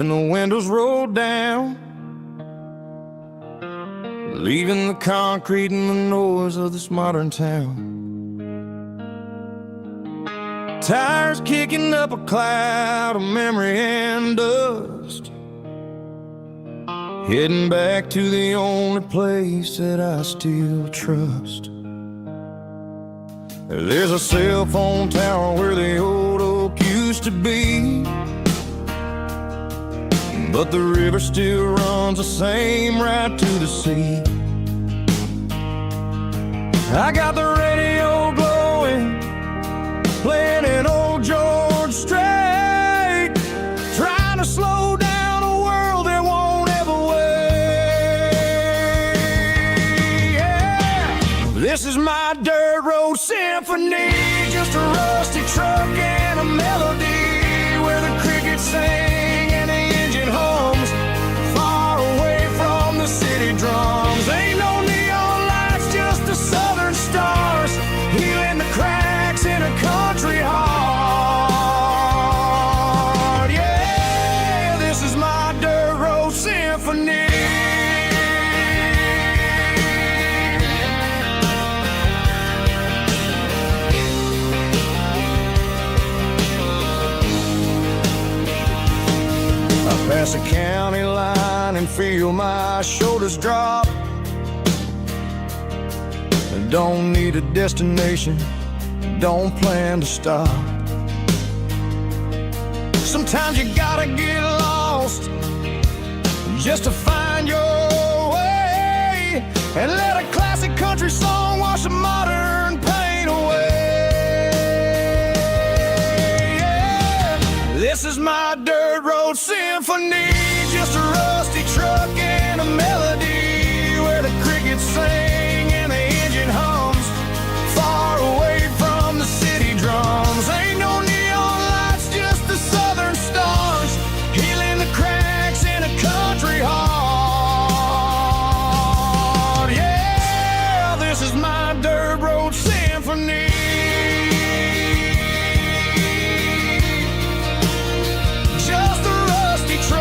and the windows rolled down, leaving the concrete and the noise of this modern town. Tires kicking up a cloud of memory and dust, heading back to the only place that I still trust. There's a cell phone tower where the old oak used to be, but the river still runs the same right to the sea. I got the radio glowing, playing an old George Strait, trying to slow down a world that won't ever wait. Yeah. This is my dirt road symphony, just a rusty truck and a melody where the crickets sing and the engine hums, far away from the city drums. Ain't no neon lights, just the southern stars, healing the cracks in a country heart. Yeah, this is my dirt road symphony. Pass a county line and feel my shoulders drop. I don't need a destination, don't plan to stop. Sometimes you gotta get lost just to find your way, and let a classic country song wash a modern pain away. Yeah. This is my dirt road symphony, just a rusty truck and a melody where the crickets sing and the engine hums, far away from the city drums. Ain't no neon lights, just the southern stars, healing the cracks in a country heart. Yeah, this is my dirt road symphony. Just a rusty truck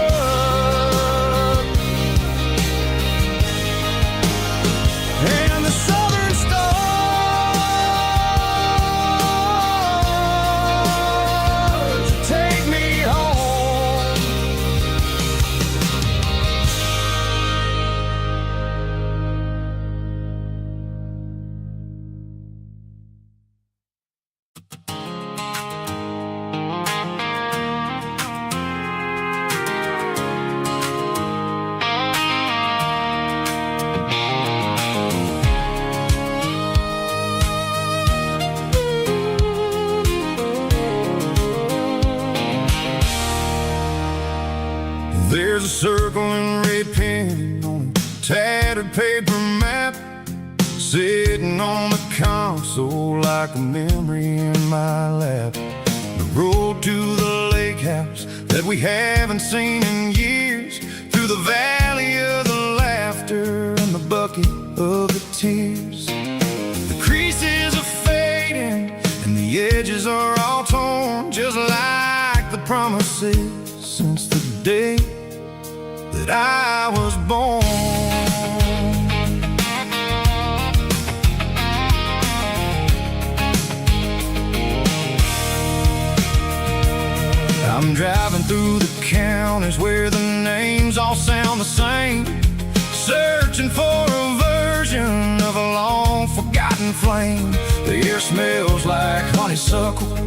and the southern stars take me home. There's a circle and red pen on a tattered paper map, sitting on the console like a memory in my lap. The road to the lake house that we haven't seen in years, through the valley of the laughter and the bucket of the tears. The creases are fading and the edges are all torn, just like the promises since the day that I was born. I'm driving through the counties where the names all sound the same, searching for a version of a long forgotten flame. The air smells like honeysuckle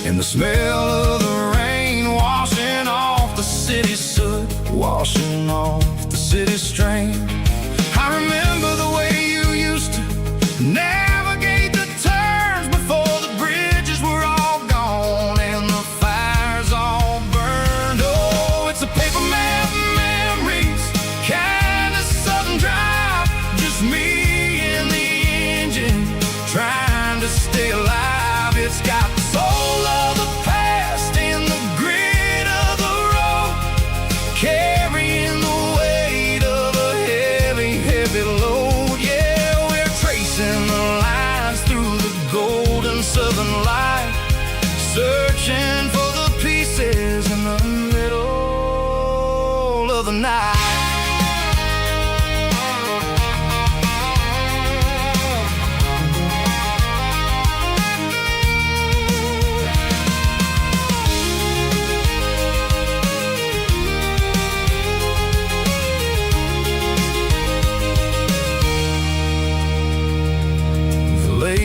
and the smell of the rain washing off the city's soot, washing off the city's strain. I remember the way you used to navigate the turns before the bridges were all gone and the fires all burned. Oh, it's a paper map memories, kind of southern drive, just me and the engine trying to stay alive. It's got the soul of the past and the grit of the road, carrying the weight of a of the night.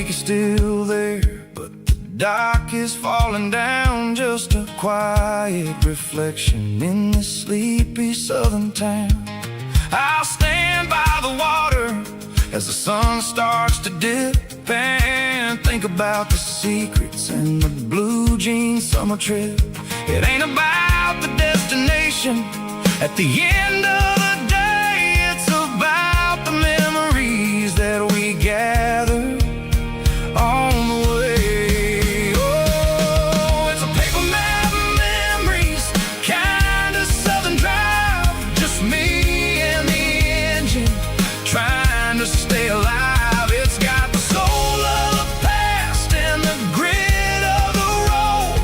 Still there, but the dock is falling down, just a quiet reflection in this sleepy southern town. I'll stand by the water as the sun starts to dip and think about the secrets and the blue jean summer trip. It ain't about the destination at the end of the day, it's about the memories that we gather on the way. Oh, it's a paper map of memories, kind of southern drive, just me and the engine trying to stay alive. It's got the soul of the past and the grit of the road,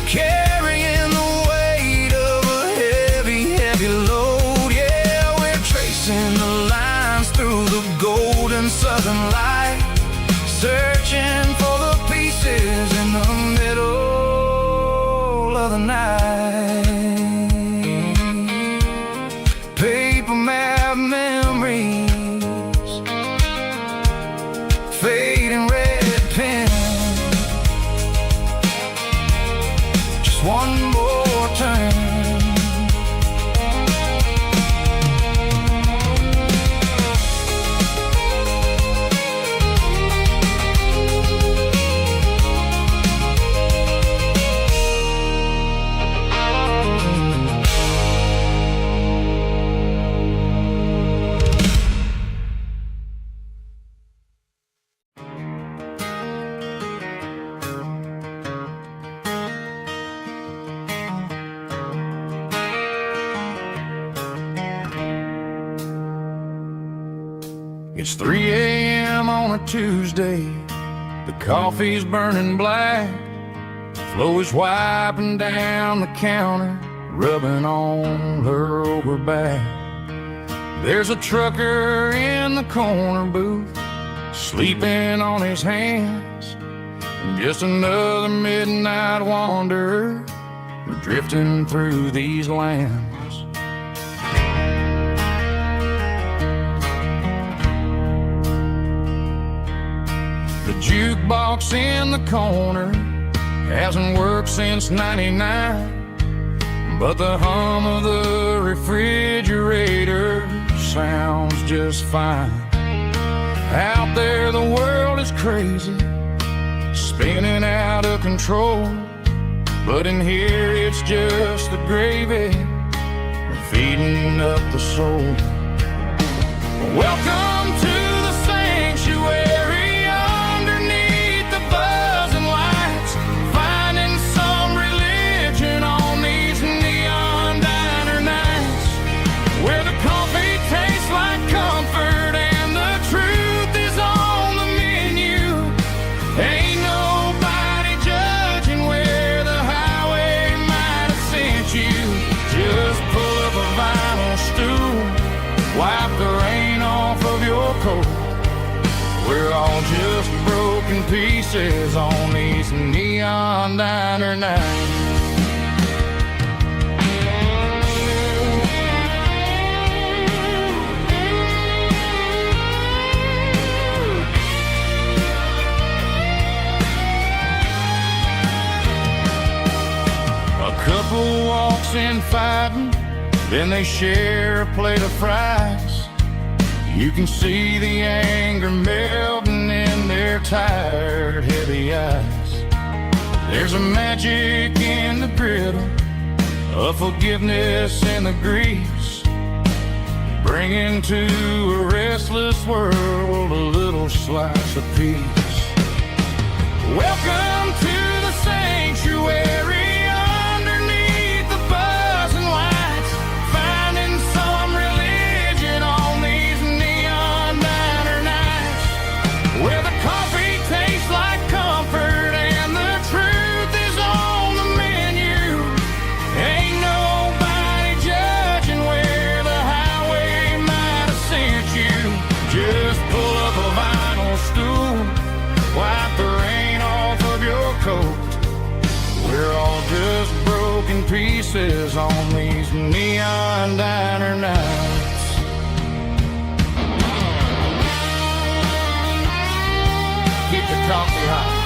carrying the weight of a heavy, heavy load. Yeah, we're tracing the lines through the golden southern light, searching for the pieces in the middle of the night. Paper map memories, fading red pen, just one more turn. It's 3 a.m. on a Tuesday, the coffee's burning black, Flo is wiping down the counter, rubbing on her over back. There's a trucker in the corner booth, sleeping on his hands, and just another midnight wanderer drifting through these lands. The jukebox in the corner hasn't worked since '99, but the hum of the refrigerator sounds just fine. Out there the world is crazy, spinning out of control, but in here it's just the gravy feeding up the soul. Welcome to the sanctuary underneath the buzzing lights, finding some religion on these neon diner nights, where the coffee tastes like comfort and the truth is on the menu. Ain't nobody judging where the highway might have sent you. Just pull up a vinyl stool, wipe the rain off of your coat. We're all just broken pieces on these neon diner nights. A couple walks in fighting, then they share a plate of fries. You can see the anger melting in their tired, heavy eyes. There's a magic in the griddle, a forgiveness in the grease, bringing to a restless world a little slice of peace. Welcome to the sanctuary underneath the buzzing lights, finding some religion on these neon diner nights, where the coffee tastes like comfort and the truth is on the menu. Ain't nobody judging where roses on these neon diner nights. Keep the coffee hot.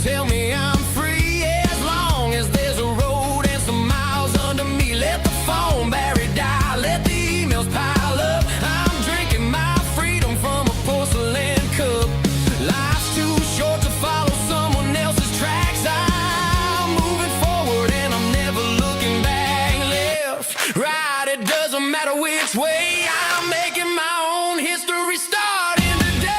Tell me I'm free as long as there's a road and some miles under me. Let the phone battery die, let the emails pile up. I'm drinking my freedom from a porcelain cup. Life's too short to follow someone else's tracks. I'm moving forward and I'm never looking back. Left, right, it doesn't matter which way. I'm making my own history starting today.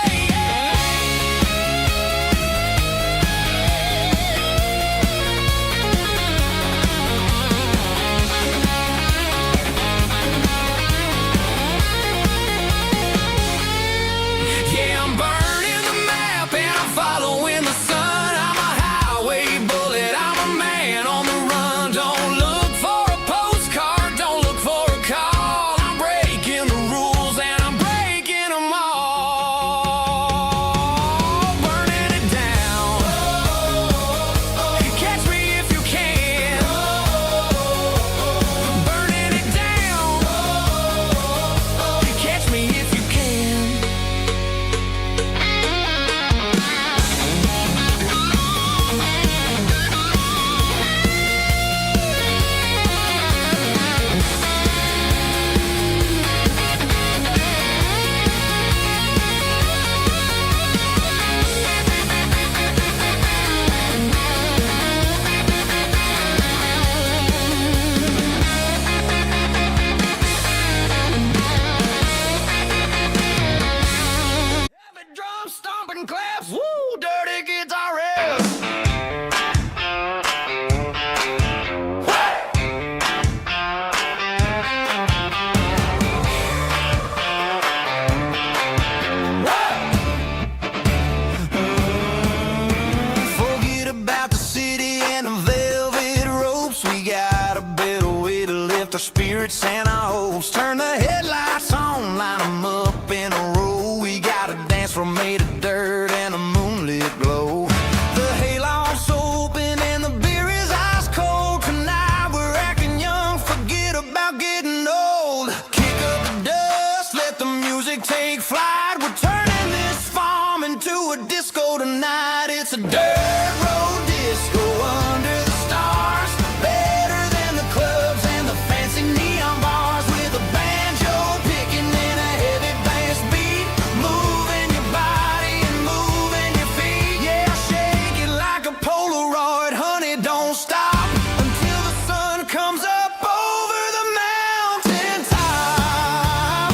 Our spirits and our hopes. Turn the headlights on, line them up in a row. We got a dance floor made of dirt and a moonlit glow. The hayloft's open and the beer is ice cold. Tonight we're acting young, forget about getting old. Kick up the dust, let the music take flight. We're turning this farm into a disco tonight. It's a dirt road disco under the stars. Better than the clubs and the fancy neon bars, with a banjo picking and a heavy bass beat, moving your body and moving your feet. Yeah, shake it like a Polaroid, honey, don't stop until the sun comes up over the mountain top.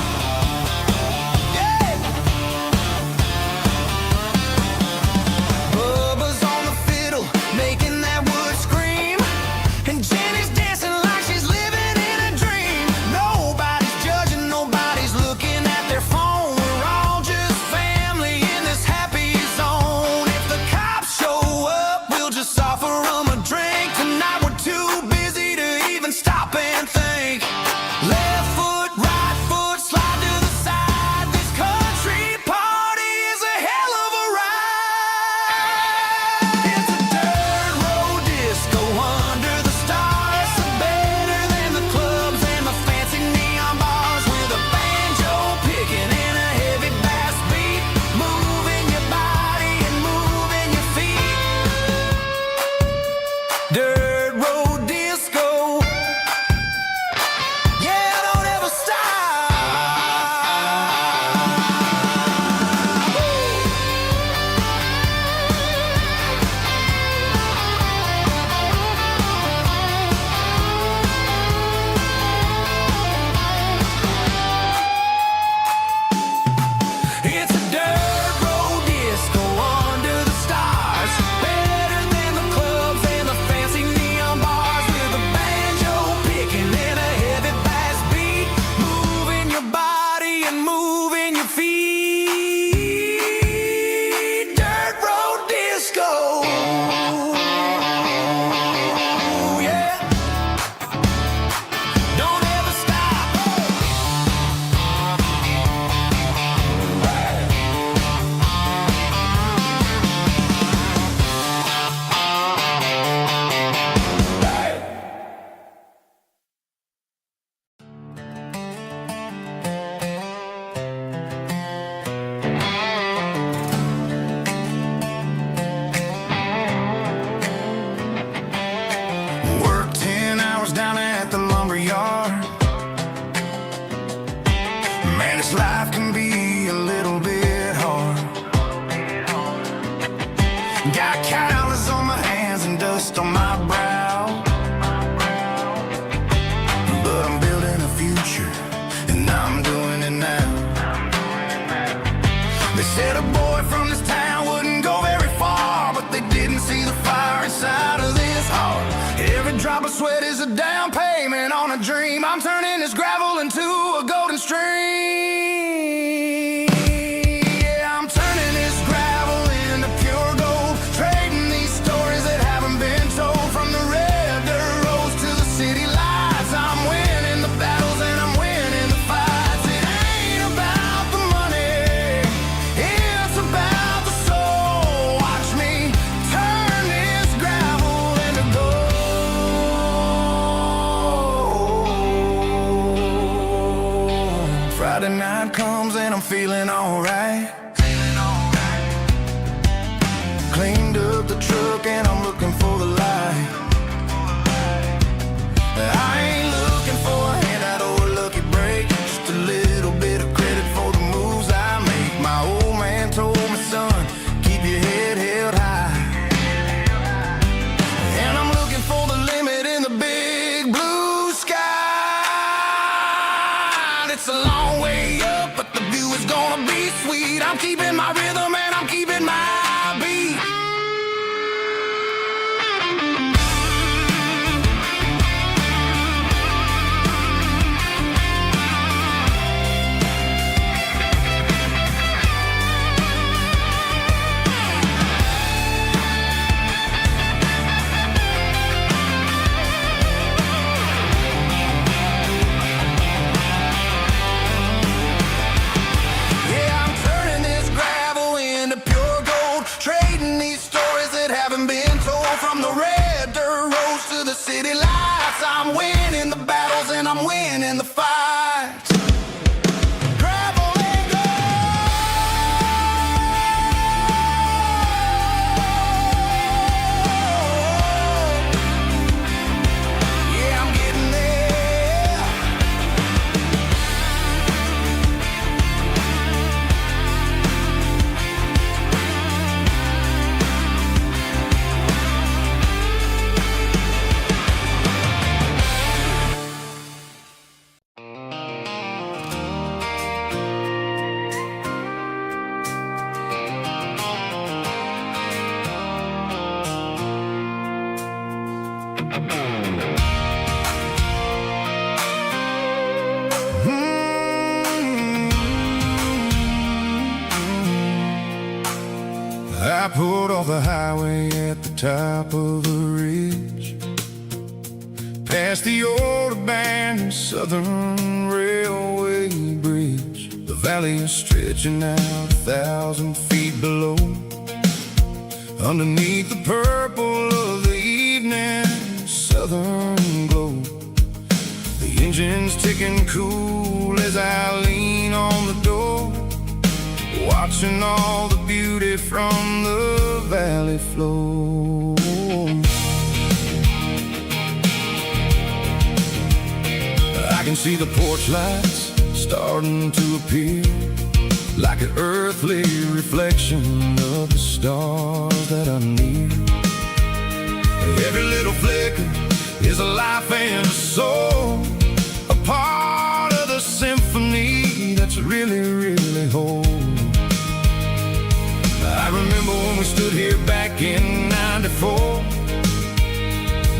Yeah. They said a boy from this town wouldn't go very far, but they didn't see the fire inside of this heart. Every drop of sweat is a down payment on a dream. I'm turning this gravel into a golden stream. Yeah, I'm turning this gravel into pure gold, trading these stories that haven't been told. From the red dirt roads to the city lights, I'm winning the battles and I'm winning the fights. It ain't about the money, it's about the soul. Watch me turn this gravel into gold. Friday night comes and I'm feeling alright. Cleaned up the truck and I'm looking for the light. I ain't looking for a handout or a lucky break, just a little bit of credit for the moves I make. My old man told me, son, keep your head held high. And I'm looking for the limit in the big blue sky. It's a long way up, but the view is gonna be sweet. I'm keeping my rhythm and I'm keeping my beat. From the red dirt roads to the city lights, I'm winning the battles and I'm winning the fights. Gravel and gold. Yeah, I'm getting there. I pulled off the highway at the top of the ridge, past the old abandoned Southern Railway bridge. The valley is stretching out 1,000 feet below. Underneath the purple of the evening southern glow, the engine's ticking cool as I lean on the door, watching all the beauty from the valley flow. I can see the porch lights starting to appear, like an earthly reflection of the stars that are near. Every little flicker is a life and a soul, a part of the symphony that's really, really whole. I remember when we stood here back in '94,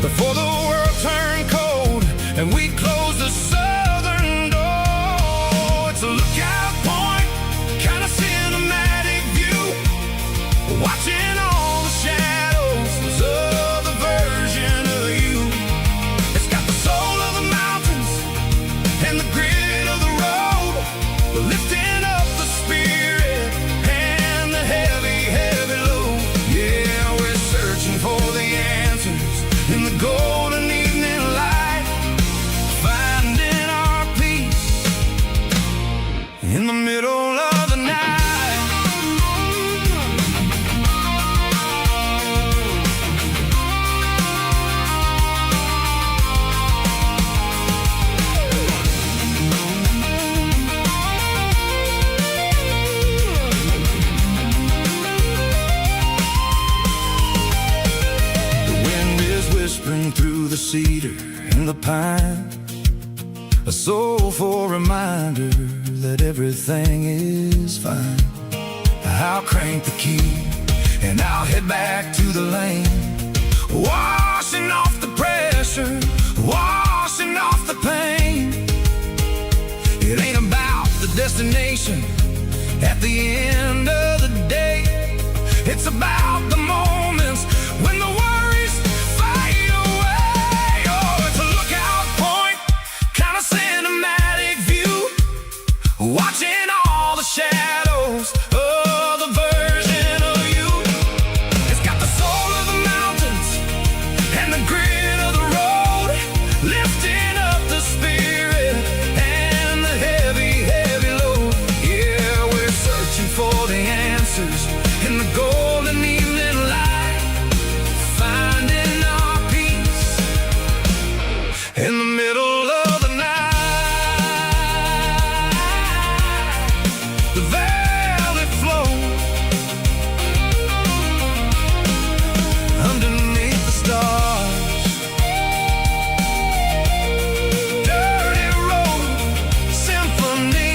before the world turned cold and we closed the southern door. It's a lookout point, kind of cinematic view, watching all the shadows of the version of you. It's got the soul of the mountains and the grit of the road, lifting up the spirit and the heavy, heavy load. Yeah, we're searching for the answers in the golden evening light, finding our peace in the middle of the night. Whispering through the cedar and the pine, a soulful reminder that everything is fine. I'll crank the key and I'll head back to the lane, washing off the pressure, washing off the pain. It ain't about the destination at the end of the day. It's about the moments when the worries fade away. Oh, it's a lookout point, kind of cinematic view, watching all the shadows of the version of you. It's got the soul of the mountains and the grit of the road, lifting up the spirit and the heavy, heavy load. Yeah, we're searching for the answers in the golden evening light, finding our peace in the middle of the night. The valley flows underneath the stars. Dirty road symphony.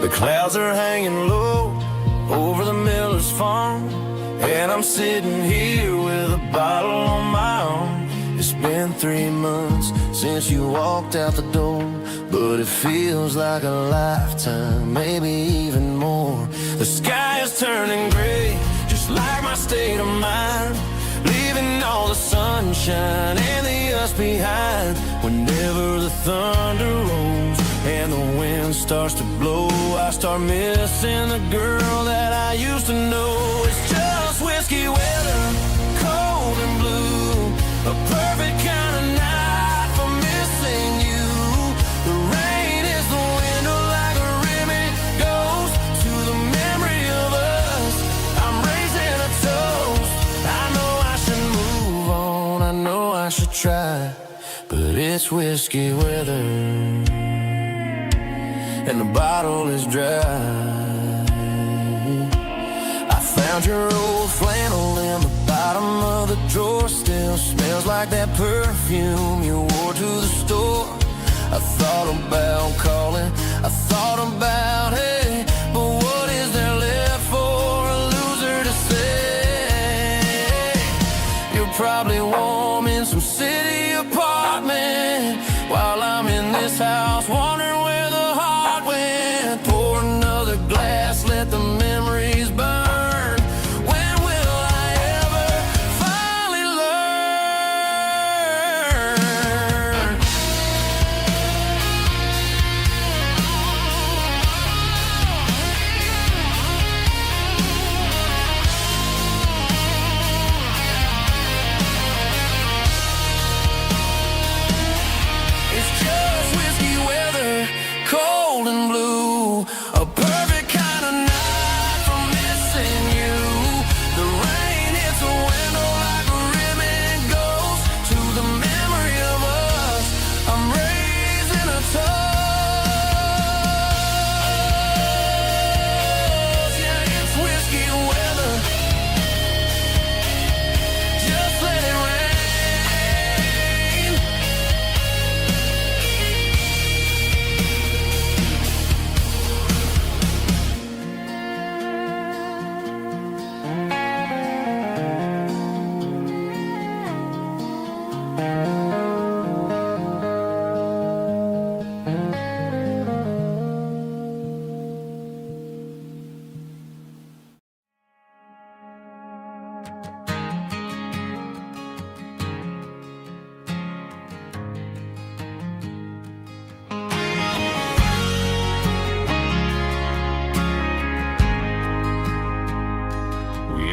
The clouds are hanging low over the miller's farm, and I'm sitting here with a bottle on my arm. It's been 3 months since you walked out the door, but it feels like a lifetime, maybe even more. The sky is turning gray, just like my state of mind, leaving all the sunshine and the us behind. Whenever the thunder rolls and the wind starts to blow, I start missing the girl that I used to know. It's just whiskey weather, cold and blue, a perfect kind of night for missing you. The rain is the window like a ribbon goes to the memory of us. I'm raising a toast. I know I should move on, I know I should try, but it's whiskey weather and the bottle is dry. I found your old flannel in the bottom of the drawer, still smells like that perfume you wore to the store. I thought about calling, I thought about, hey, but what is there left for a loser to say? You're probably warm in some city apartment, while I'm in this house wondering where the heart went. Pour another glass, let the memories burn. When will I ever finally learn?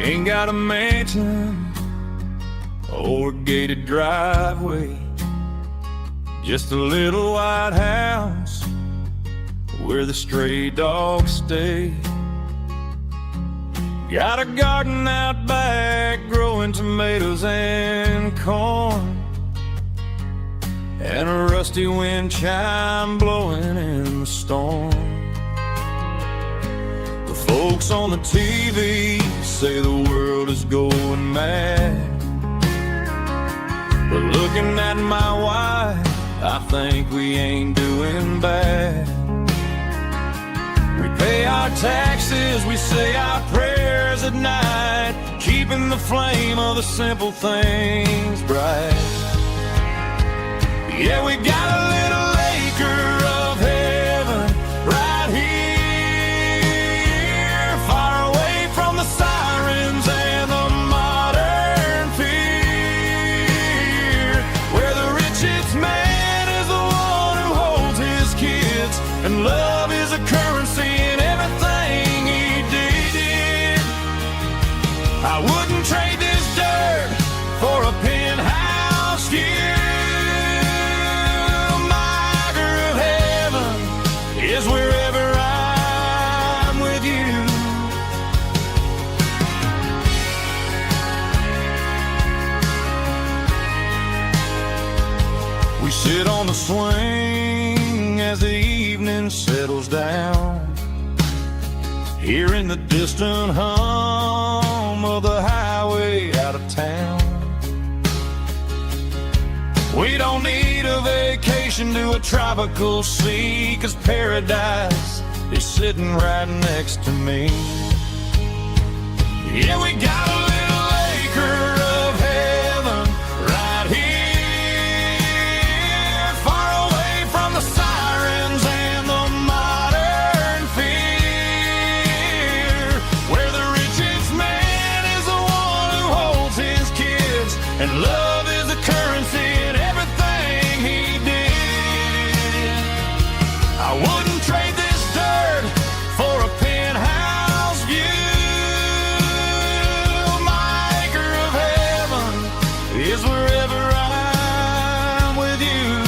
ain't got a mansion or a gated driveway, just a little white house where the stray dogs stay. Got a garden out back growing tomatoes and corn, and a rusty wind chime blowing in the storm. The folks on the TV say the world is going mad, but looking at my wife, I think we ain't doing bad. We pay our taxes, we say our prayers at night, keeping the flame of the simple things bright. Yeah, we got a little acre of heaven right here, far away from the sirens and the modern fear, where the richest man is the one who holds his kids, and love is a currency in everything he did. I wouldn't trade this dirt for a penthouse view. Is wherever I'm with you. We sit on the swing as the evening settles down, hearing the distant hum of the highway out of town. We don't need a vacation to a tropical sea, 'cause paradise is sitting right next to me. Yeah, we got a little acre of heaven right here, far away from the sirens and the modern fear, where the richest man is the one who holds his kids, and love is the currency in everything he did. I wouldn't trade this dirt for a penthouse view. My acre of heaven is wherever I'm with you,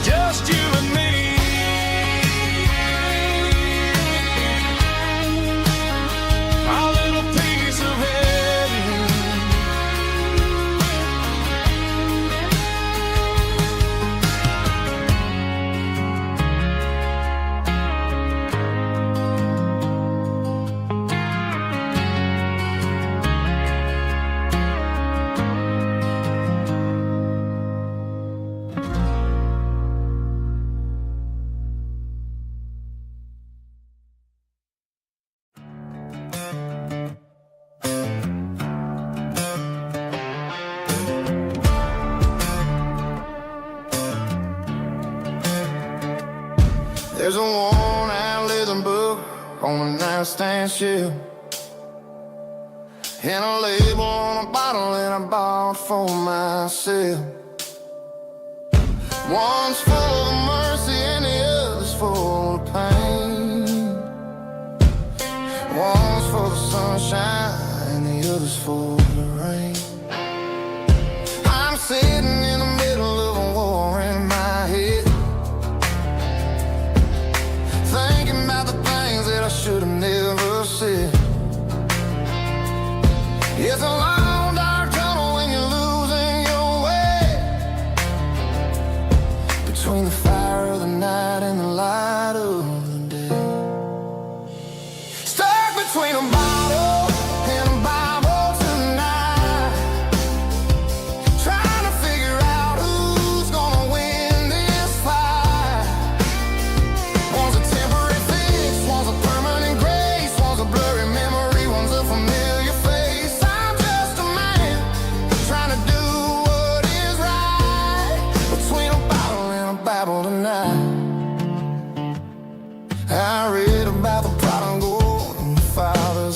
just you and me. Our little piece of heaven. There's a worn-out leather book on the nightstand shelf, and a label on a bottle that I bought for myself. One's full of mercy and the other's full of pain. One's for the sunshine and the other's for the rain. I'm sitting in the middle of a war in my head, thinking about the things that I should have never said. It's a long dark tunnel when you're losing your way, between the fire of the night and the light of the day. Stuck between a bottle and a Bible tonight, trying to figure out who's gonna win this fight. One's a temporary fix, one's a permanent grace, one's a blurry memory, one's a familiar face. I'm just a man trying to do what is right, between a bottle and a Bible tonight. I read about the prodigal and the father's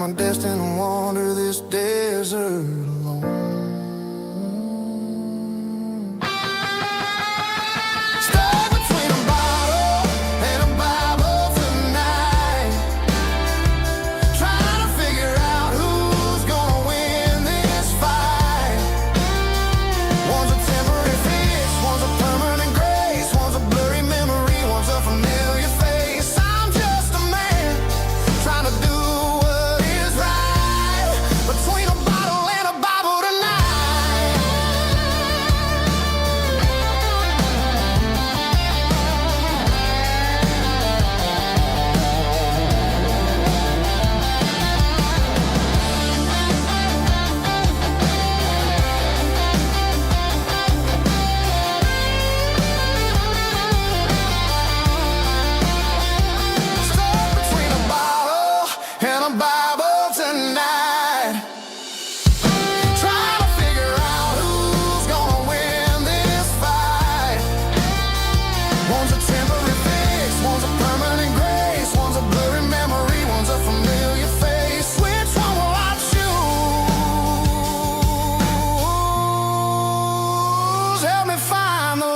am I destined to wander this desert alone? Stuck between a bottle and a Bible tonight, trying to figure out who's gonna win this fight. One's a temporary fix, one's a permanent grace, one's a blurry memory, one's a familiar face. I'm just a man trying to do what is right, between a bottle and a Bible tonight. Stuck between a bottle and a Bible tonight, trying to figure out who's gonna win this fight. One's a temporary fix, one's a permanent grace, one's a blurry memory, one's a familiar face. Which one will I choose? Help me find the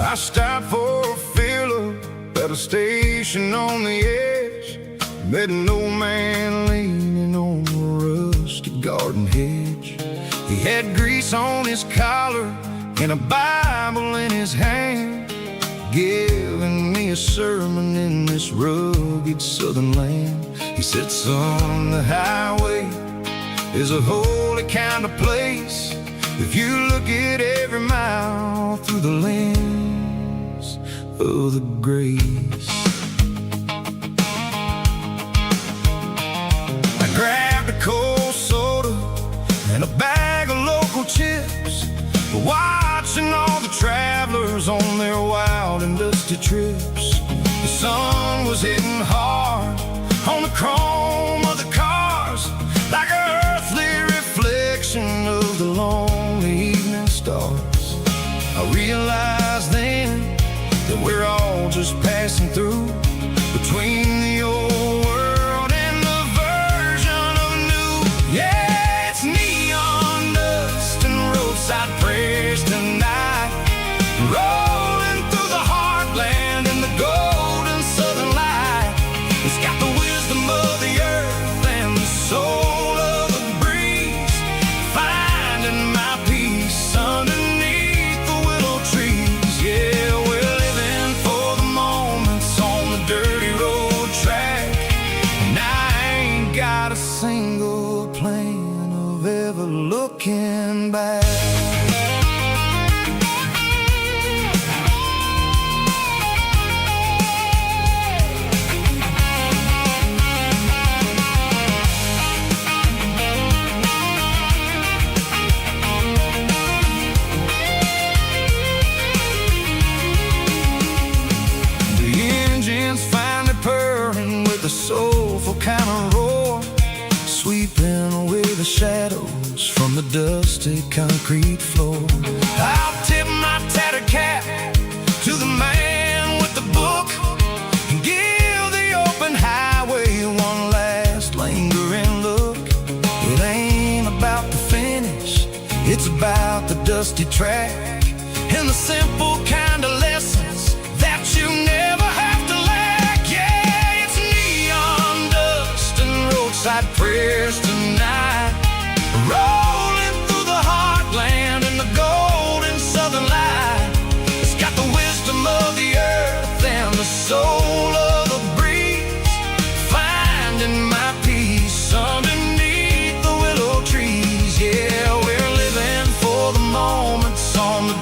I stopped for a fill-up at a station on the edge. Met an old man leaning on a rusty garden hedge. He had grease on his collar and a Bible in his hand, giving me a sermon in this rugged southern land. He said, son, the highway is a holy kind of place if you look at every mile through the lens of the grace. I grabbed a cold soda and a bag of local chips, watching all the travelers on their wild and dusty trips. The sun was hitting hard on the chrome of the cars, like an earthly reflection of the lonely evening stars. I realized then that we're all just passing through, between the old world and the version of new. Yeah, it's neon dust and roadside prayers tonight, rolling through the heartland in the golden southern light. It's got the wisdom of the earth and the soul of the breeze, finding my peace underneath the willow trees. Yeah, we're living for the moments on the dirty road track, and I ain't got a single plan of ever looking back. The soulful kind of roar, sweeping away the shadows from the dusty concrete floor. I'll tip my tattered cap to the man with the book and give the open highway one last lingering look. It ain't about the finish, it's about the dusty track and the simple kind of lessons that you never have to lack. Yeah, it's neon dust and roadside prayers tonight, rolling through the heartland in the golden southern light. It's got the wisdom of the earth and the soul of the breeze, finding my peace underneath the willow trees. Yeah, we're living for the moments on the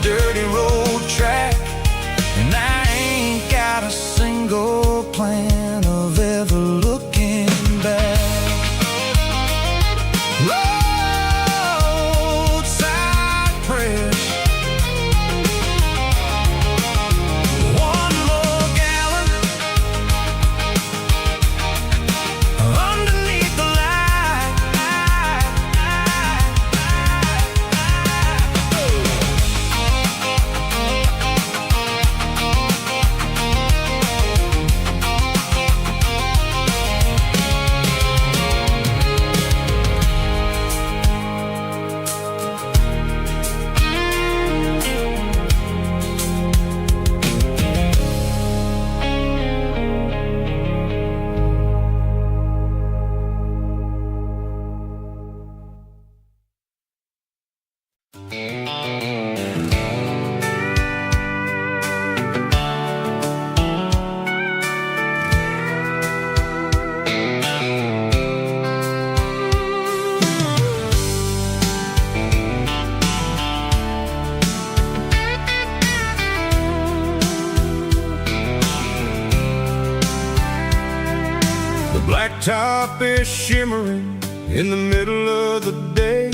top is shimmering in the middle of the day.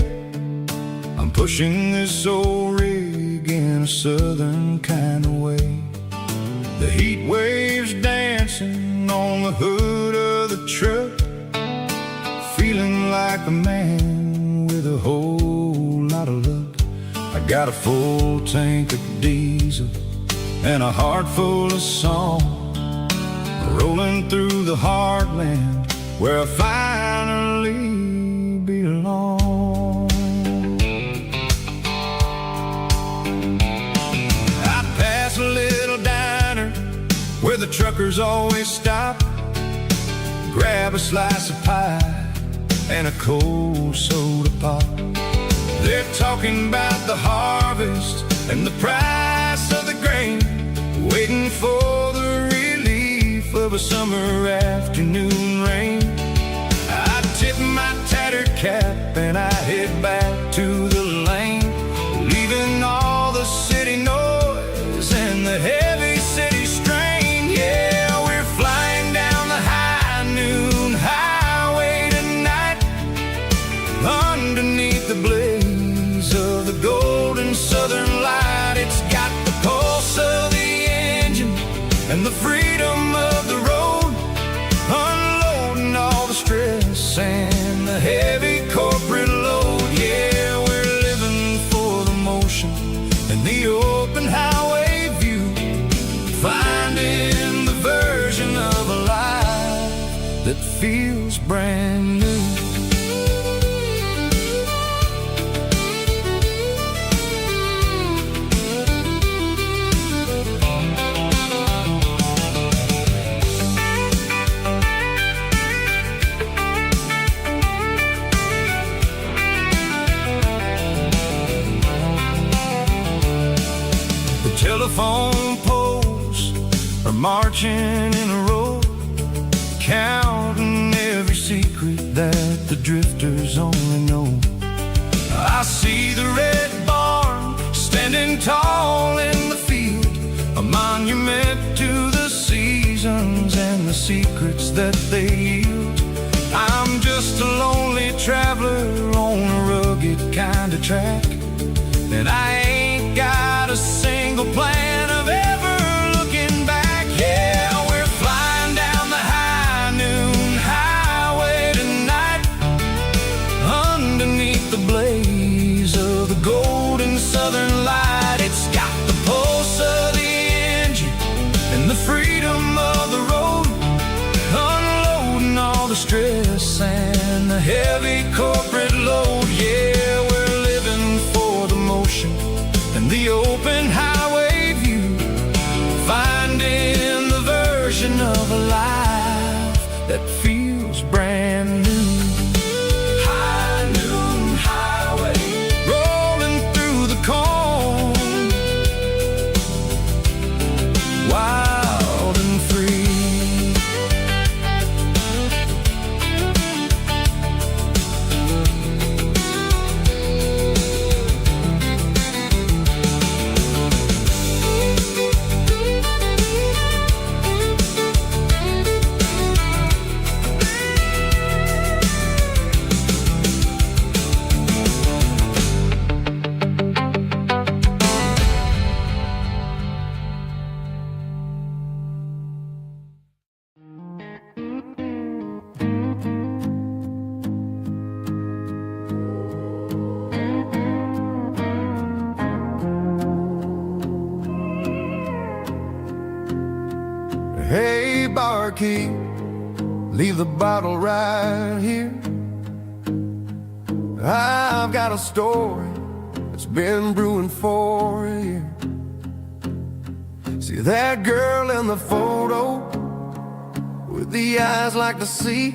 I'm pushing this old rig in a southern kind of way. The heat waves dancing on the hood of the truck, feeling like a man with a whole lot of luck. I got a full tank of diesel and a heart full of song, rolling through the heartland where I finally belong. I pass a little diner where the truckers always stop, grab a slice of pie and a cold soda pop. They're talking about the harvest and the price of the grain, waiting for the relief of a summer afternoon rain. I tip my tattered cap and I head back to the lane, leaving all the city noise and the heavy city strain. Yeah, we're flying down the high noon highway tonight, underneath the blaze of the golden southern light. It's got the pulse of the engine and the freedom of the road, unloading all the stress and the heavy corporate load. Yeah, we're living for the motion and the open highway view, finding the version of a life that feels brand new. Telephone poles are marching in a row, counting every secret that the drifters only know. I see the red barn standing tall in the field, a monument to the seasons and the secrets that they yield. I'm just a lonely traveler on a rugged kind of track, and I ain't got a single plan of ever looking back. Yeah, we're flying down the high noon highway tonight, underneath the blaze of the golden southern light. It's got the pulse of the engine and the freedom of the road, unloading all the stress and the heavy corporate load. Yeah, we're living for the motion and the open highway view, finding the version of a life that feels brand new. High noon highway, rolling through the corn, wild and free. Hey, barkeep, leave the bottle right here. I've got a story that's been brewing for a year. See that girl in the photo with the eyes like the sea?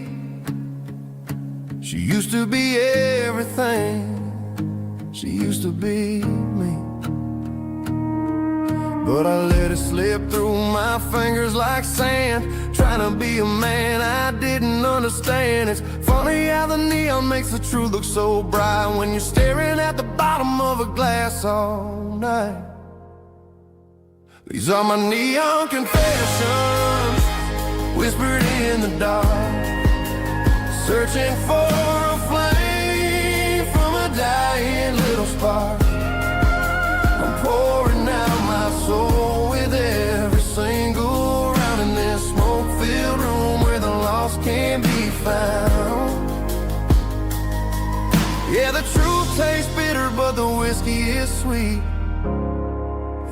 She used to be everything, she used to be me. But I let it slip through my fingers like sand, trying to be a man I didn't understand. It's funny how the neon makes the truth look so bright when you're staring at the bottom of a glass all night. These are my neon confessions, whispered in the dark. searching for a flame from a dying little spark. I'm pouring out my soul with every single round in this smoke-filled room where the lost can be found. Yeah, the truth tastes bitter, but the whiskey is sweet.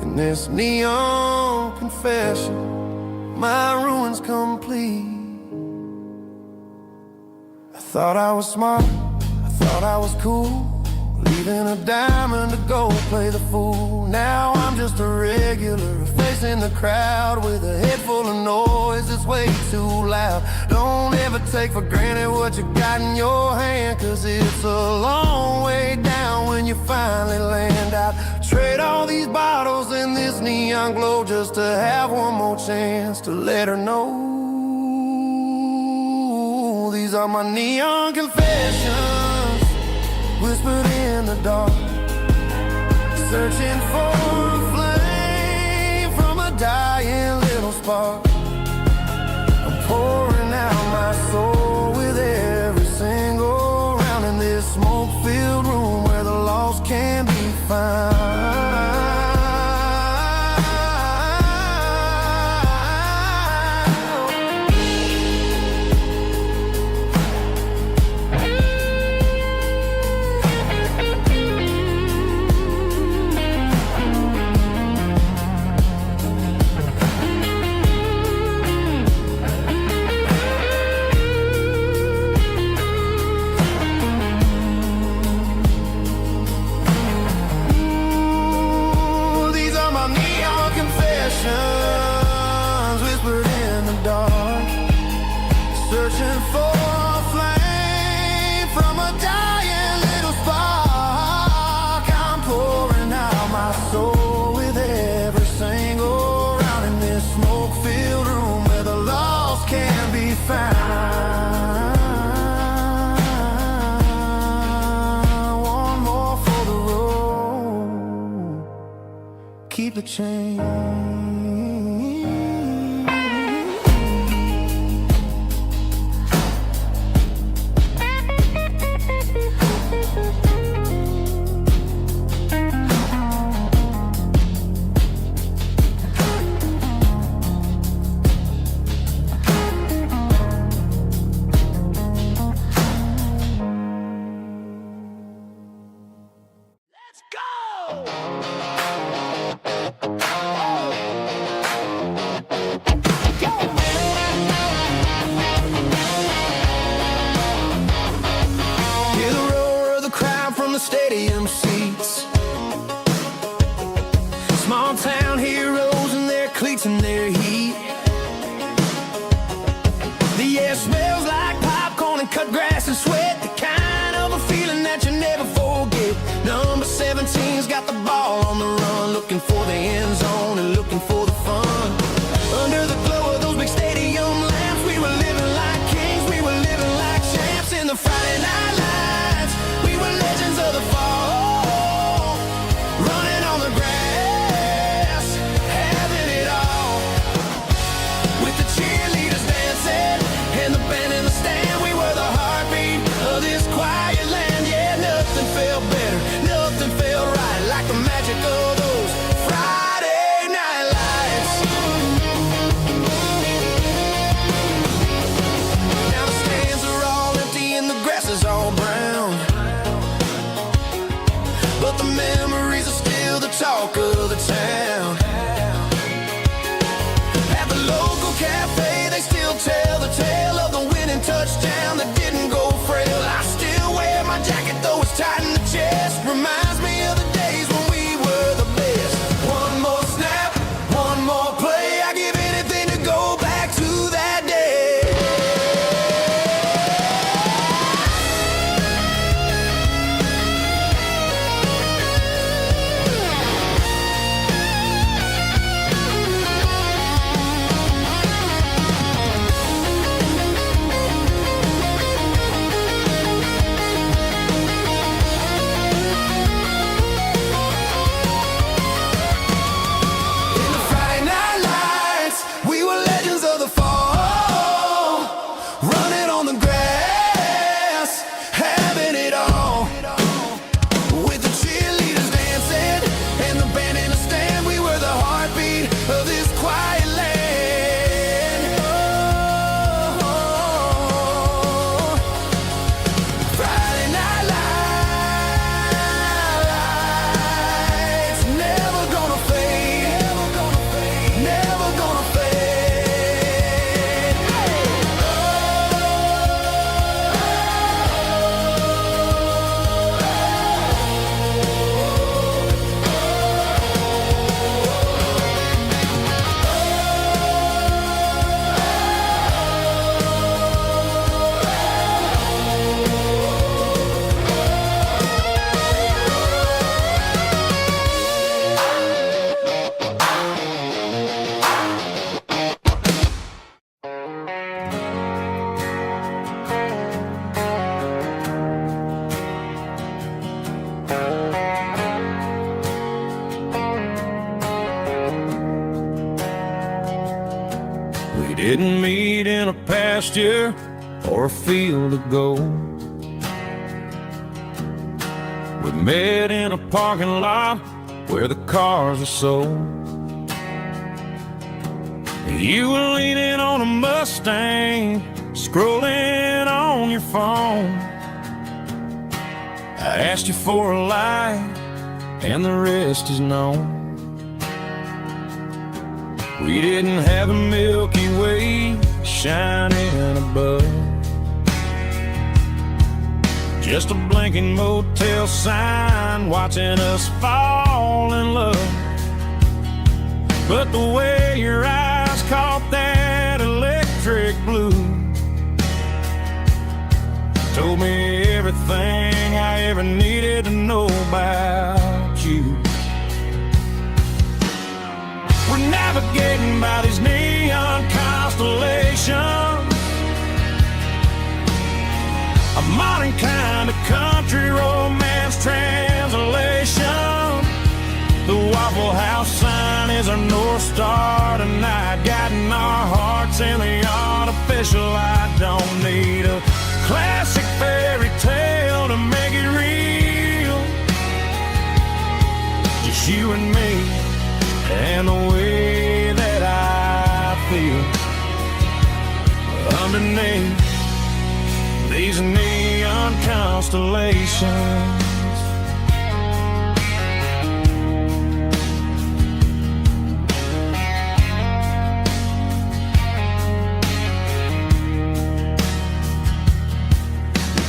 In this neon confession, my ruin's complete. I thought I was smart, I thought I was cool, leaving a diamond to go play the fool. Now I'm just a regular, facing the crowd with a head full of noise that's way too loud. Don't ever take for granted what you got in your hand, 'cause it's a long way down when you finally land out. Trade all these bottles and this neon glow just to have one more chance to let her know. These are my neon confessions, whispered in the dark, searching for a flame from a dying little spark. I'm pouring out my soul with every single round in this smoke-filled room where the lost can be found. Whispered in the dark, searching for a flame from a dying little spark. I'm pouring out my soul with every single round in this smoke-filled room where the lost can be found. One more for the road, keep the change. Stadium seats, small town heroes in their cleats and their heat. The air smells like popcorn and cut grass and sweat, the kind of a feeling that you never forget. Number 17's got the ball on the run, looking for the end zone and looking for the fun. Under the glow of those big stadium lamps, we were living like kings, we were living like champs in the Friday night lights. We were legends of the fall, running on the grass, having it all. With the cheerleaders dancing and the band in the stand, we were the heartbeat of this quiet land. Yeah, nothing felt better, nothing felt right like the magic of those Friday night lights. Now the stands are all empty and the grass is all brown, but the memories are still the talk of the town. At the local cafe, they still tell the tale of the winning touchdown that didn't go frail. I still wear my jacket, though it's tight in the chest. Reminds me of the days when we were the best. One more snap, one more play. I give anything to go back to that day. We didn't meet in a pasture or a field of gold. We met in a parking lot where the cars are sold. You were leaning on a Mustang, scrolling on your phone. I asked you for a light, and the rest is known. We didn't have a Milky Way shining above, just a blinking motel sign watching us fall in love. But the way your eyes caught that electric blue told me everything I ever needed to know about you. We're navigating by these neon constellations, a modern kind of country romance translation. The Waffle House sign is our North Star tonight, guiding our hearts in the artificial light. Don't need a classic fairy tale to make it real, just you and me and the way that I feel underneath these neon constellations.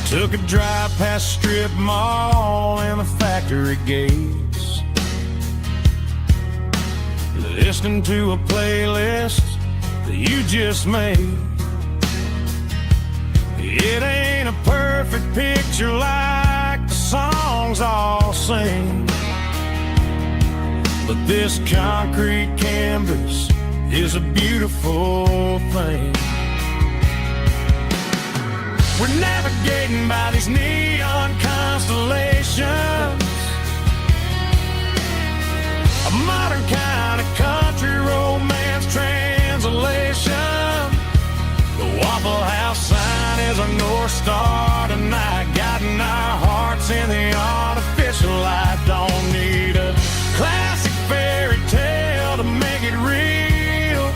Took a drive past strip mall and the factory gates, listening to a playlist that you just made. It ain't a perfect picture like the songs all sing, but this concrete canvas is a beautiful thing. We're navigating by these neon constellations, a modern kind of country romance translation. The Waffle House sign is our North Star tonight, guiding our hearts in the artificial light. Don't need a classic fairy tale to make it real,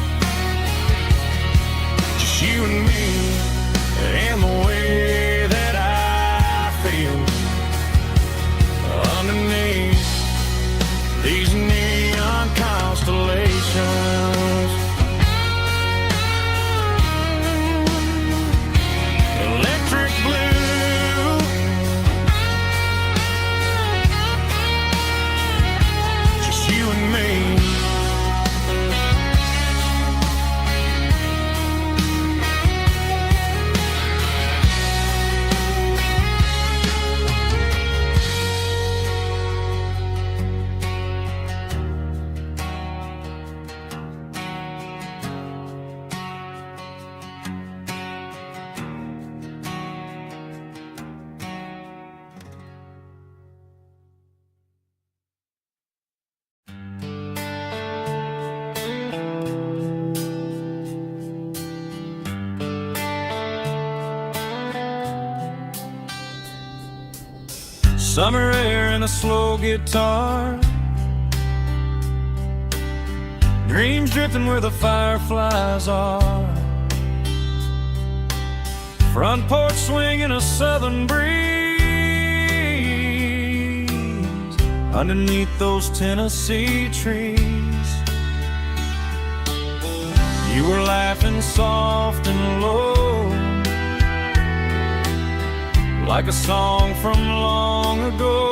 just you and me and the way that I feel underneath these neon constellations. Electric blue, just you and me. Summer air and a slow guitar, dreams drifting where the fireflies are, front porch swinging a southern breeze underneath those Tennessee trees. You were laughing soft and low, like a song from long ago.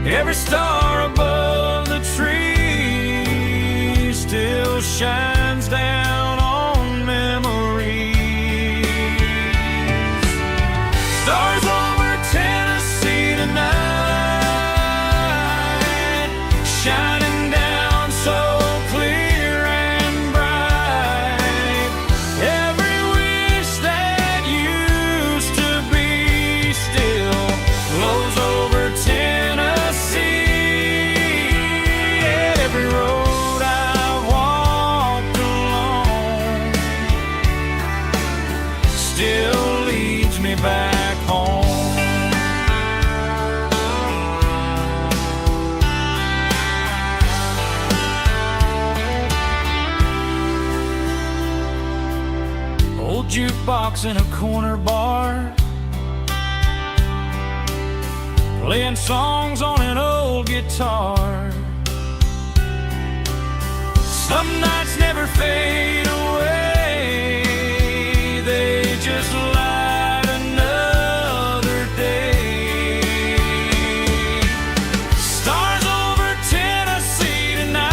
Every star above the tree still shines down on memories. Stars over Tennessee tonight, shining down so clear and bright. Every wish that used to be still flows over Tennessee. Every road I've walked jukebox in a corner bar, playing songs on an old guitar. Some nights never fade away, they just light another day. Stars over Tennessee tonight,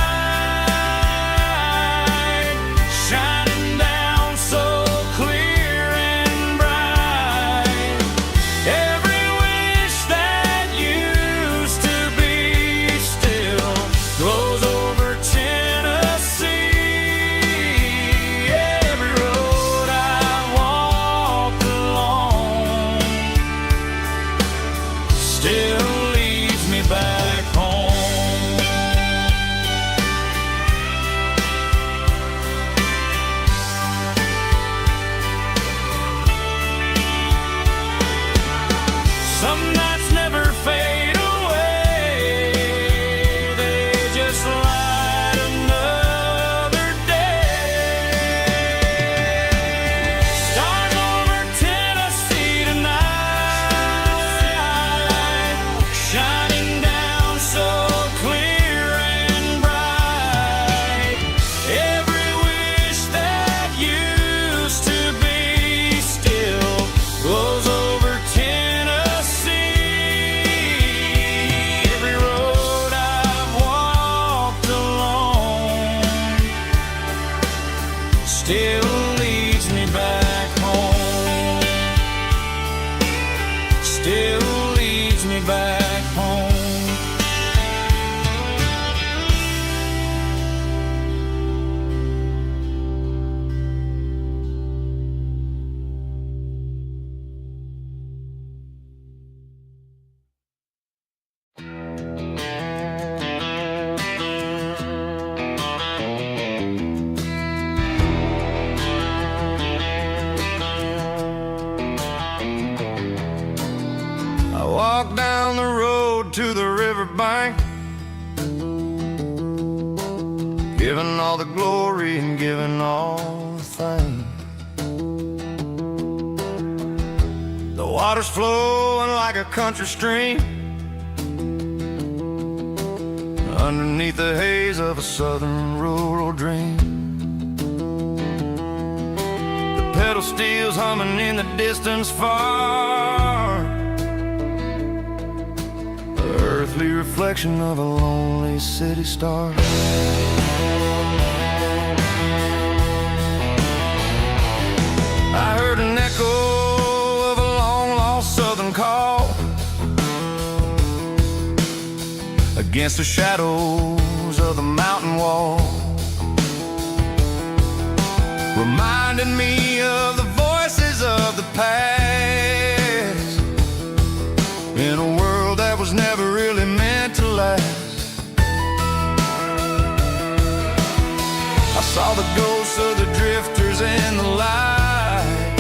shining down so clear and bright. Every wish that used to be still glows over Tennessee. Every road I walked along still leads me back home. Some nights never fade away, they just light another day. Stars over Tennessee tonight, shining down so clear and bright. Every wish that used to be still glows over Tennessee. Every road I've walked along still leads me back home. Still leads me back home. I walk down the road to the riverbank, giving all the glory and giving all the thanks. The water's flowing like a country stream underneath the haze of a southern rural dream. The pedal steel's humming in the distance far, the earthly reflection of a lonely city star. I heard an echo of a long-lost southern call against the shadows of the mountain wall, reminding me of the voices of the past in a world that was never really meant to last. I saw the ghosts of the drifters in the light,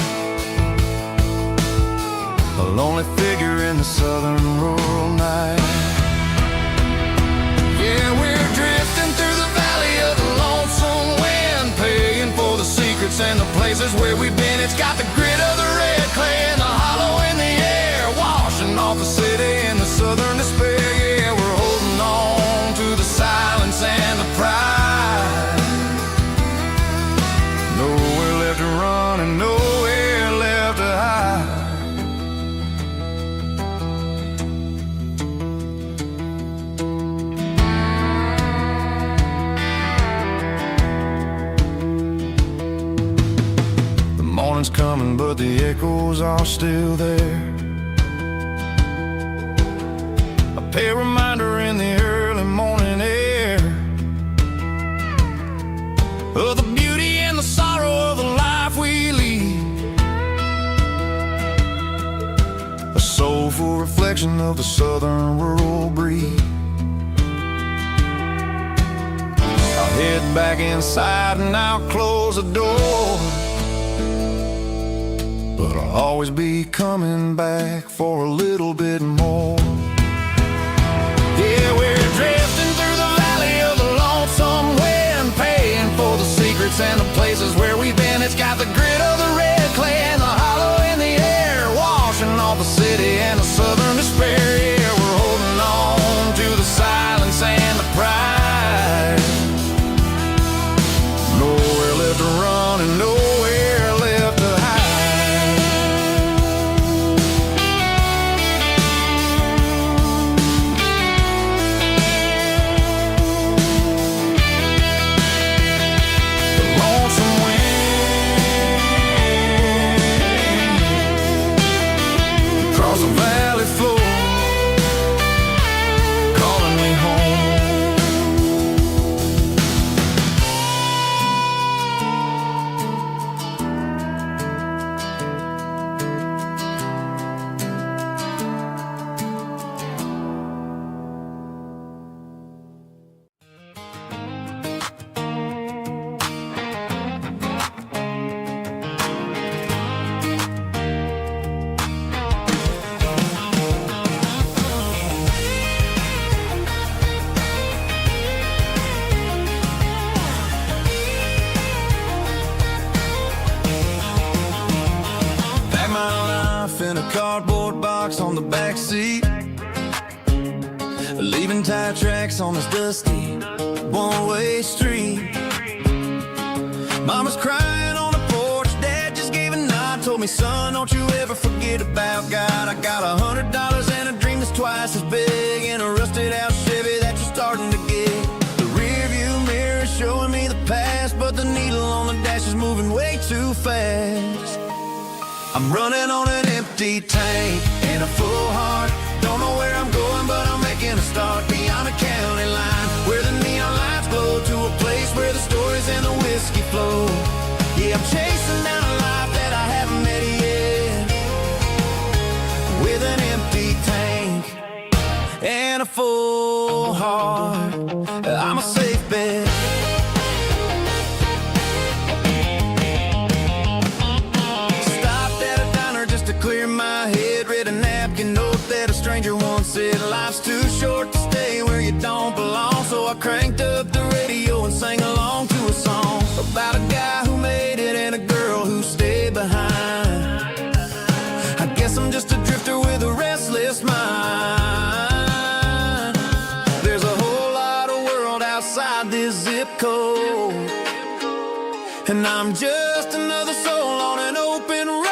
a lonely figure in the southern rural night. Yeah, we're drifting through the valley of the lonesome wind, paying for the secrets and the places where we've been. It's got the grit of the red clay and the hollow in the air, washing off the city and the southern despair. Yeah, we're holding on to the silence and the pride. Nowhere left to run and nowhere left to hide. The morning's coming, but the echoes are still there. A pale reminder in the early morning air of the beauty and the sorrow of the life we lead, a soulful reflection of the southern rural breed. I'll head back inside and I'll close the door, but I'll always be coming back for a little bit more. Yeah, we're drifting through the valley of the lonesome wind, paying for the secrets and the places where we've been. It's got the grit of the red clay the back seat, leaving tire tracks on this dusty one-way street. Mama's crying on the porch, Dad just gave a nod, told me, son, don't you ever forget about God. I got $100 and a dream that's twice as big, and a rusted out Chevy that you're starting to get. The rear view mirror is showing me the past, but the needle on the dash is moving way too fast. I'm running on an empty tank and a full heart. Don't know where I'm going, but I'm making a start beyond the county line, where the neon lights glow, to a place where the stories and the whiskey flow. Yeah, I'm chasing down a life that I haven't met yet, with an empty tank and a full heart. I'm a safe bet. Stopped at a diner just to clear my head, read a napkin note that a stranger once said, life's too short to stay where you don't belong. So I cranked up the radio and sang along to a song about a guy who made it and a girl who stayed behind. I guess I'm just a drifter with a restless mind. There's a whole lot of world outside this zip code, and I'm just another soul on an open road.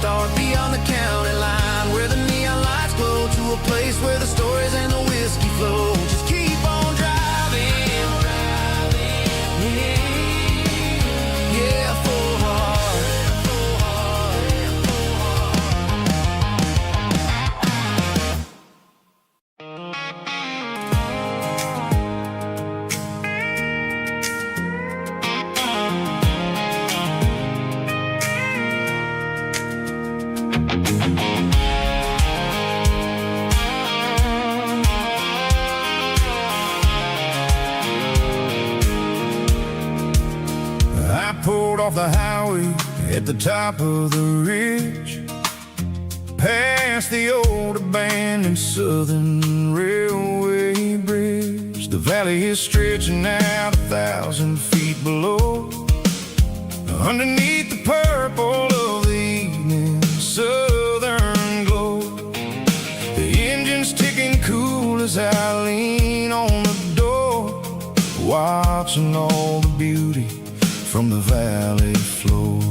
Start beyond the county line, where the neon lights glow, to a place where the stories and the whiskey flow. Just keep on driving, yeah, full heart. Pulled off the highway at the top of the ridge, past the old abandoned Southern Railway bridge. The valley is stretching out 1,000 feet below, underneath the purple of the evening southern glow. The engine's ticking cool as I lean on the door, watching all the beauty from the valley floor.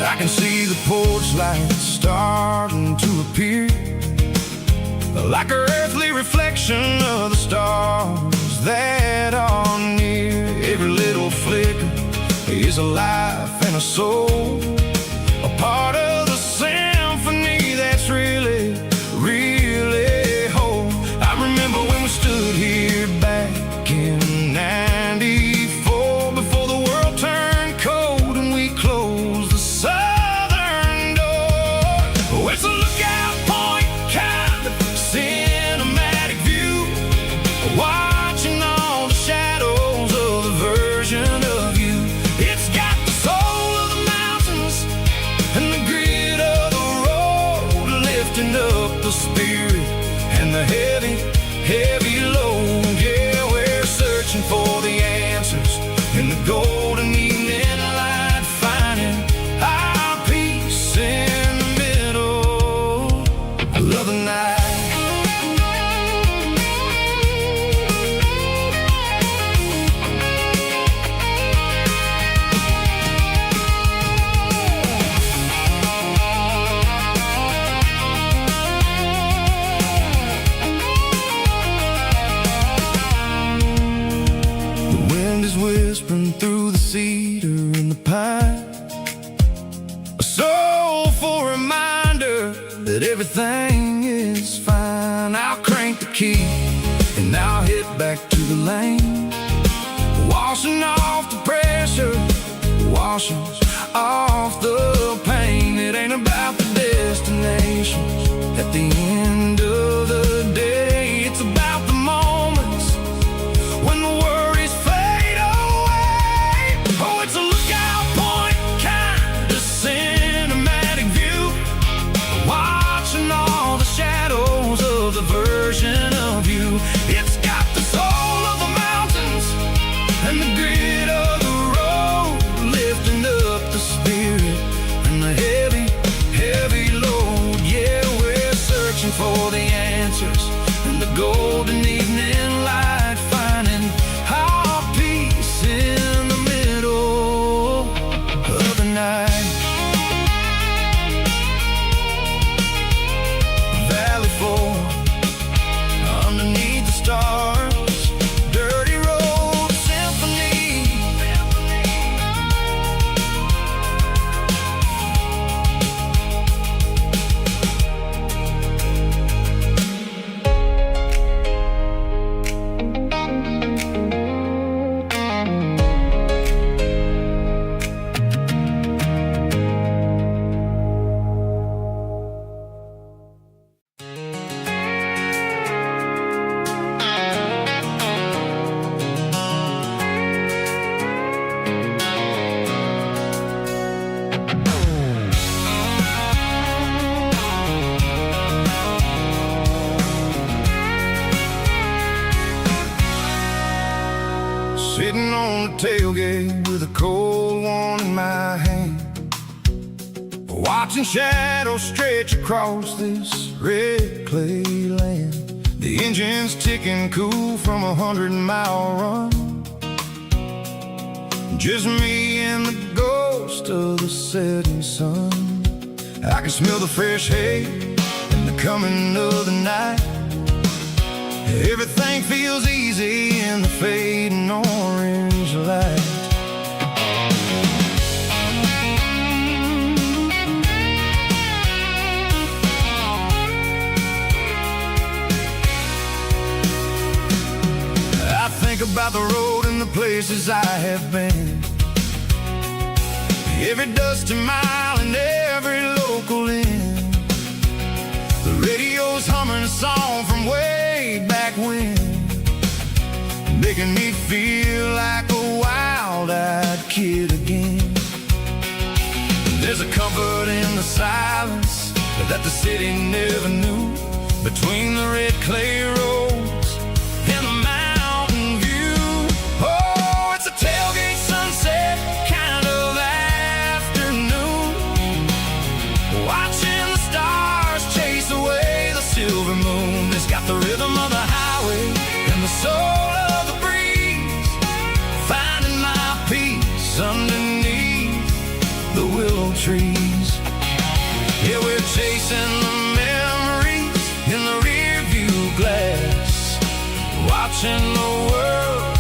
I can see the porch lights starting to appear, like an earthly reflection of the stars that are near. Every little flicker is a life and a soul, a part of the symphony that's really, really whole. I remember when we stood here back in '94, before the world turned cold and we closed the southern door. Oh, it's a lookout point, kind of cinematic view, watching all the shadows of the version of you. It's got the soul of the mountains and the grit of the road, lifting up the spirit and the heavy, heavy load. Yeah, we're searching for the answers in the golden evening light, finding our peace in the middle of the night. Whispering through the cedar and the pine, a soulful reminder that everything is fine. I'll crank the key and I'll head back to the lane, washing off the pressure, washing off the pain. It ain't about the distance, destinations. At the end of the day, it's about the moments when the worries fade away. Oh, it's a lookout point, kind of cinematic view, watching all the shadows of the version of you. It's got the soul of the mountains and the grit of the road, lifting up the spirit and the heavy, heavy load. Yeah, we're searching for the answers in the golden evening light, finding our peace in the middle of the night. Valley floor, underneath the stars, dirty road symphony. Sitting on the tailgate with a cold one in my hand, watching shadows stretch across this red clay land. The engine's ticking cool from 100-mile run. Just me and the ghost of the setting sun. I can smell the fresh hay and the coming of the night. Everything feels easy in the fading orange light. I think about the road and the places I have been, every dusty mile and every local inn. The radio's humming a song from way back when, making me feel like a wild-eyed kid again. There's a comfort in the silence that the city never knew, between the red clay roads and the mountain view. Oh, it's a tailgate sunset kind of afternoon, watching the stars chase away the silver moon. It's got the rhythm of the highway and the soul of the breeze, finding my peace underneath the willow trees. Yeah, we're chasing the memories in the rear view glass, watching the world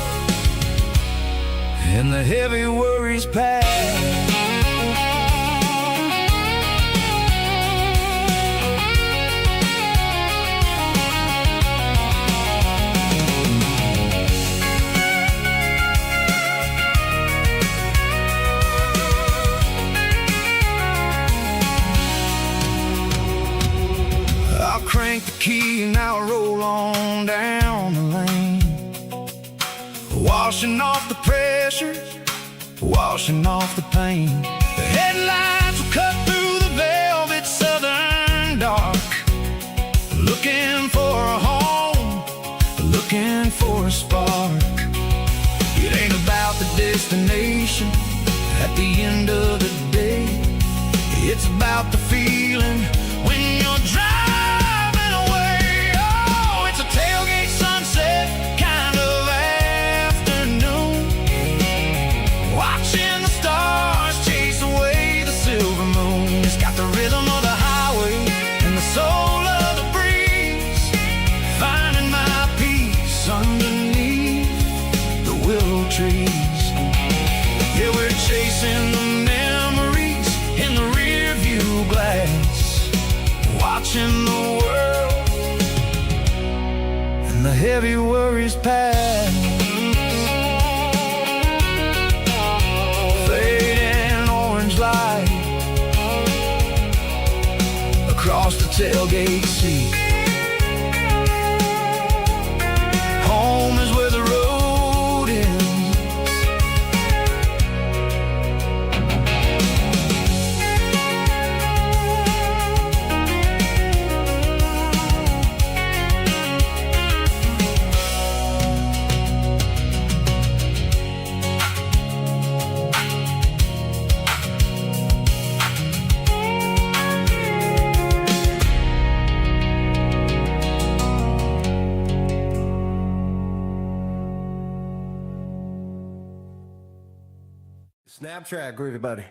and the heavy worries pass. I'll crank the key and I'll roll on down the lane, washing off the pressure, washing off the pain. The headlights will cut through the velvet southern dark, looking for a home, looking for a spark. It ain't about the destination at the end of the day, it's about the feeling when you're driving away. Oh, it's a tailgate sunset kind of afternoon, watching the stars chase away the silver moon. It's got the rhythm of the highway and the soul of the breeze, finding my peace underneath the willow trees. Yeah, we're chasing the memories in the rear view glass, watching the world and the heavy worries pass. Fading orange light tailgate seat. Home is where the road ends. Snapchat, groovy buddy.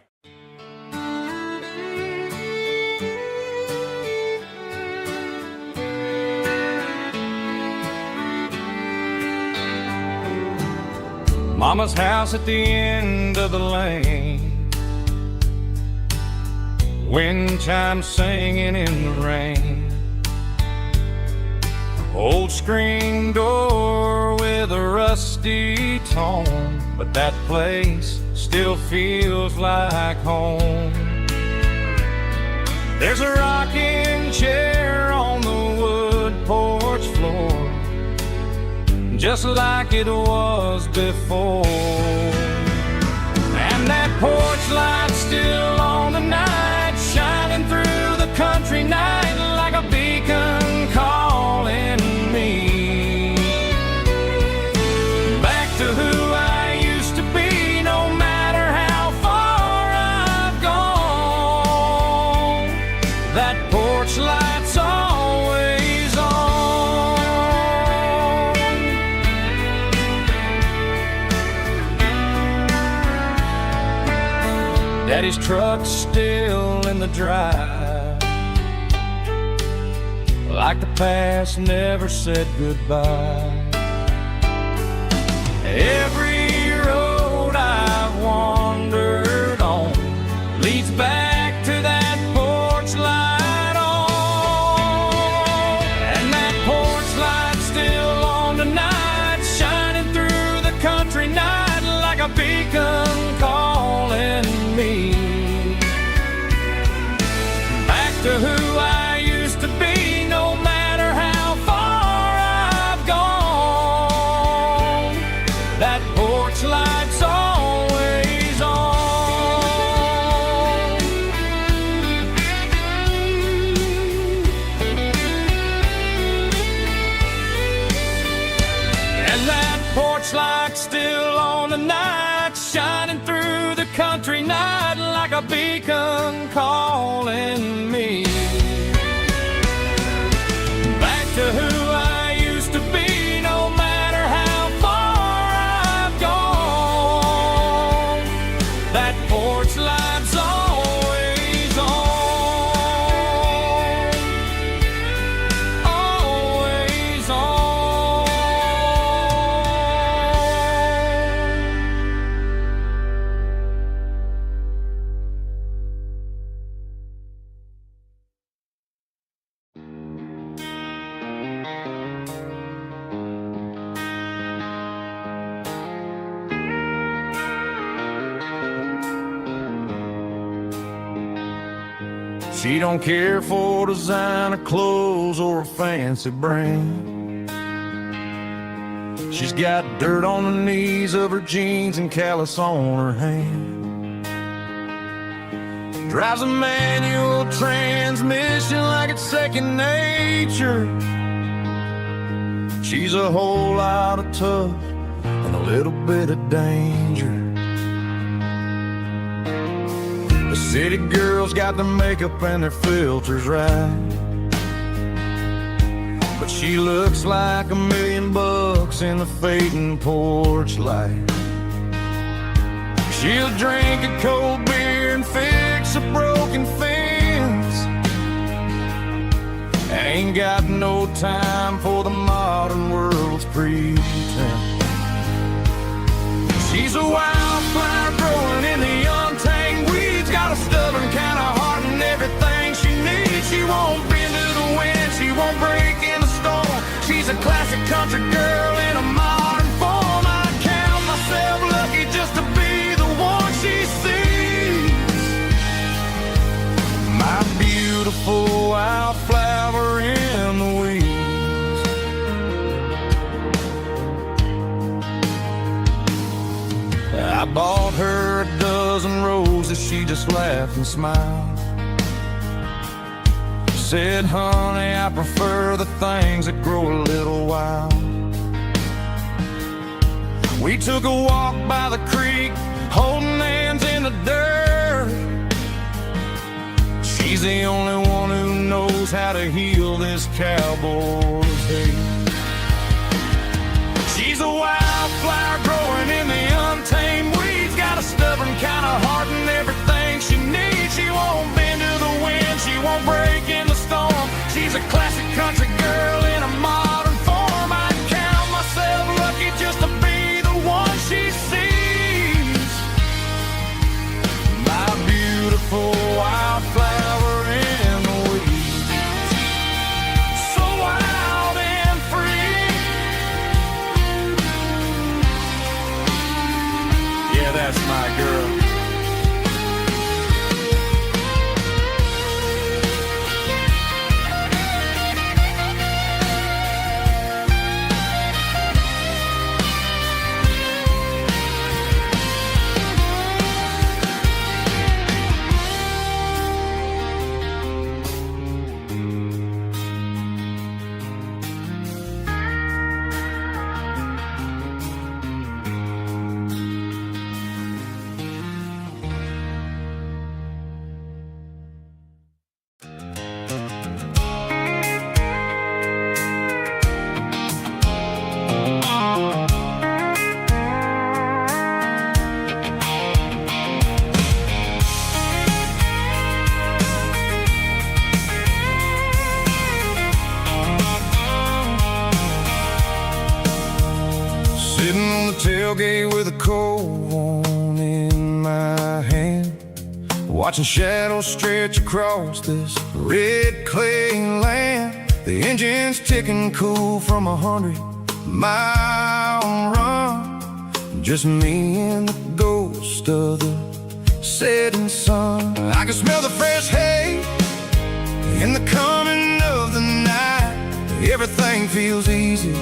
Mama's house at the end of the lane, wind chimes singing in the rain. Old screen door with a rusty tone, but that place still feels like home. There's a rocking chair on the wood porch floor, just like it was before. And that porch light's still on tonight, shining through the country night like a beacon calling me back to who I used to be. No matter how far I've gone, that porch light's always on. Daddy's truck's still in the drive, like the past never said goodbye. Every road I've wandered on leads back to that porch light on. And that porch light's still on tonight, shining through the country night like a beacon calling me back to who I used to be. No matter how far I've gone, that porch light's always on. And that porch light's still on tonight, shining through the country night like a beacon calling me back to who I used to be. No matter how far I've gone, that porch light's always on, always on. She don't care for designer clothes or a fancy brand. She's got dirt on the knees of her jeans and callus on her hand. Drives a manual transmission like it's second nature. She's a whole lot of tough and a little bit of danger. The city girls got their makeup and their filters right, but she looks like $1 million in the fading porch light. She'll drink a cold beer and fix a broken fence. Ain't got no time for the modern world's pretense. She's a wildflower growing in the untamed weeds, got a stubborn kind of heart and everything she needs. She won't bend to the wind, she won't break in the storm. She's a classic country girl in a modern form. I count myself lucky just to be the one she sees. My beautiful wildflower I bought her a dozen roses, she just laughed and smiled. Said, honey, I prefer the things that grow a little wild. We took a walk by the creek, holding hands in the dirt. She's the only one who knows how to heal this cowboy's hate. She's a wildflower growing in the untamed weeds. Got a stubborn kind of heart and everything she needs. She won't bend to the wind, she won't break in the storm. She's a classic country girl in a modern form. I count myself lucky just to be the one she sees. My beautiful wildflower in the weeds, so wild and free. Yeah, that's my girl. Sitting on the tailgate with a cold one in my hand, watching shadows stretch across this red clay land. The engine's ticking cool from 100-mile run. Just me and the ghost of the setting sun. I can smell the fresh hay in the coming of the night. Everything feels easy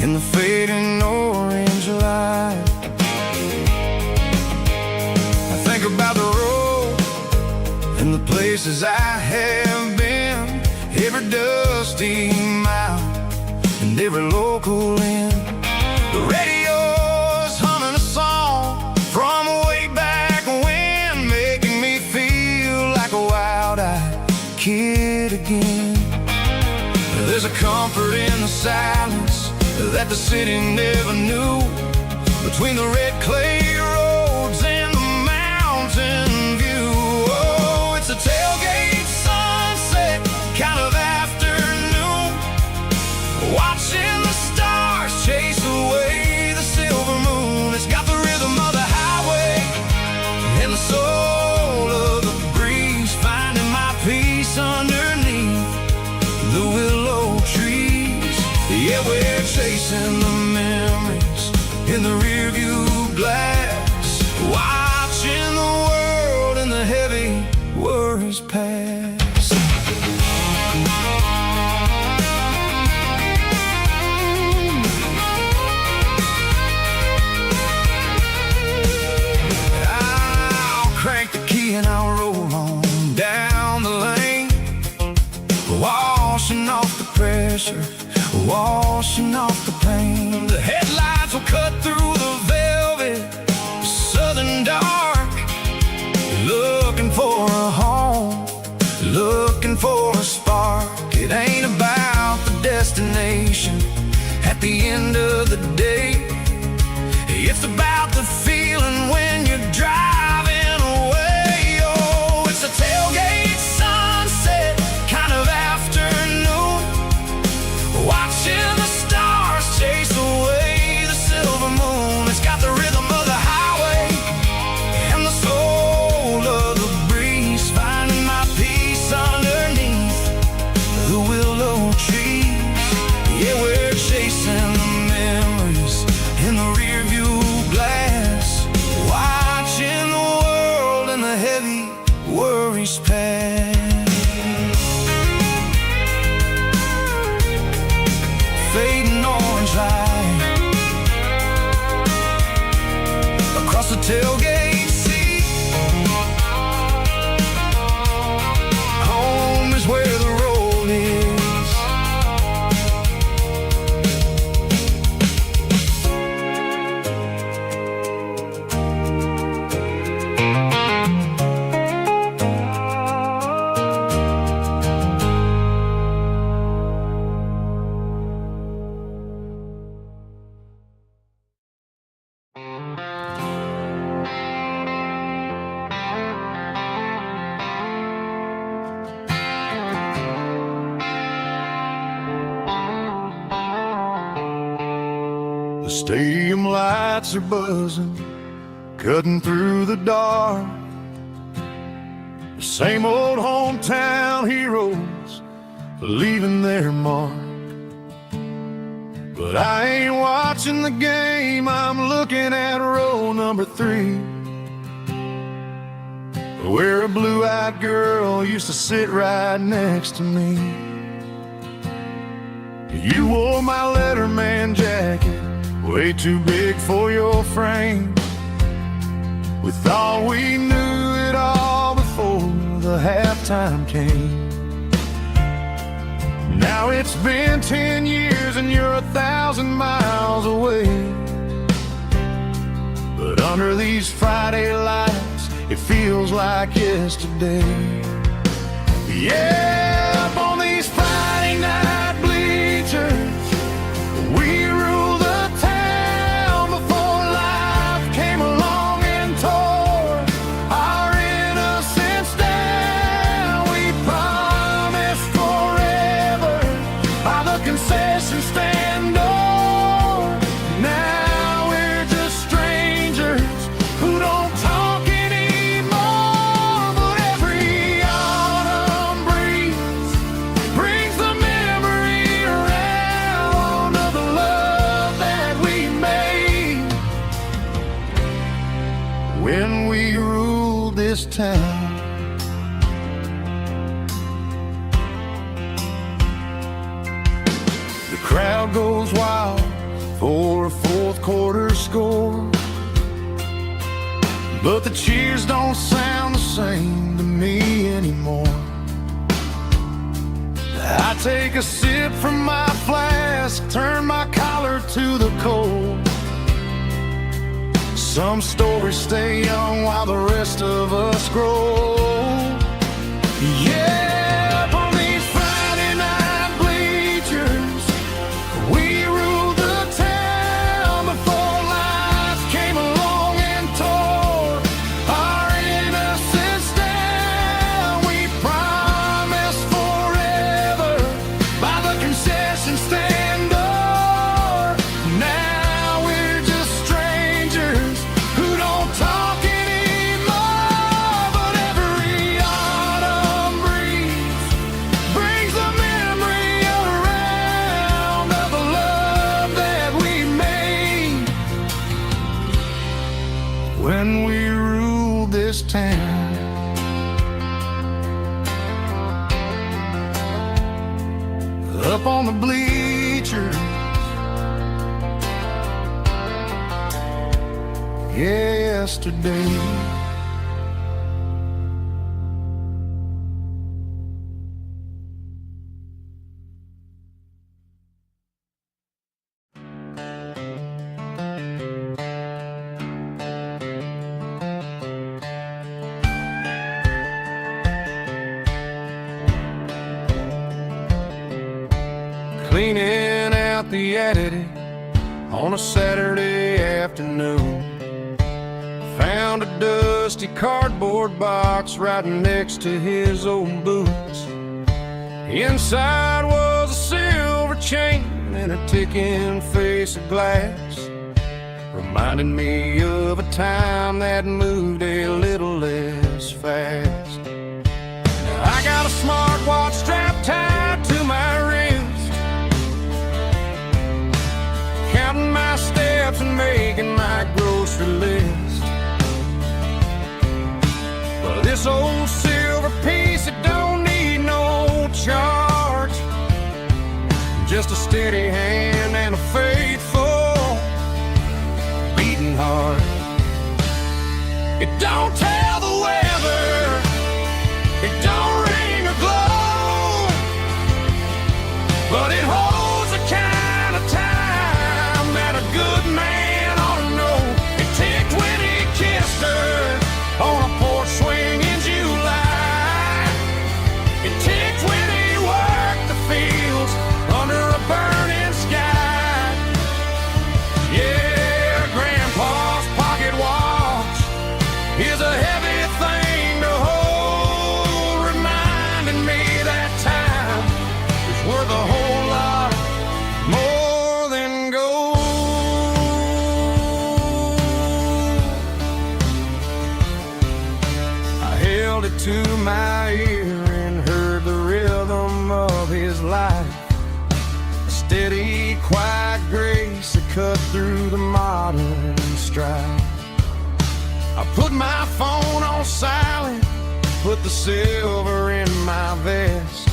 in the fading orange light. I think about the road and the places I have been, every dusty mile and every local inn. The radio's humming a song from way back when, making me feel like a wild-eyed kid again. There's a comfort in the silence that the city never knew, between the red clay roads and the mountain view. Oh, it's a tailgate sunset kind of afternoon, watching the stars chase away the silver moon. It's got the rhythm of the highway and the soul of the breeze, finding my peace underneath the willow trees. Yeah, we're chasing the memories in the rearview glass, watching the world and the heavy worries pass. I'll crank the key and I'll roll on down the lane, washing off the pressure, washing off the pain. The headlights will cut through the velvet southern dark, looking for a home, looking for a spark. It ain't about the destination at the end of the day, it's about the feeling when you're driving away. Oh, it's a tailgate sunset kind of afternoon, watching the stars chase away the silver moon. It's got the rhythm of the highway and the soul of the breeze, finding my peace underneath the willow trees. Yeah, we're chasing the memories in the rearview glass, across the tailgate seat. Home is where the road is. The stadium lights are buzzing, cutting through the dark. The same old hometown heroes leaving their mark. But I ain't watching the game, I'm looking at row number 3, where a blue-eyed girl used to sit right next to me. You wore my Letterman jacket, way too big for your frame. We thought we knew it all before the halftime came. Now it's been 10 years and you're 1,000 miles away. But under these Friday lights, it feels like yesterday. Yeah, up on these Friday night bleachers, we rule the town before life came along and tore our innocence down. We promised forever by the concession stand door. Now we're just strangers who don't talk anymore. But every autumn breeze brings the memory around of the love that we made when we ruled this town. The crowd goes wild for a fourth quarter score, but the cheers don't sound the same to me anymore. I take a sip from my flask, turn my collar to the cold. Some stories stay young while the rest of us grow. Yeah, up on these Friday night bleachers, we ruled the town before life came along and tore our innocence down. We promised forever by the concession stand door. Now we're just strangers who don't talk anymore. But every autumn breeze brings the memory around of the love that we made when we ruled this town. Up on the bleachers, yesterday. Cleaning out the attic on a Saturday afternoon, found a dusty cardboard box right next to his old boots. Inside was a silver chain and a ticking face of glass, reminding me of a time that moved a little less fast. Now I got a smartwatch strapped tied to my wrist, counting my steps and making my grocery list. But this old silver piece, it don't need no charge, just a steady hand and a faithful beating heart. It don't tell the weather, it don't ring or glow, but it holds the kind of time that a good man ought to know. It ticked when he kissed her on a porch swing in July. It ticked when he worked the fields under a burning sky. Yeah, Grandpa's pocket watch is a heavy thing to hold, reminding me that time is worth a whole lot more than gold. I held it to my ear and heard the rhythm of his life, a steady, quiet grace that cut through the modern strife. I put my phone on silent, put the silver in my vest.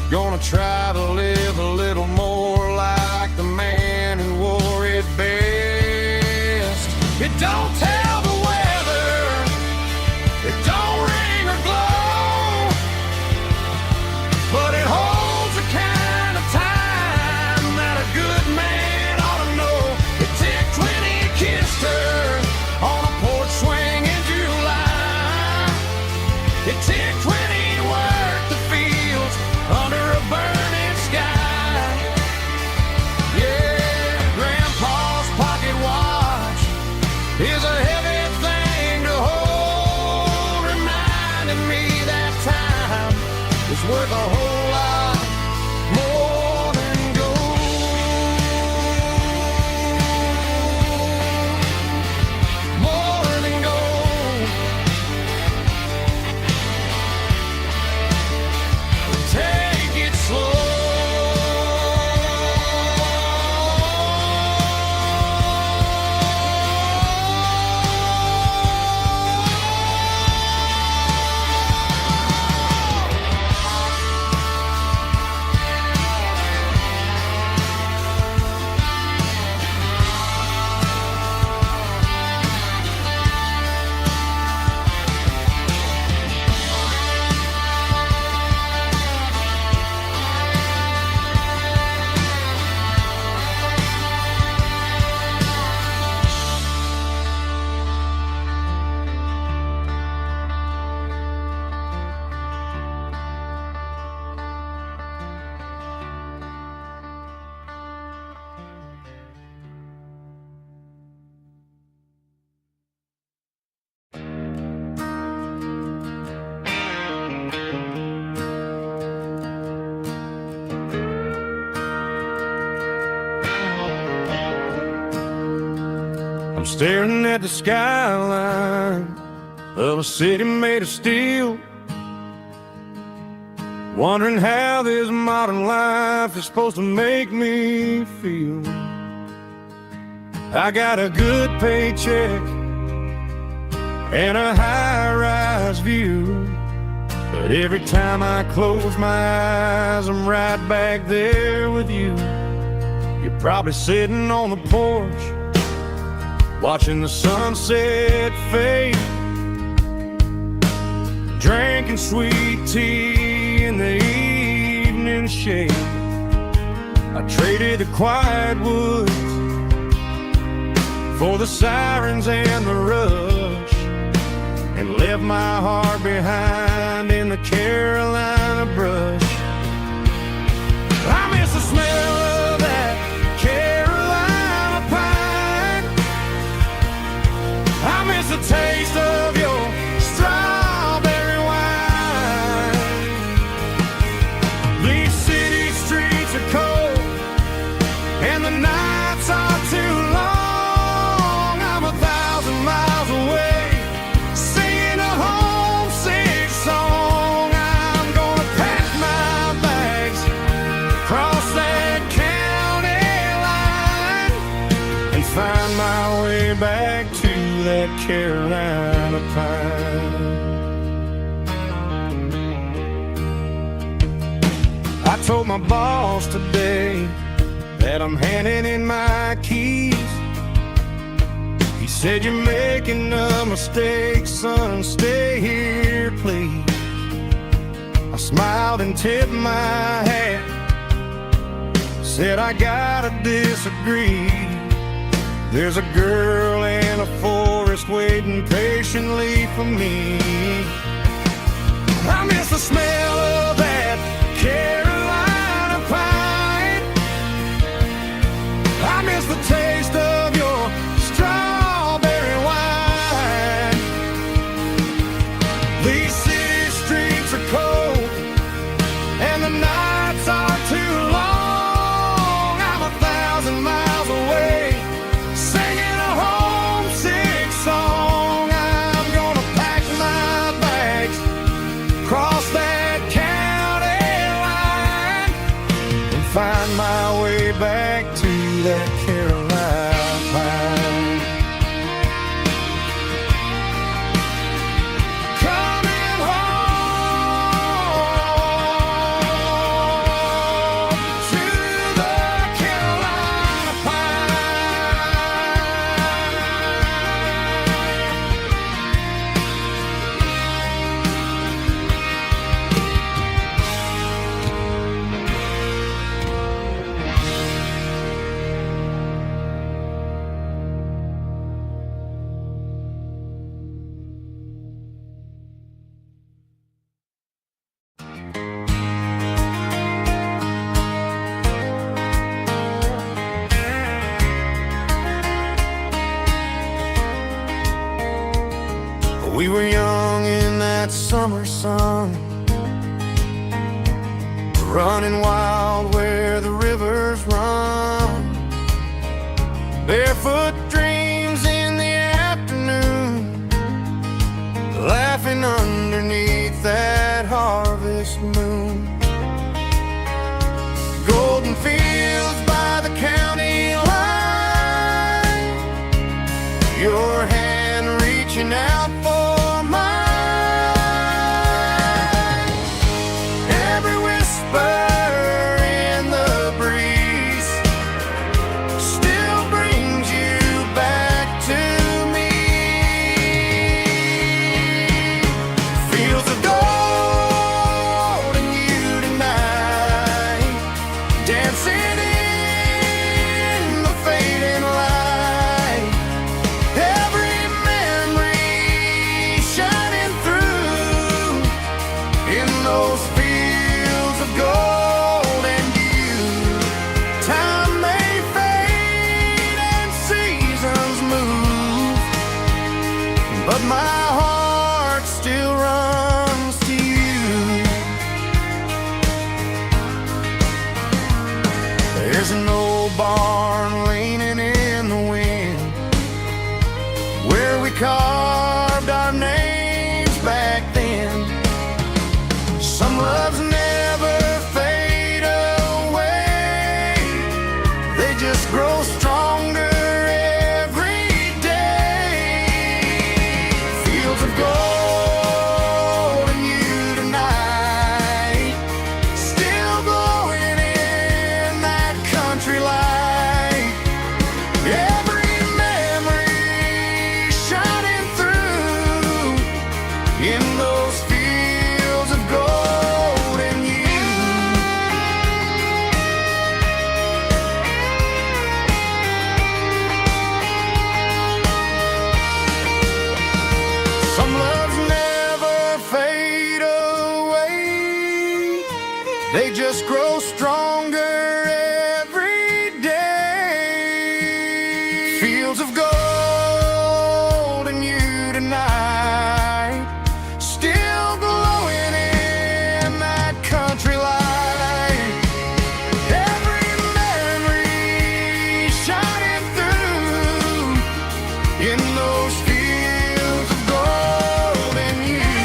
Gonna try to live a little more like the man who wore it best. It don't tell the weather, it don't ring or glow, but it holds the kind of time that a good man ought to know. It ticked when he kissed her on a porch swing in July. It ticked when he worked the fields under a burning sky. Yeah, Grandpa's pocket watch is a heavy thing to hold, reminding me that time is worth a whole lot more than gold. More than gold. Take it slow. I'm staring at the skyline of a city made of steel, wondering how this modern life is supposed to make me feel. I got a good paycheck and a high-rise view, but every time I close my eyes, I'm right back there with you. You're probably sitting on the porch, watching the sunset fade, drinking sweet tea in the evening shade. I traded the quiet woods for the sirens and the rush, and left my heart behind in the Carolina brush. I miss the smell of that Carolina pine. I miss the taste of your strawberry wine. These city streets are cold and the nights are too long. I'm 1,000 miles away, singing a homesick song. I'm gonna pack my bags, cross that county line, and find my way back to that Carolina pine. I told my boss today that I'm handing in my keys. He said, "You're making a mistake, son, stay here, please." I smiled and tipped my hat, said, "I gotta disagree. There's a girl in a forest waiting patiently for me. I miss the smell of that Carolina pine. I miss the taste of your strawberry wine. These city streets are cold and the nights are too long. I'm 1,000 miles away, singing a homesick song. I'm gonna pack my bags, cross that county line, and find my way back to that Carolina pine. Coming home to the Carolina pine. We were young in that summer sun, running wild where the rivers run. Barefoot dreams in the afternoon, laughing underneath that harvest moon. Golden fields by the county line, your hand reaching out for mine. Every whisper in the breeze still brings you back to me. Fields of gold and you tonight, dancing in the fading light. Every memory shining through in those fields of gold and you. Time may fade and seasons move, but my heart still runs to you. There's an old barn leaning in the wind where we carved our names back then. Some loves never fade away, they just grow stronger every day. Fields of gold and you tonight, still glowing in that country light. Every memory shining through in those fields of gold and you. Some loves never fade away, they just grow stronger every day. Fields of gold and you tonight, still glowing in that country light. Every memory shining through in those fields of gold and you.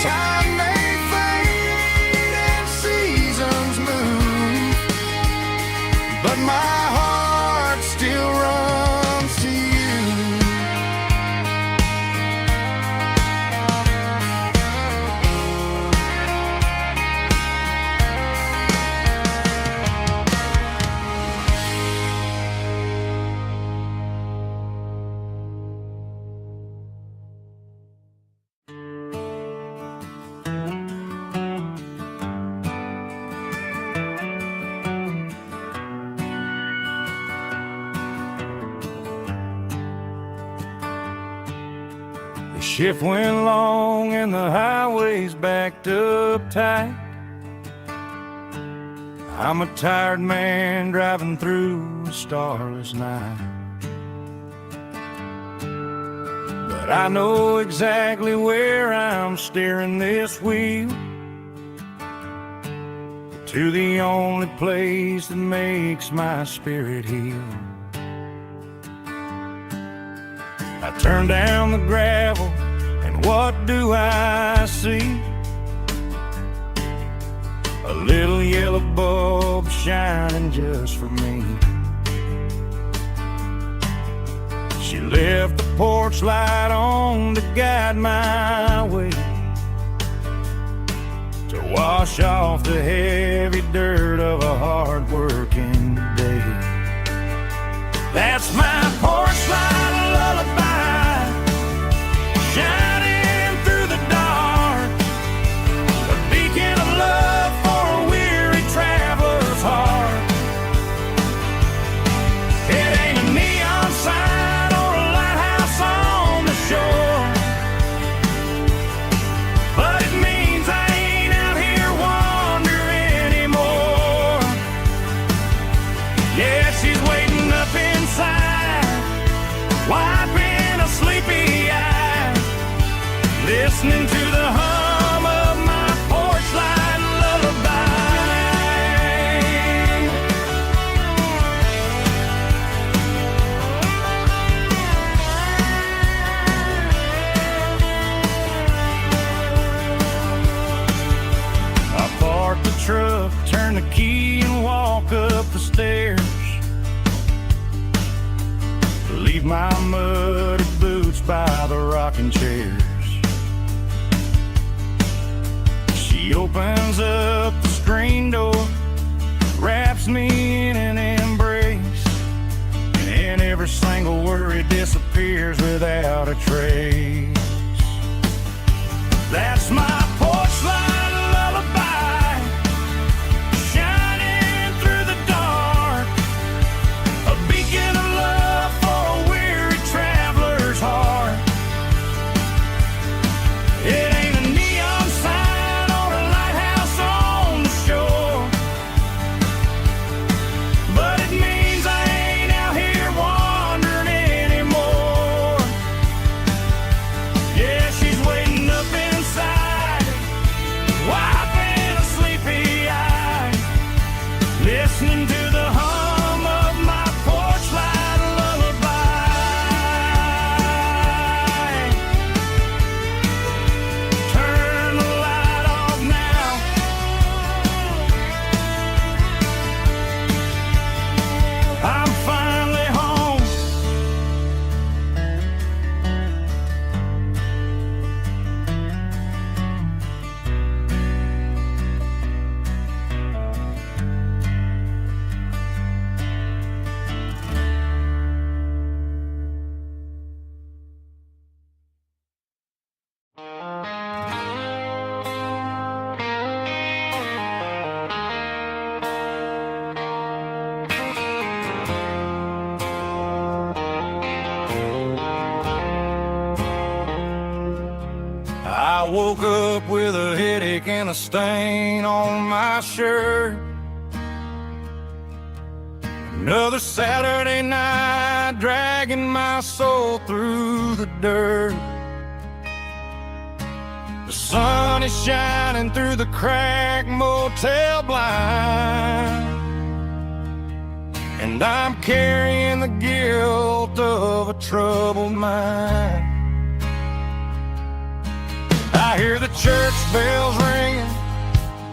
Time may fade and seasons move, but my heart still runs to you. The shift went long and the highway's backed up tight. I'm a tired man driving through a starless night. But I know exactly where I'm steering this wheel, to the only place that makes my spirit heal. I turn down the gravel, and what do I see? A little yellow bulb shining just for me. She left the porch light on to guide my way, to wash off the heavy dirt of a hard-working day. That's my porch light lullaby, shining through the dark, a beacon of love for a weary traveler's heart. It ain't a neon sign or a lighthouse on the shore, but it means I ain't out here wandering anymore. Yeah, she's waiting up inside, wiping a sleepy eye, listening to the hum of my porch light lullaby. I park the truck, turn the key and walk up the stairs, leave my muddy boots by the rocking chairs. She opens up the screen door, wraps me in an embrace, and every single worry disappears without a trace. That's my porch light lullaby, shining through the dark, a beacon of love for a weary traveler's heart. It ain't a neon sign or a lighthouse on the shore, but it means I ain't out here wandering anymore. Yeah, she's waiting up inside, wiping a sleepy eye, listening to the hum of my porch light lullaby. Turn the light off now, I'm finally home. I woke up with a headache and a stain on my shirt. Another Saturday night, dragging my soul through the dirt. The sun is shining through the cracked motel blind, and I'm carrying the guilt of a troubled mind. I hear the church bells ringing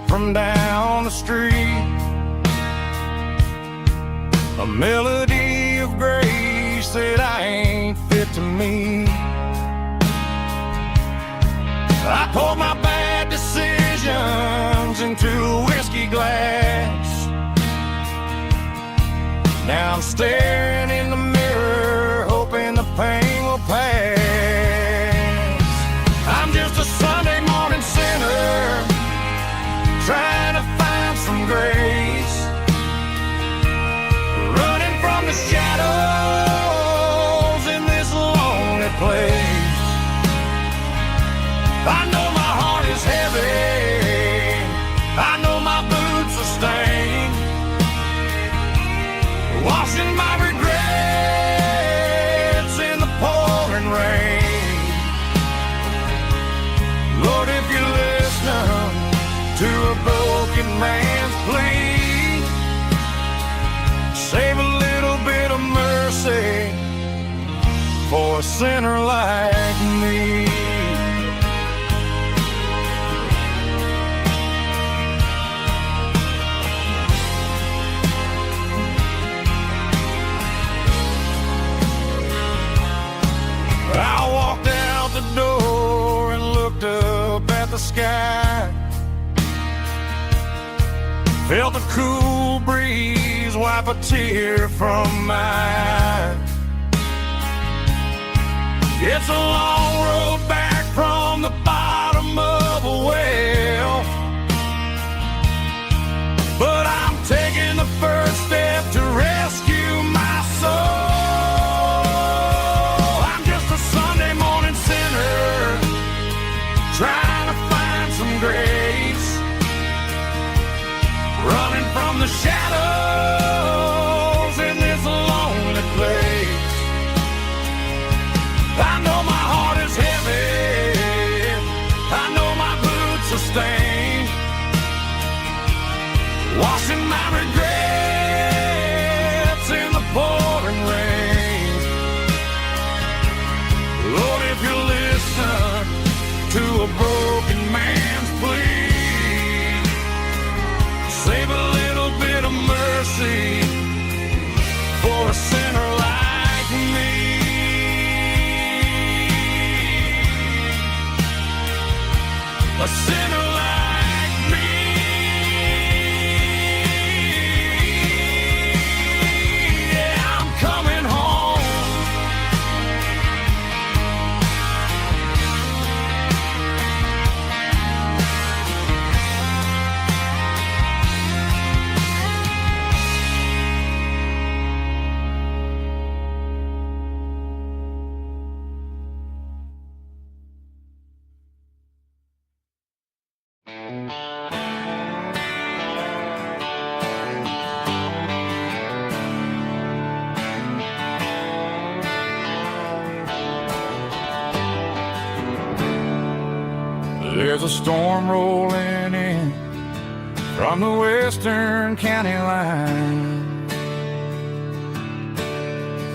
from down the street, a melody of grace that I ain't fit to meet. I poured my bad decisions into a whiskey glass. Now I'm staring in the mirror, hoping the pain will pass. I'm just a Sunday morning sinner, trying to find some grace, running from the shadows in this lonely place. pouring rain. Lord, if you listen to a broken man's plea, save a little bit of mercy for a sinner like me. I walked out the door and looked up at the sky, felt the cool breeze wipe a tear from my eye. It's a long road back from the bottom of a well, but I'm taking the first step to rescue my soul. I'm just a Sunday morning sinner trying to find some grace, running from the shadows in this lonely place. I know my heart is heavy, I know my boots are stained, washing my regrets in the pouring rain. Lord, if you listen to a broken man's plea, save a little bit of mercy for a sinner like me. A sinner like me. Yeah, I'm coming home. There's a storm rolling in from the western county line,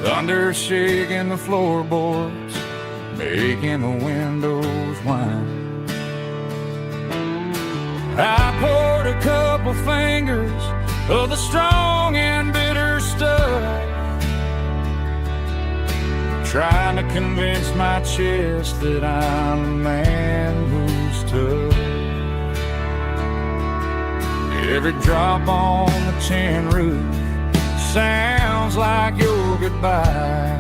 thunder shaking the floorboards, making the windows whine. I poured a couple fingers of the strong and bitter stuff, trying to convince my chest that I'm a man who's tough. Every drop on the tin roof sounds like your goodbye,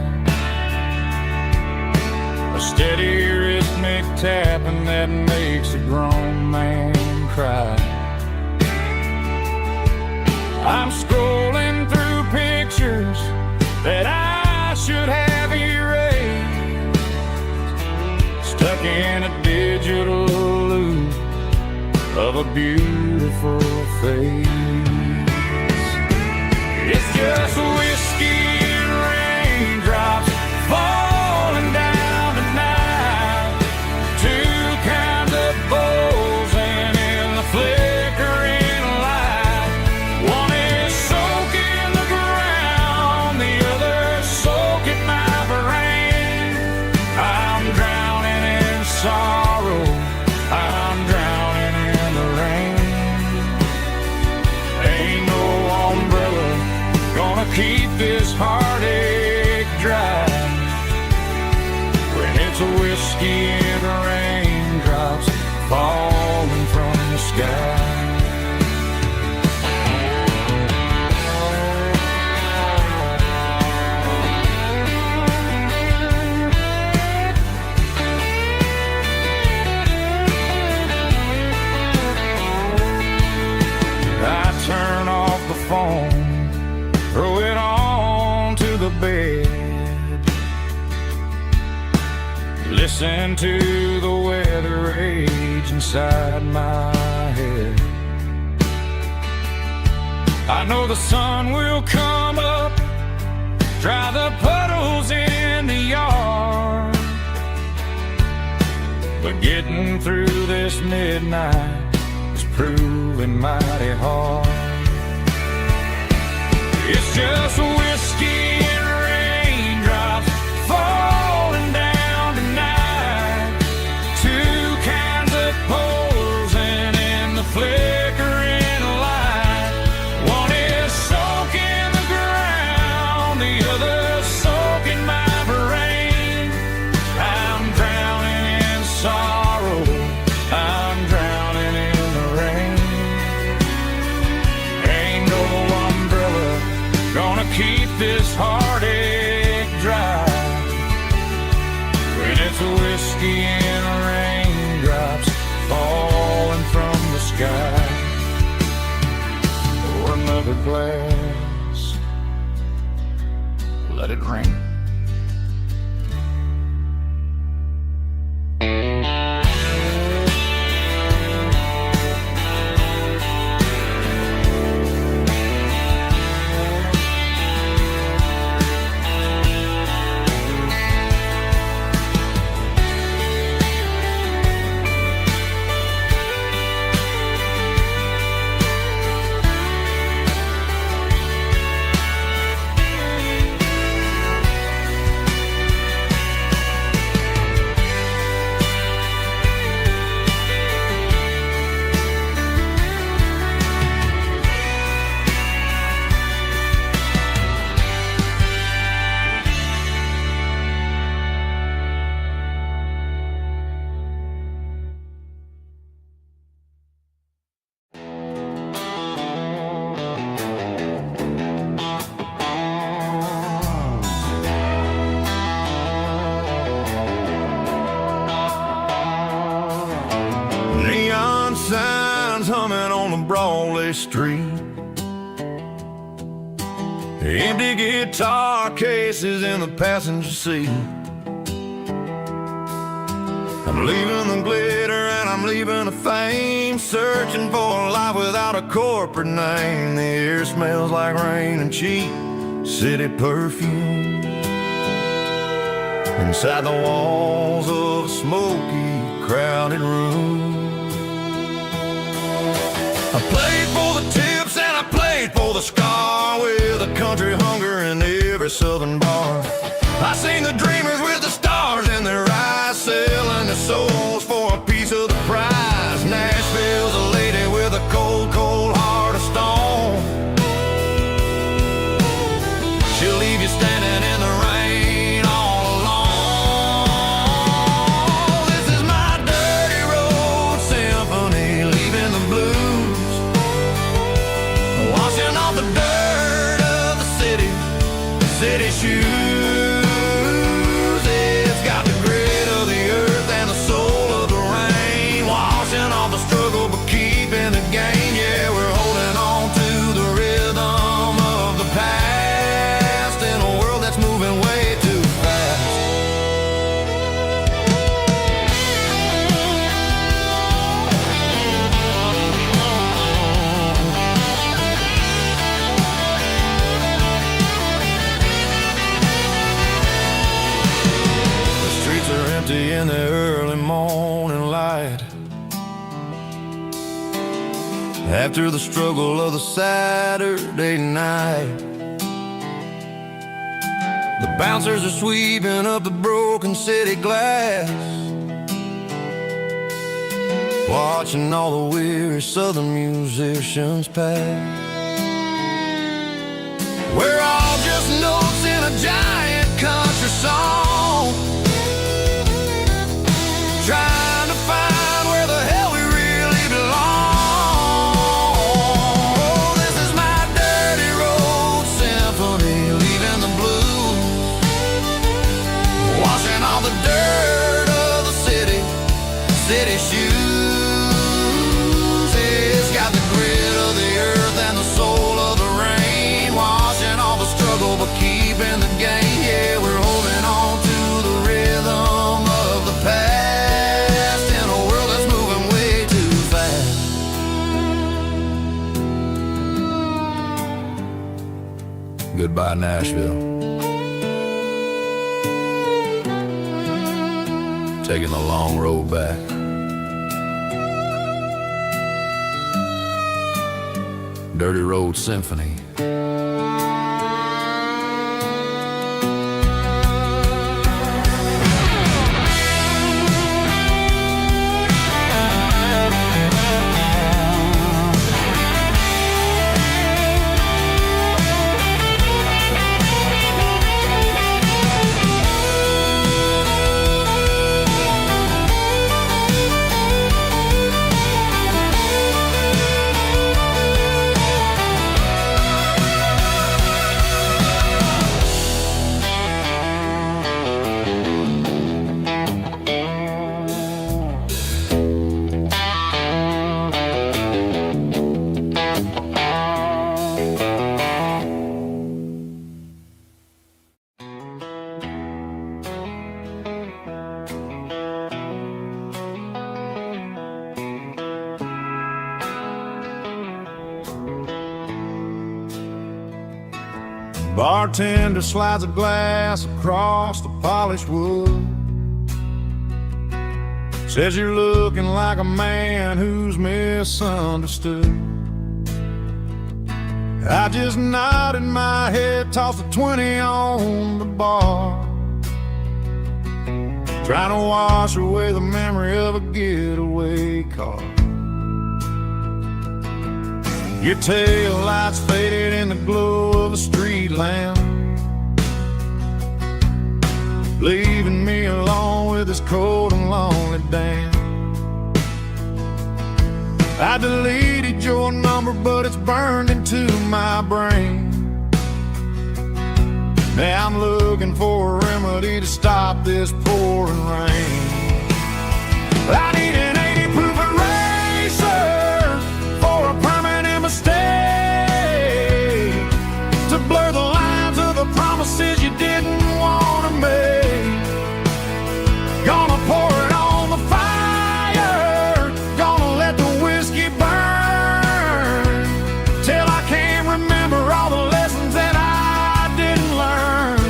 a steady rhythmic tapping that makes a grown man cry. I'm scrolling through pictures that I should have erased, stuck in a digital loop of a beautiful face. It's just whiskey and raindrops falling down tonight, two kinds of bowls and in the flickering light. One is soaking the ground, the other soaking my brain. I'm drowning in sorrow, I'm drowning in the rain. Ain't no umbrella gonna keep this heartache dry when it's a whiskey and raindrops falling from the sky. I turn off the phone, throw it on to the bed, listen to the weather rage inside my head. I know the sun will come up, dry the puddles in the yard, but getting through this midnight is proving mighty hard. It's just whiskey and raindrops falling down tonight. Two cans of posing in the flickering light. One is soaking the ground, the other soaking my brain. I'm drowning in sorrow, I'm drowning in the rain. Ain't no umbrella gonna keep this heartache dry when it's whiskey and raindrops falling from the sky. Pour another glass, let it rain. Neon signs humming on the Broadway street. Empty guitar cases in the passenger seat. I'm leaving the glitter and I'm leaving the fame, searching for a life without a corporate name. The air smells like rain and cheap city perfume. Inside the walls of a smoky, crowded room. I played for the tips and I played for the scar, with a country hunger in every southern bar. I seen the dreamers with the stars in their eyes, selling their souls for a piece of the prize. Nashville's a lady with a cold, cold heart of stone. She'll leave you standing in the rain all alone. This is my dirty road symphony, leaving the blues, washing off the dirt of the city shoes. It's got the grit of the earth and the soul of the rain, washing off the struggle but keeping the gain. Yeah, we're holding on to the rhythm of the past in a world that's moving way too fast. In the early morning light, after the struggle of the Saturday night, the bouncers are sweeping up the broken city glass, watching all the weary southern musicians pass. We're all just notes in a giant country song, trying to find where the hell we really belong. Oh, this is my dirty road symphony, leaving the blues, washing all the dirt of the city shoes. It's got the grit of the earth and the soul of the rain, washing all the struggle but keeping the gain. Yeah, we're holding on to the rhythm of the past. Goodbye, Nashville. taking the long road back. Dirty Road Symphony. Bartender slides a glass across the polished wood. Says you're looking like a man who's misunderstood. I just nodded my head, tossed a 20 on the bar, trying to wash away the memory of a getaway car. Your tail lights faded in the glow of a street lamp, leaving me alone with this cold and lonely damn. I deleted your number, but it's burned into my brain. Now I'm looking for a remedy to stop this pouring rain. I need an 80 proof eraser for a permanent mistake, to blur the lines of the promises you didn't want to make. Gonna pour it on the fire, gonna let the whiskey burn, till I can't remember all the lessons that I didn't learn.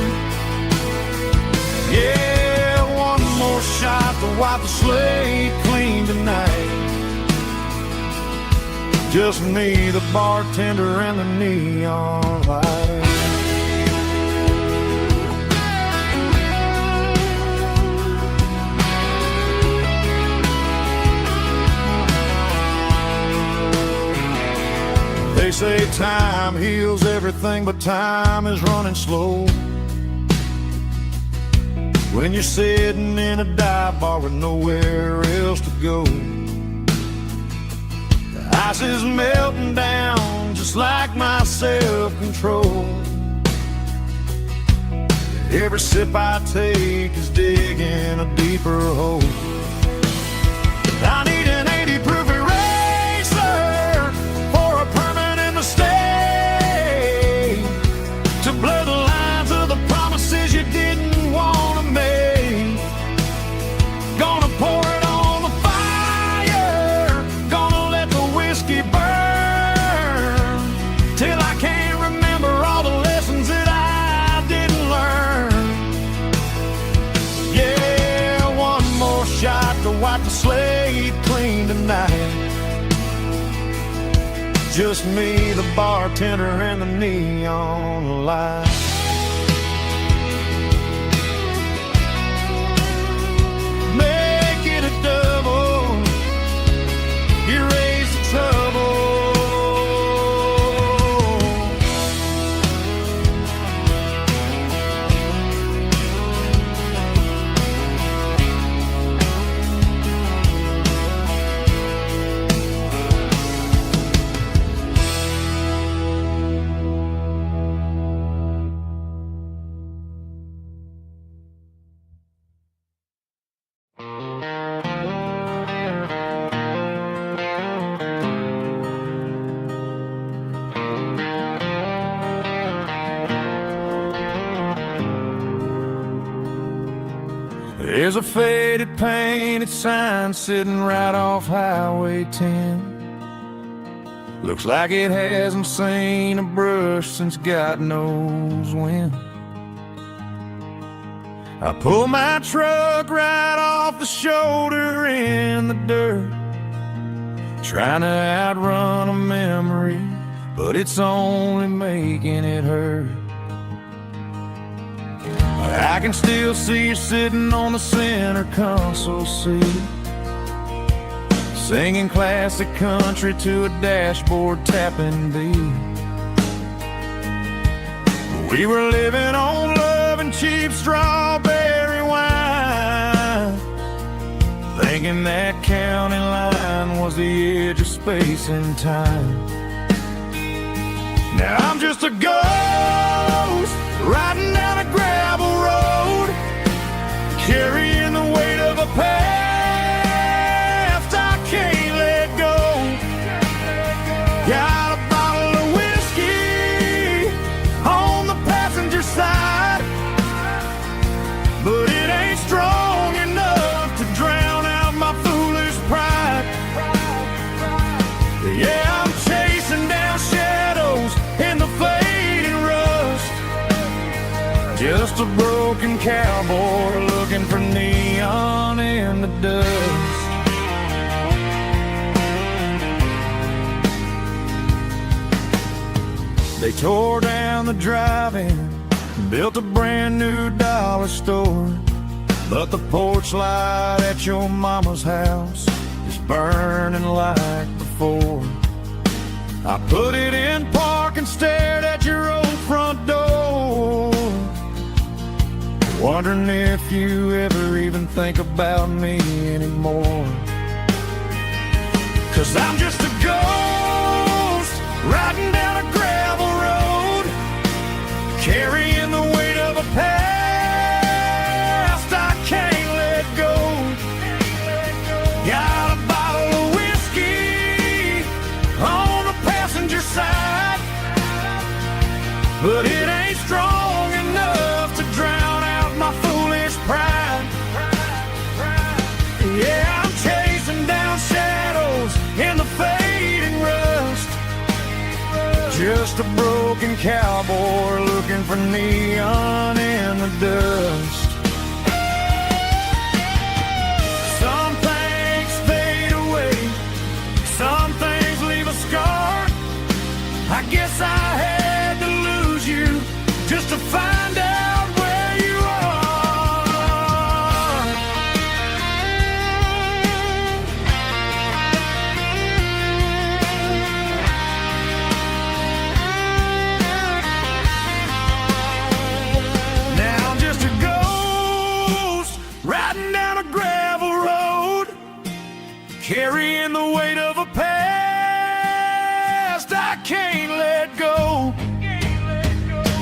Yeah, one more shot to wipe the slate clean tonight. Just me, the bartender, and the neon light. They say time heals everything, but time is running slow when you're sitting in a dive bar with nowhere else to go. The ice is melting down just like my self-control. Every sip I take is digging a deeper hole. I need an 80 proof eraser for a permanent mistake, to blur the lines of the promises you didn't want to make. Gonna pour it on the fire, gonna let the whiskey burn, till I can't remember all the lessons that I didn't learn. Yeah, one more shot to wipe the slate clean tonight. Just me, the bartender, and the neon light. Make it a double, erase the trouble. There's a faded painted sign sitting right off Highway 10. Looks like it hasn't seen a brush since God knows when. I pull my truck right off the shoulder in the dirt, trying to outrun a memory, but it's only making it hurt. I can still see you sitting on the center console seat, singing classic country to a dashboard tapping beat. We were living on love and cheap strawberry wine, thinking that county line was the edge of space and time. Now I'm just a ghost riding down a gravel road, carrying the weight of a past I can't let go. Got a bottle of whiskey on the passenger side, but it ain't strong enough to drown out my foolish pride. Yeah, I'm chasing down shadows in the fading rust, just a broken cowboy looking for neon in the dust. They tore down the drive-in, built a brand new dollar store, but the porch light at your mama's house is burning like before. I put it in park and stared at your old front door, wondering if you ever even think about me anymore. 'Cause I'm just a ghost riding down a gravel road, carrying the weight of a past I can't let go. Got a bottle of whiskey on the passenger side, but it ain't strong enough to drown out my foolish pride. Yeah, I'm chasing down shadows in the fading rust, just a broken cowboy looking for neon in the dust. Some things fade away, some things leave a scar. I guess I had to lose you just to find out where you are. Now I'm just a ghost riding down a gravel road, carrying the weight of a past I can't let go.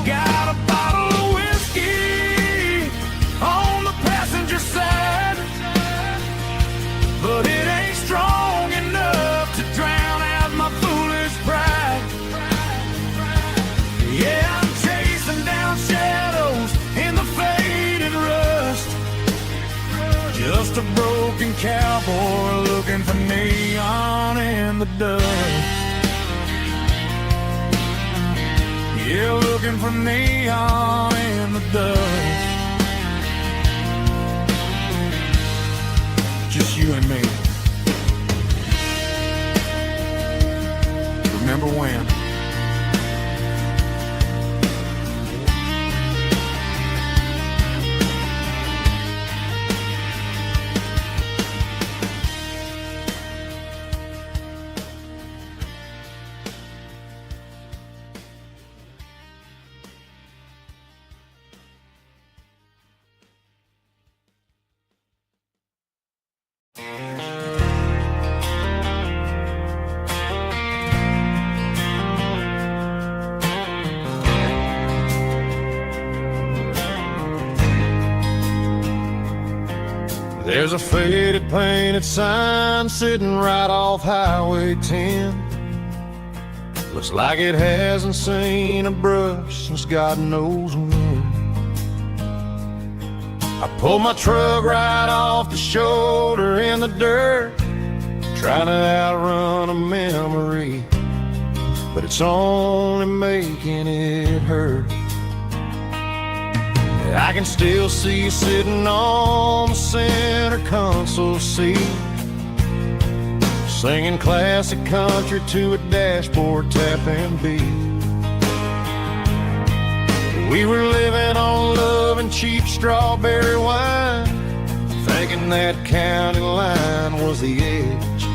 Got a bottle of whiskey on the passenger side, but it ain't strong enough to drown out my foolish pride. Yeah, I'm chasing down shadows in the faded rust, just a broken cowboy looking for neon in the dust. Yeah, looking for neon in the dust. Just you and me. Remember when? There's a faded painted sign sitting right off Highway 10. Looks like it hasn't seen a brush since God knows when. I pulled my truck right off the shoulder in the dirt, trying to outrun a memory, but it's only making it hurt. I can still see you sitting on the center center console seat, singing classic country to a dashboard tapping beat. We were living on love and cheap strawberry wine, thinking that county line was the edge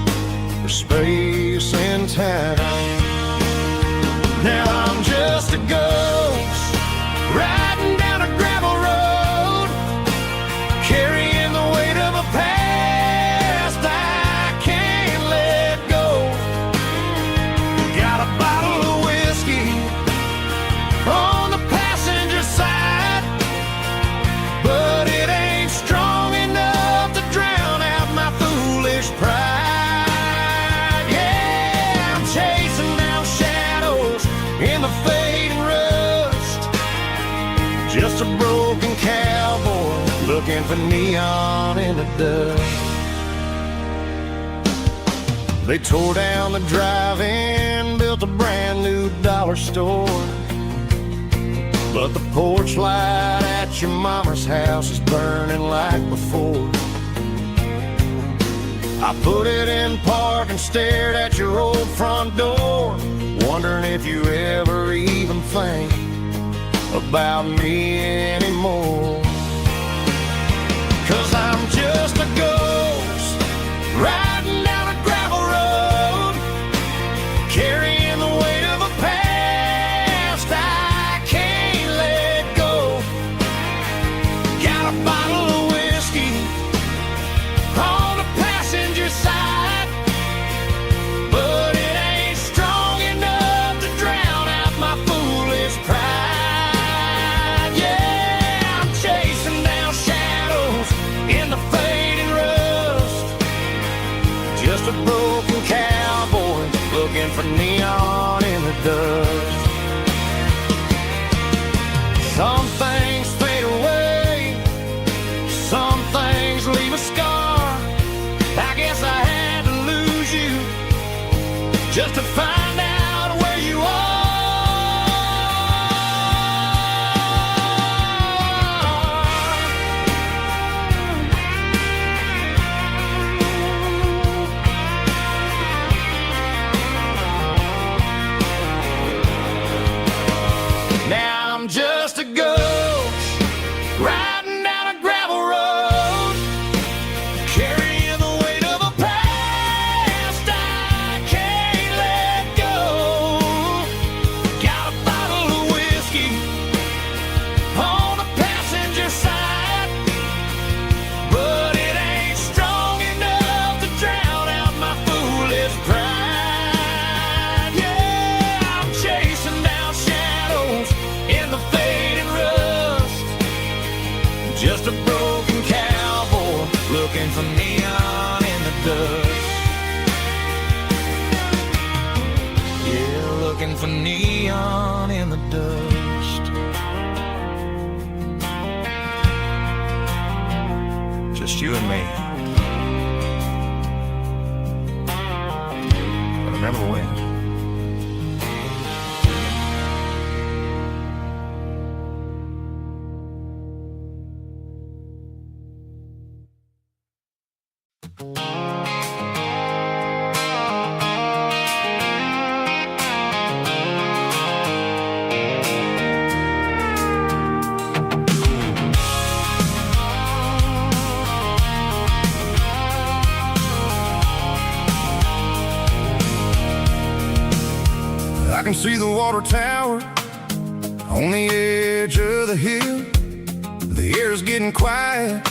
for space and time. Now I'm just a ghost riding down a gravel road, carrying the weight of a past I can't let go. Got a bottle of whiskey on the passenger side, but it ain't strong enough to drown out my foolish pride. Yeah, I'm chasing down shadows in the fading rust, just a broken cowboy looking for neon in the dust. They tore down the drive-in, built a brand new dollar store, but the porch light at your mama's house is burning like before. I put it in park and stared at your old front door, wondering if you ever even think about me anymore. 'Cause I'm just a ghost riding down a gravel road, carrying the weight of a past I can't let go. Got a bottle of whiskey on the passenger side, but it ain't strong enough to drown out my foolish pride. Yeah, I'm chasing down shadows in the fading rust, just a broken cowboy looking for neon in the dust. Some things fade away, some things leave a scar. I guess I had to lose you just to find out where you are. Now I'm just a ghost riding down a gravel road, carrying the weight of a past I can't let go. Got a bottle of whiskey on the passenger side, but it ain't strong enough to drown out my foolish pride. Yeah, I'm chasing down shadows in the fading rust, just a broken cowboy looking for neon in the dust. Yeah, looking for neon in the dust. Just you and me. But remember when? I can see the water tower on the edge of the hill. The air's getting quiet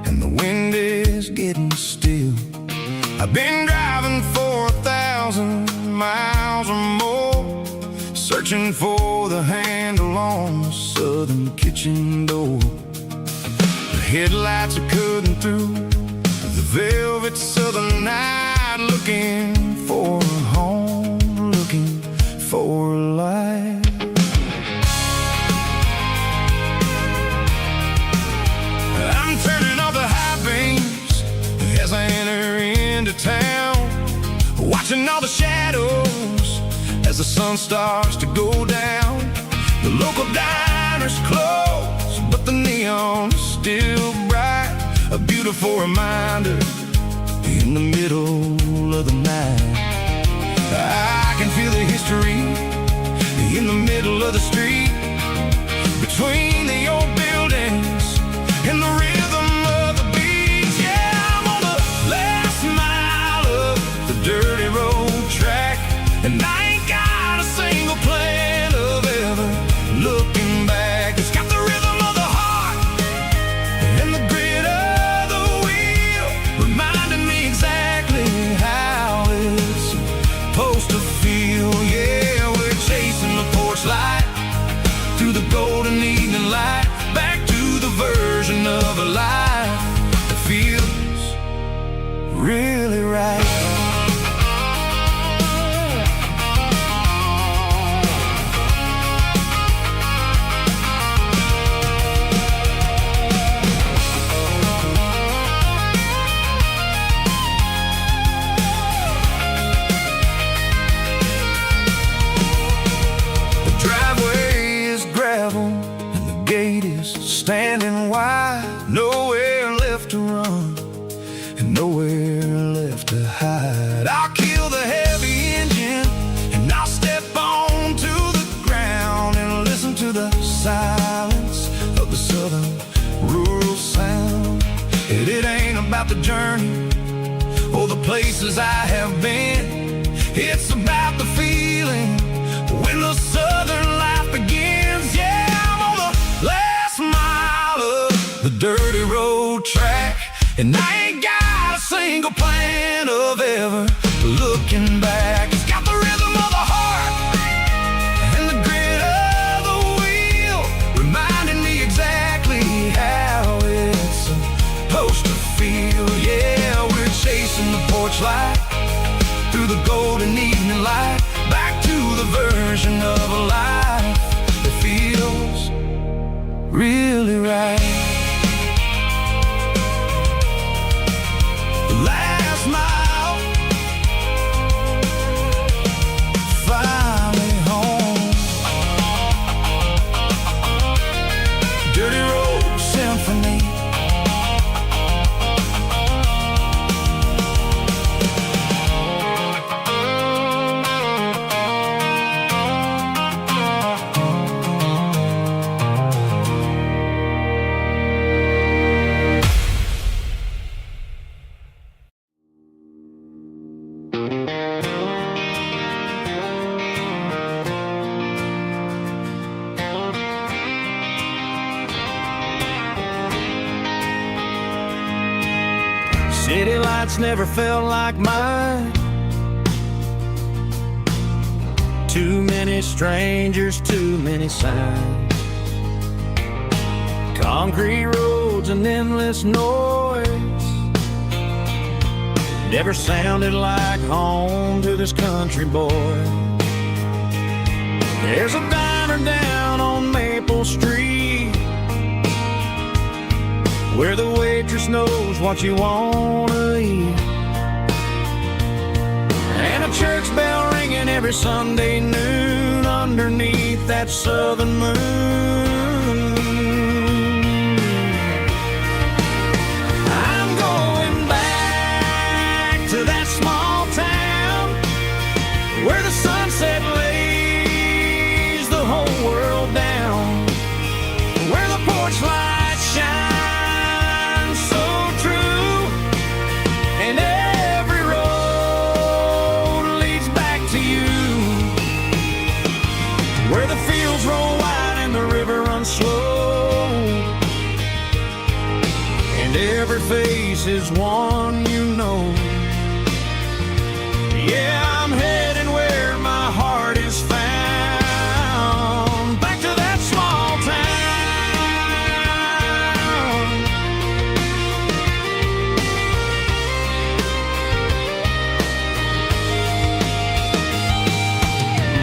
and the wind is getting still. I've been driving for 1,000 miles or more, searching for the handle on the southern kitchen door. The headlights are cutting through the velvet southern night, looking for a home, looking for a life. I'm turning off the high beams as I enter into town, watching all the shadows as the sun starts to go down. The local diner's closed, but the neon is still bright. a beautiful reminder in the middle of the night. I can feel the history in the middle of the street, between the old buildings and the rhythm of the beats. Yeah, I'm on the last mile of the dirty road track, and I ain't got a single plan of ever looking back. It's got the rhythm of the heart and the grit of the wheel, reminding me exactly how it's supposed to feel. Yeah, we're chasing the porch light through the golden evening light, back to the version of a life that feels really right. And the gate is standing wide, nowhere left to run and nowhere left to hide. I'll kill the heavy engine and I'll step onto the ground and listen to the silence of the southern rural sound. It ain't about the journey or the places I have been, it's about the feeling when the southern life begins. Yeah, I'm on the last mile of the dirty road track, and I ain't got a single plan of ever looking back. It's got the rhythm of the heart and the grit of the wheel, reminding me exactly how it's supposed to feel. Yeah, we're chasing the porch light through the golden evening light, back to the version of a life that feels really right. Last mile, finally home. Dirty Road Symphony. City lights never felt like mine. Too many strangers, too many signs. Concrete roads and endless noise never sounded like home to this country boy. There's a diner down on Maple Street where the waitress knows what you wanna eat, and a church bell ringing every Sunday noon underneath that southern moon. I'm going back to that small town where the sunset lays the whole world down, where the porch lights shine slow, and every face is one you know. Yeah, I'm heading where my heart is found, back to that small town.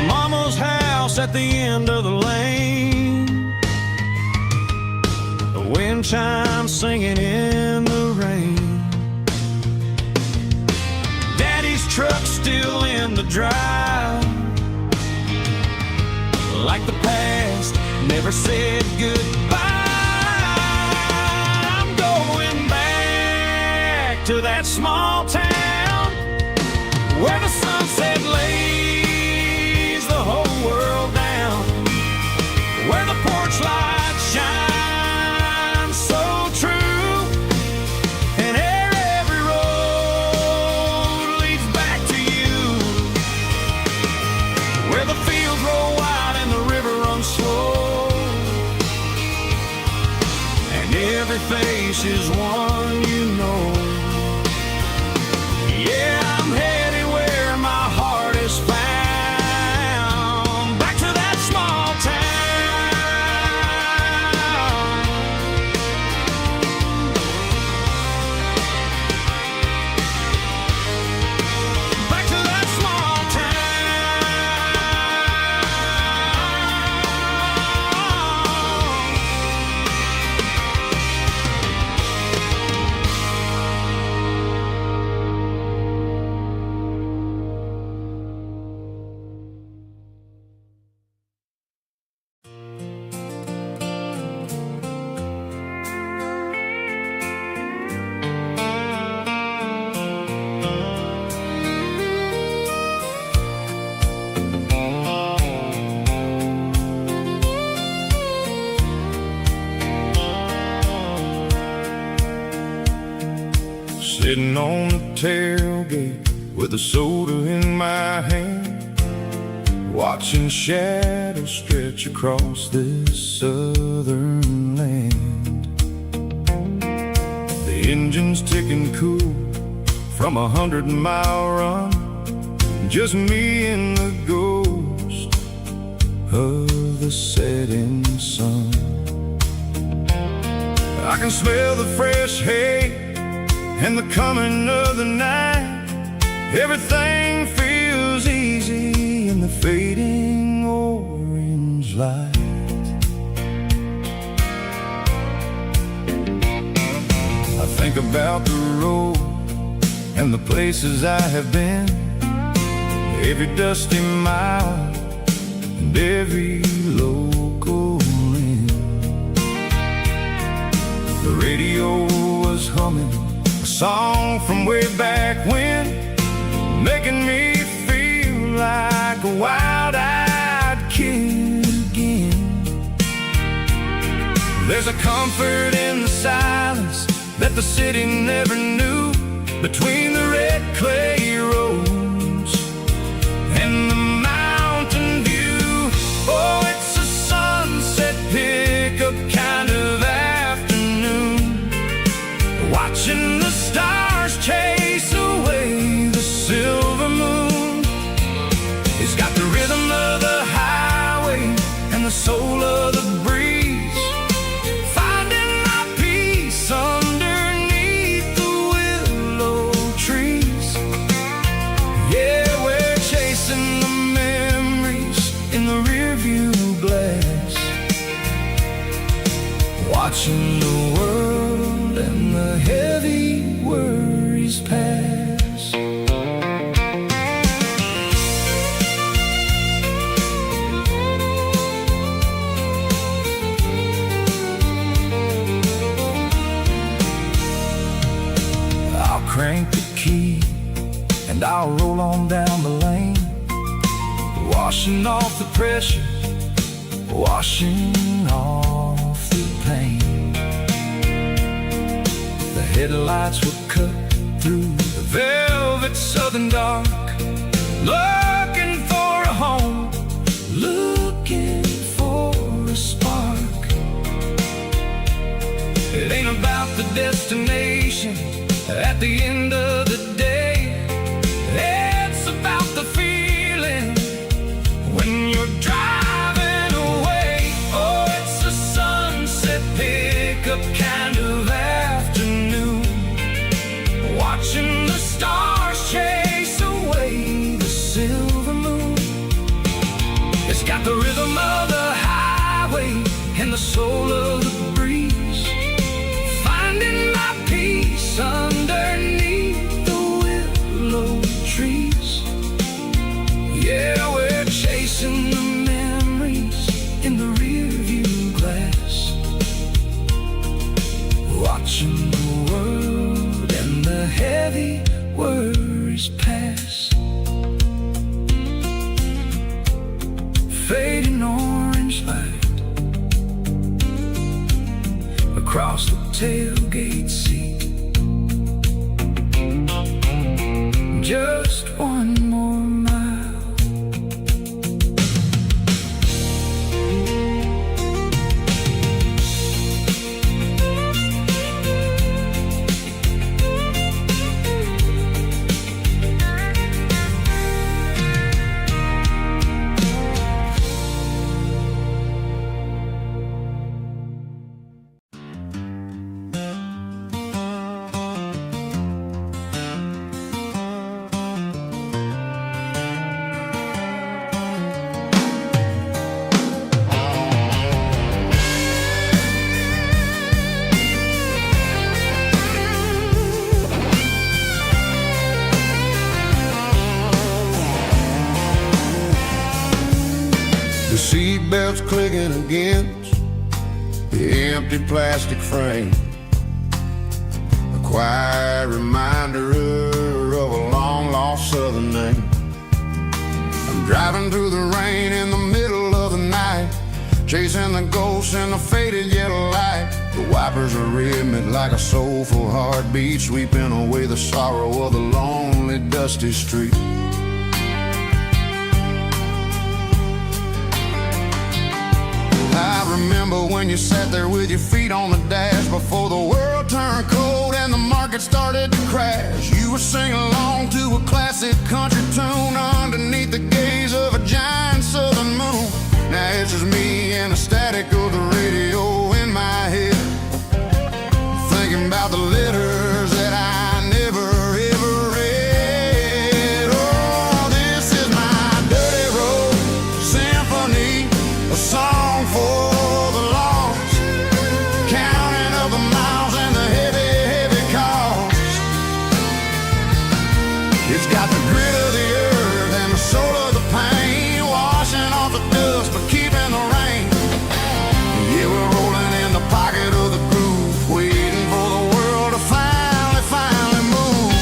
Mama's house at the end of the lane, wind chimes singing in the rain. Daddy's truck still in the drive, like the past never said goodbye. I'm going back to that small town where the sunset lays the whole world down, where the porch light shines so true, and every road leads back to you, where the fields roll wide and the river runs slow, and every face is one you know. Yeah, I'm headed where my heart is found, back to that small town, back to that small Sitting on the tailgate with a soda in my hand, watching shadows stretch across this southern land. The engine's ticking cool from 100-mile run, just me and the ghost of the setting sun. I can smell the fresh hay and the coming of the night. Everything feels easy in the fading orange light. I think about the road and the places I have been, every dusty mile and every local inn. The radio was humming a song from way back when, making me feel like a wild-eyed kid again. There's a comfort in the silence that the city never knew, between the red clay roads and the mountain view. Oh, it's a sunset pickup kind of afternoon, watching the stars chase away the silver moon. It's got the rhythm of the highway and the soul of the breeze, finding my peace underneath the willow trees. Yeah, we're chasing the memories in the rearview glass, watching the world and the heavy worries pass. I'll crank the key and I'll roll on down the lane, washing off the pressure, washing off the pain. The headlights will cut through the velvet southern dark, looking for a home, looking for a spark. It ain't about the destination at the end of the day, it's about the feeling when you're driving away. Oh, it's a sunset pickup kind of afternoon, watching the stars chase away the silver moon. It's got the rhythm of the highway and the soul of the breeze, finding my peace underneath the willow trees. Yeah, we're chasing the memories in the rearview glass, watching the world and the seatbelts clicking against the empty plastic frame. A quiet reminder of a long-lost southern name. I'm driving through the rain in the middle of the night, chasing the ghosts in the faded yellow light. The wipers are rhythmic like a soulful heartbeat, sweeping away the sorrow of the lonely, dusty street. I remember when you sat there with your feet on the dash before the world turned cold and the market started to crash. You were singing along to a classic country tune underneath the gaze of a giant southern moon. Now it's just me and the static of the radio in my head, thinking about the letters that I never ever read. Oh, this is my dirty road symphony, a song for the lost, counting up the miles and the heavy, heavy cost. It's got the grit of the earth and the soul of the pain, washing off the dust but keeping the rain. Yeah, we're rolling in the pocket of the groove, waiting for the world to finally move.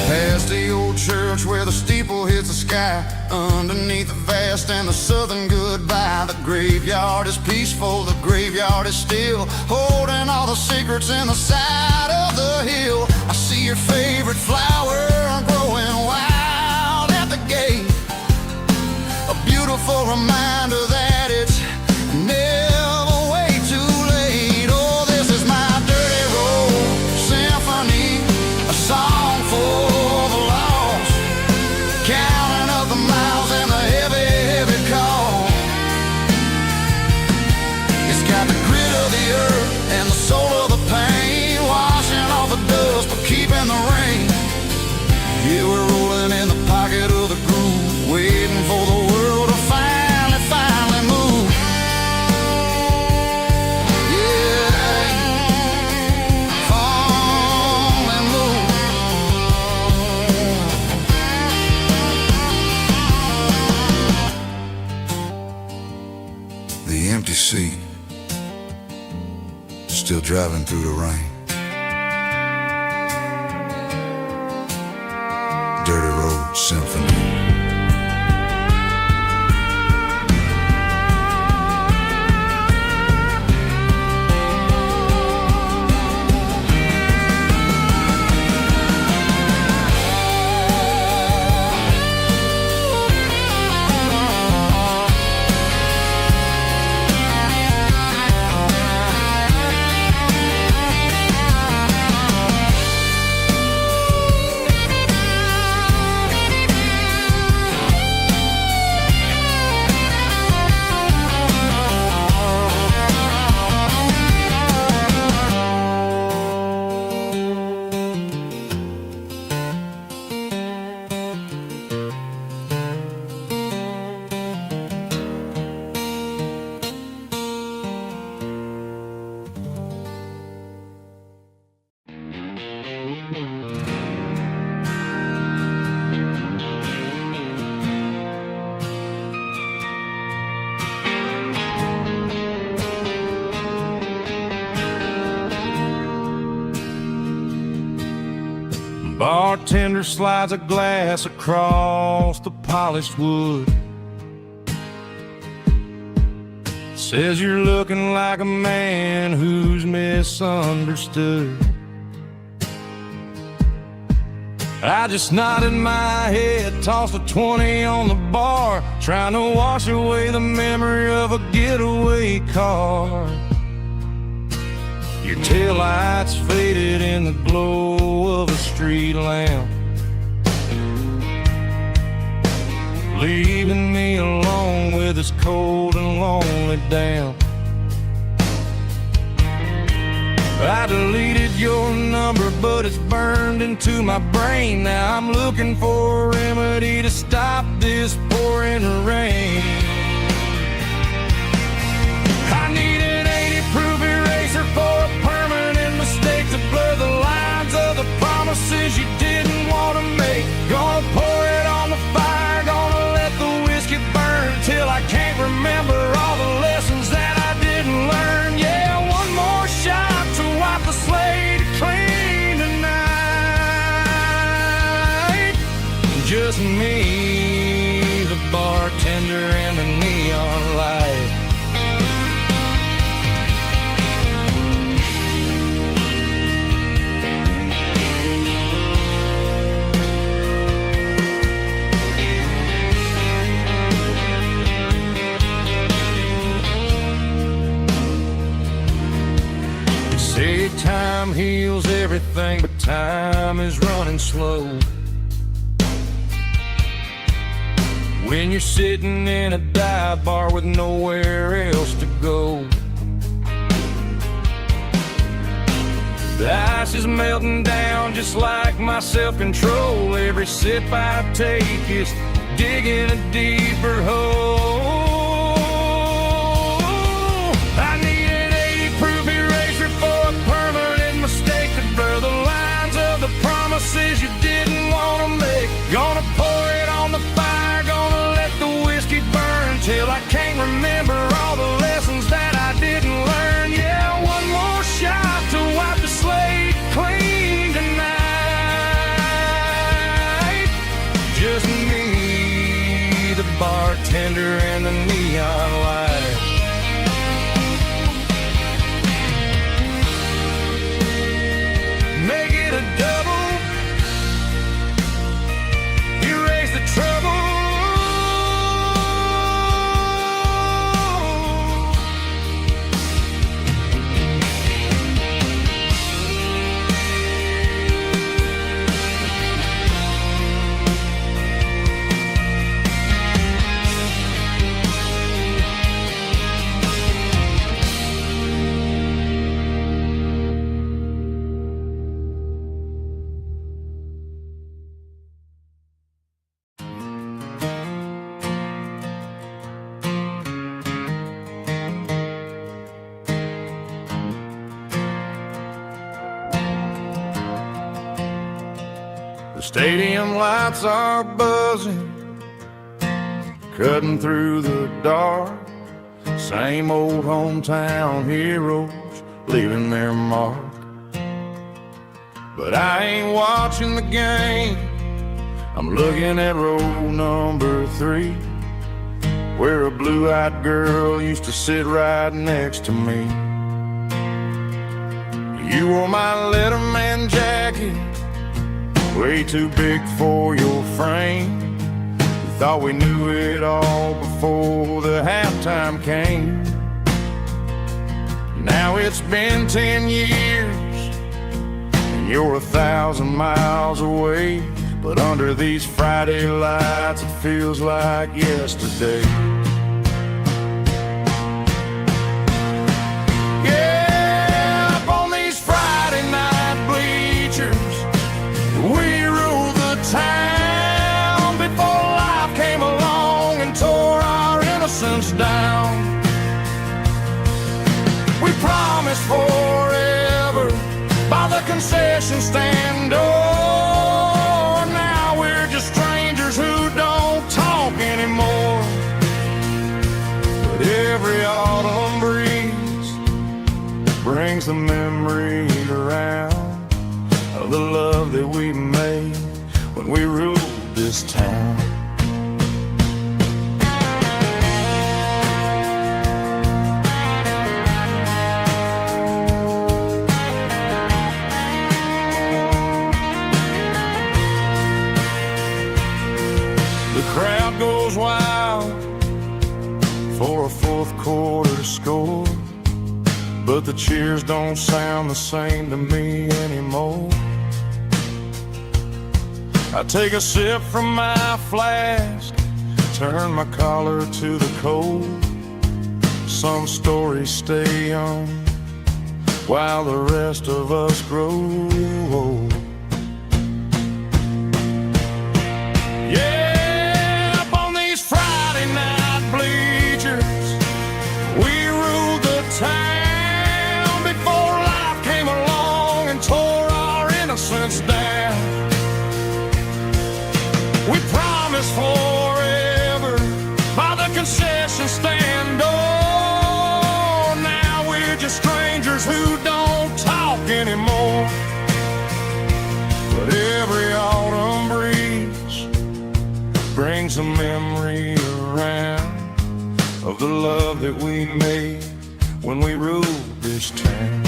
Past the old church where the steeple hits the sky, underneath the vast and the southern goodbye. The graveyard is peaceful, the graveyard is still, holding all the secrets in the side of the hill. I see your favorite flower growing wild at the gate, a beautiful reminder that it's never way too late. Oh, this is my dirty road symphony, a song for the lost, counting up the miles and the heavy, heavy call. It's got the grit of the earth and the soul of the pain, washing off the dust but keeping the rain. Yeah, we're rolling in the pocket of the groove, waiting for the world to finally move. Yeah, finally move. The empty seat, still driving through the rain. Dirty road symphony. Bartender slides a glass across the polished wood, says you're looking like a man who's misunderstood. I just nodded my head, tossed a 20 on the bar, trying to wash away the memory of a getaway car. Your taillights faded in the glow of a street lamp, leaving me alone with this cold and lonely damp. I deleted your number, but it's burned into my brain. Now I'm looking for a remedy to stop this pouring rain. I need an 80 proof Just me, the bartender, and the neon light. Say time heals everything, but time is running slow. When you're sitting in a dive bar with nowhere else to go, the ice is melting down just like my self-control. Every sip I take is digging a deeper hole. I need an 80-proof eraser for a permanent mistake to blur the lines of the promises you didn't want to make. Gonna pour it on the fire, gonna let the whiskey burn till I can't remember all the lessons that I didn't learn. Yeah, one more shot to wipe the slate clean tonight. Just me, the bartender, and the neon light. Make it a double, erase the trouble. The stadium lights are buzzing, cutting through the dark. Same old hometown heroes leaving their mark. But I ain't watching the game, I'm looking at row number 3, where a blue-eyed girl used to sit right next to me. You wore my Letterman jacket, way too big for your frame. We thought we knew it all before the halftime came. Now it's been 10 years and you're 1,000 miles away, but under these Friday lights it feels like yesterday. Yeah, up on these Friday night bleachers, we ruled the town before life came along and tore our innocence down. We promised forever by the concession stand door. Now we're just strangers who don't talk anymore. But every autumn breeze brings the memory around of the love that we made when we ruled this town. The crowd goes wild for a fourth quarter score, but the cheers don't sound the same to me anymore. I take a sip from my flask, turn my collar to the cold. Some stories stay young while the rest of us grow old. Yeah, up on these Friday night bleachers, we ruled the town before life came along and tore our innocence down. We promised forever by the concession stand door. Now we're just strangers who don't talk anymore. brings a memory around of the love that we made when we ruled this town.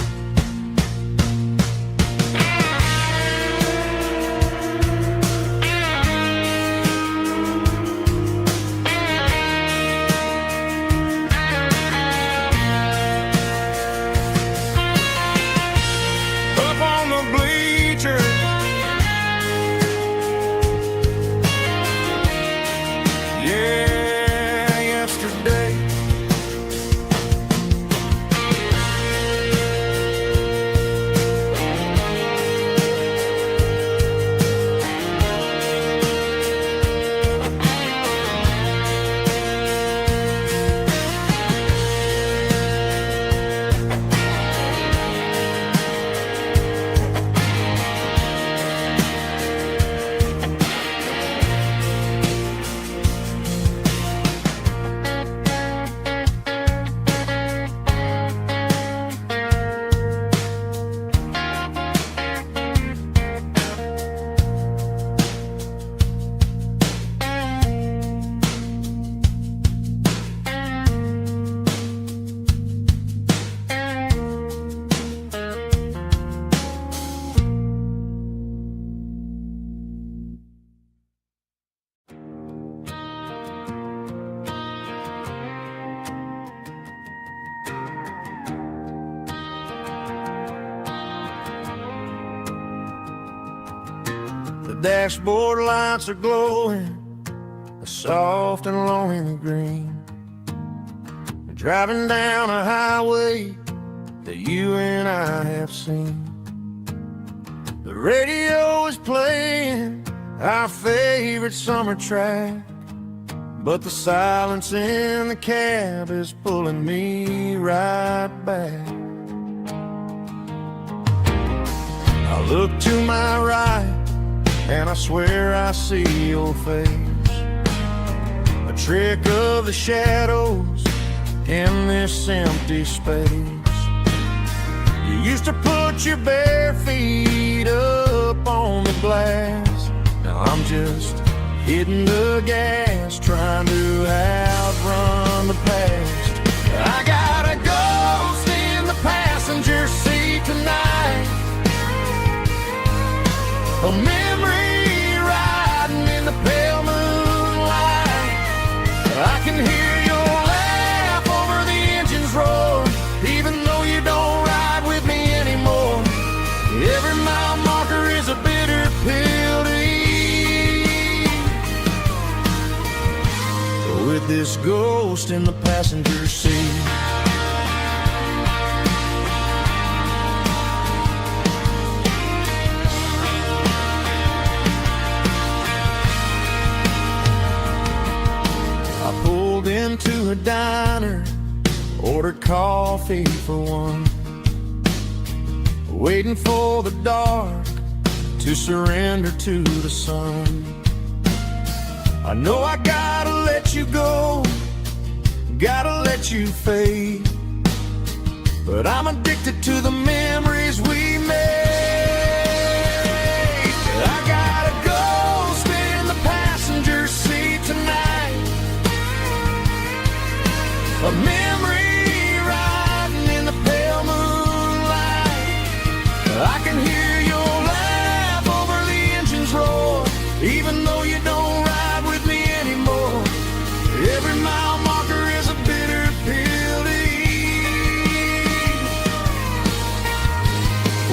Up on the bleachers, yeah, yesterday. The dashboard lights are glowing, a soft and lonely green. Driving down a highway that you and I have seen. The radio is playing our favorite summer track, but the silence in the cab is pulling me right back. I look to my right and I swear I see your face, a trick of the shadows in this empty space. You used to put your bare feet up on the glass. Now I'm just hitting the gas, trying to outrun the past. I got a ghost in the passenger seat tonight, a memory riding in the pale moonlight. I can hear your laugh over the engine's roar, even though you don't ride with me anymore. Every mile marker is a bitter pill to eat, with this ghost in the passenger seat. Into a diner, ordered coffee for one, waiting for the dark to surrender to the sun. I know I gotta let you go, gotta let you fade, but I'm addicted to the memories we made. I got a ghost in the passenger seat tonight, a memory riding in the pale moonlight. I can hear your laugh over the engine's roar, even though you don't ride with me anymore. Every mile marker is a bitter pill to eat,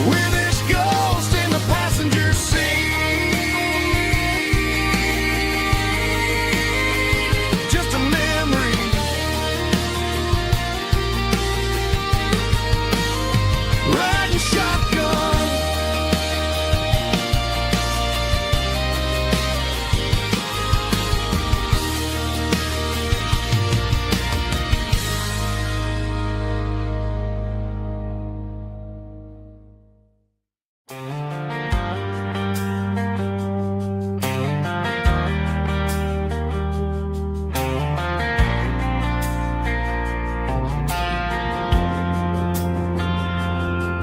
with this ghost in the passenger seat. Just a memory, riding shotgun.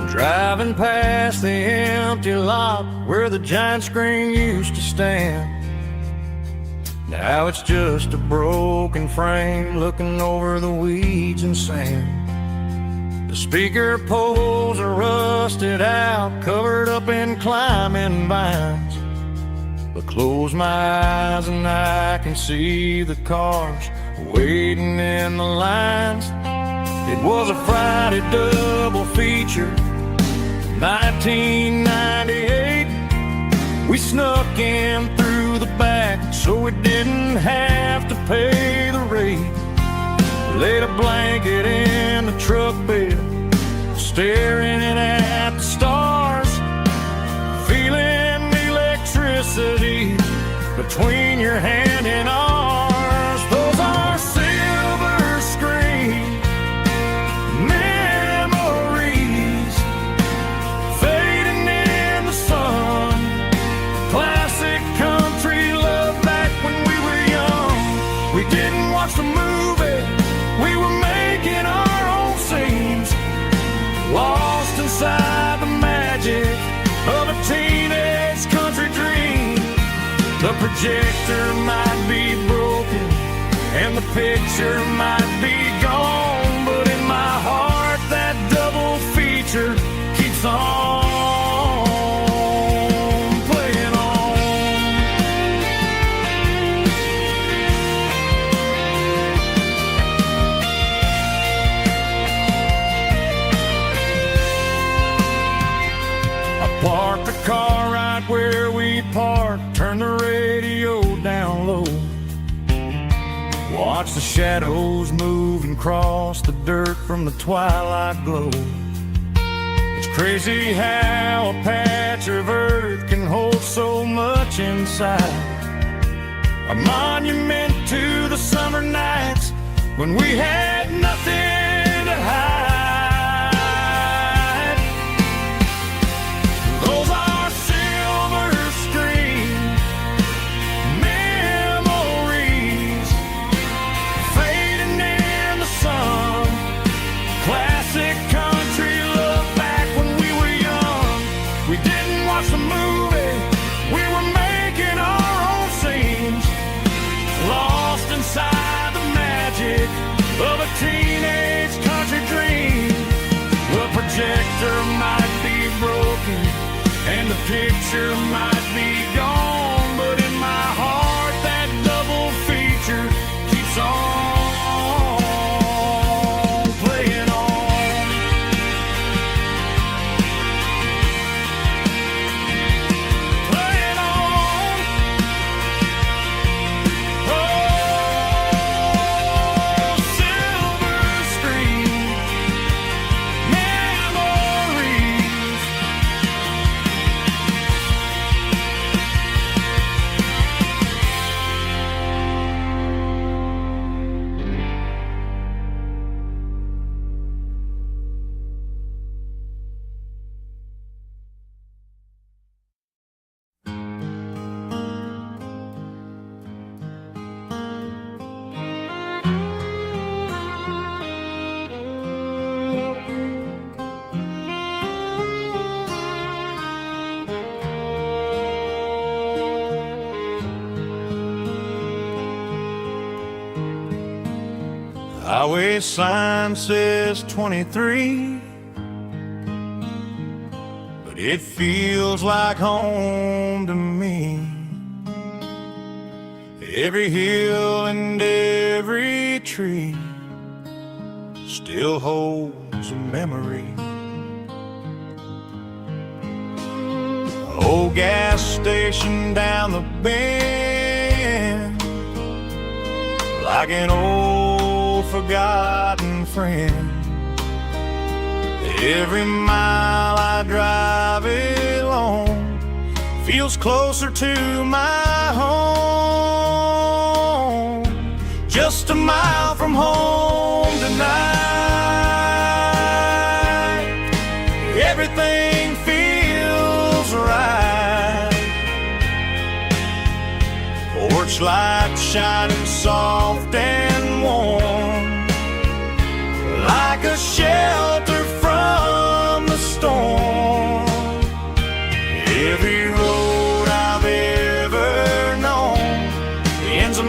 Driving past the empty lot where the giant screen used to stand, Now it's just a broken frame looking over the weeds and sand. The speaker poles are rusted out, covered up in climbing vines. But close my eyes and I can see the cars waiting in the lines. It was a Friday double feature, 1998. We snuck in through the back so we didn't have to pay the rate. Laid a blanket in the truck bed, staring at the stars, feeling the electricity between your hand and ours. Those are silver screen memories fading in the sun. Classic country love back when we were young. We didn't watch the movie, we were making our own scenes, lost inside the magic of a teenage country dream. The projector might be broken and the picture might be gone, but in my heart that double feature keeps on playing on. I parked the car right where we parked, turned the radio down low, watch the shadows move and cross the dirt from the twilight glow. It's crazy how a patch of earth can hold so much inside. A monument to the summer nights when we had nothing to hide. Those are silver screen memories fading in the sun. Classic country love back when we were young. We didn't watch the movie, we were making our own scenes, lost inside the magic of a teenage country dream. The projector might be broken and the picture might be gone, but in my heart that double feature keeps on playing on. Playing on. Oh, silver screen memories. Highway sign says 23, but it feels like home to me. Every hill and every tree still holds a memory. Old gas station down the bend, like an old forgotten friend. Every mile I drive it along feels closer to my home. Just a mile from home tonight, everything feels right. Porch light shining soft and warm, like a shelter from the storm. Every road I've ever known ends a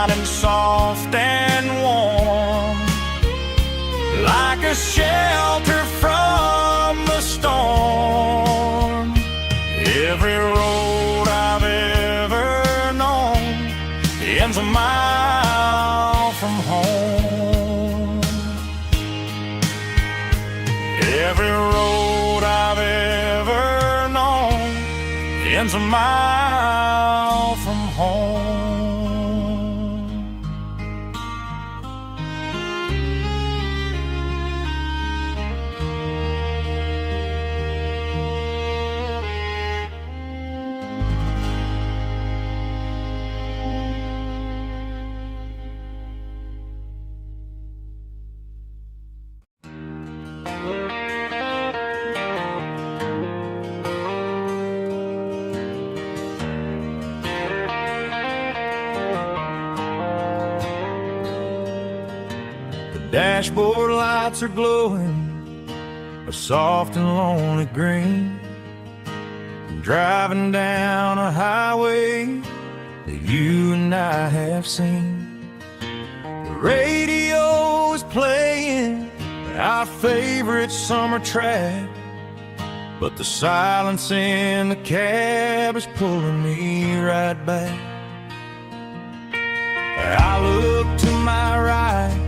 shining soft and warm, like a shelter from the storm. Every road I've ever known ends a mile from home. Every road I've ever known ends a mile from home. Dashboard lights are glowing a soft and lonely green. Driving down a highway that you and I have seen. The radio is playing our favorite summer track, but the silence in the cab is pulling me right back. I look to my right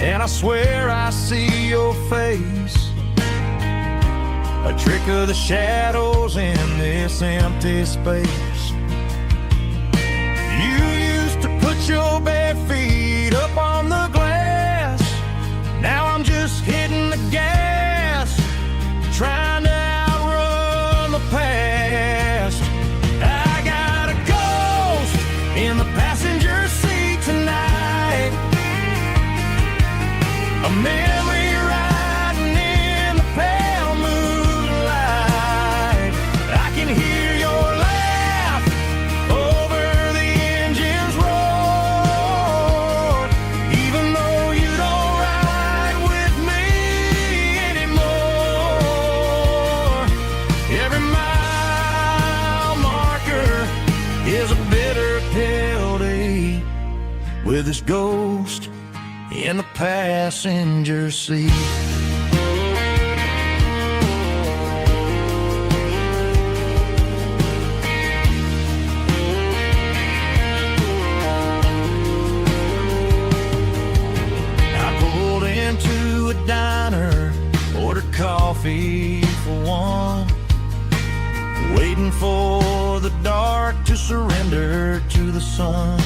and I swear I see your face, a trick of the shadows in this empty space. You used to put your bare feet up on the glass. Now I'm just hitting the gas, trying to outrun the past. I got a ghost in the passenger seat tonight, a memory riding in the pale moonlight. I can hear your laugh over the engine's roar, even though you don't ride with me anymore. Every mile marker is a bitter pill to eat, with this ghost in the passenger seat. I pulled into a diner, ordered coffee for one, waiting for the dark to surrender to the sun.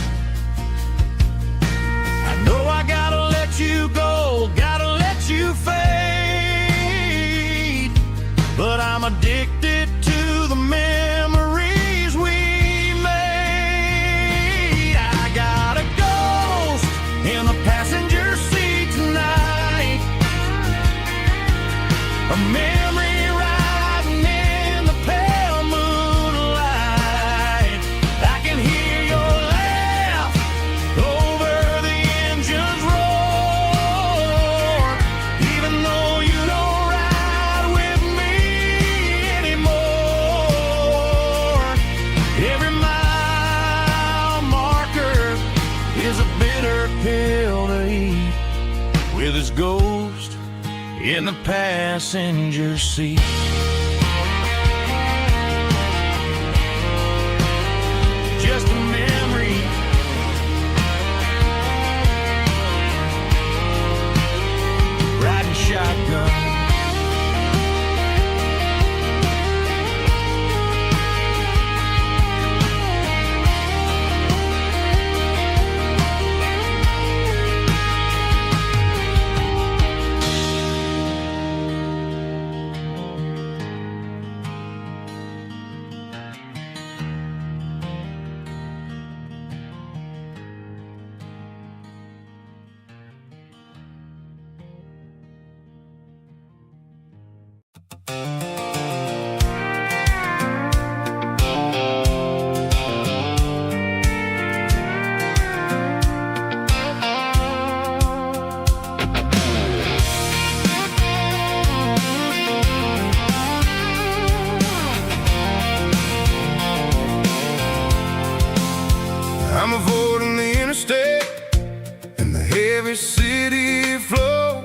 I know I gotta let you go, gotta let you fade, but I'm addicted to the memories we made. I got a ghost in the passenger seat tonight, a memory riding in the pale moonlight. I can hear your laugh over the engine's roar, even though you don't ride with me anymore. Every mile marker is a bitter pill to eat, with his ghost in the passenger seat. Just a memory, riding shotgun. heavy city flow,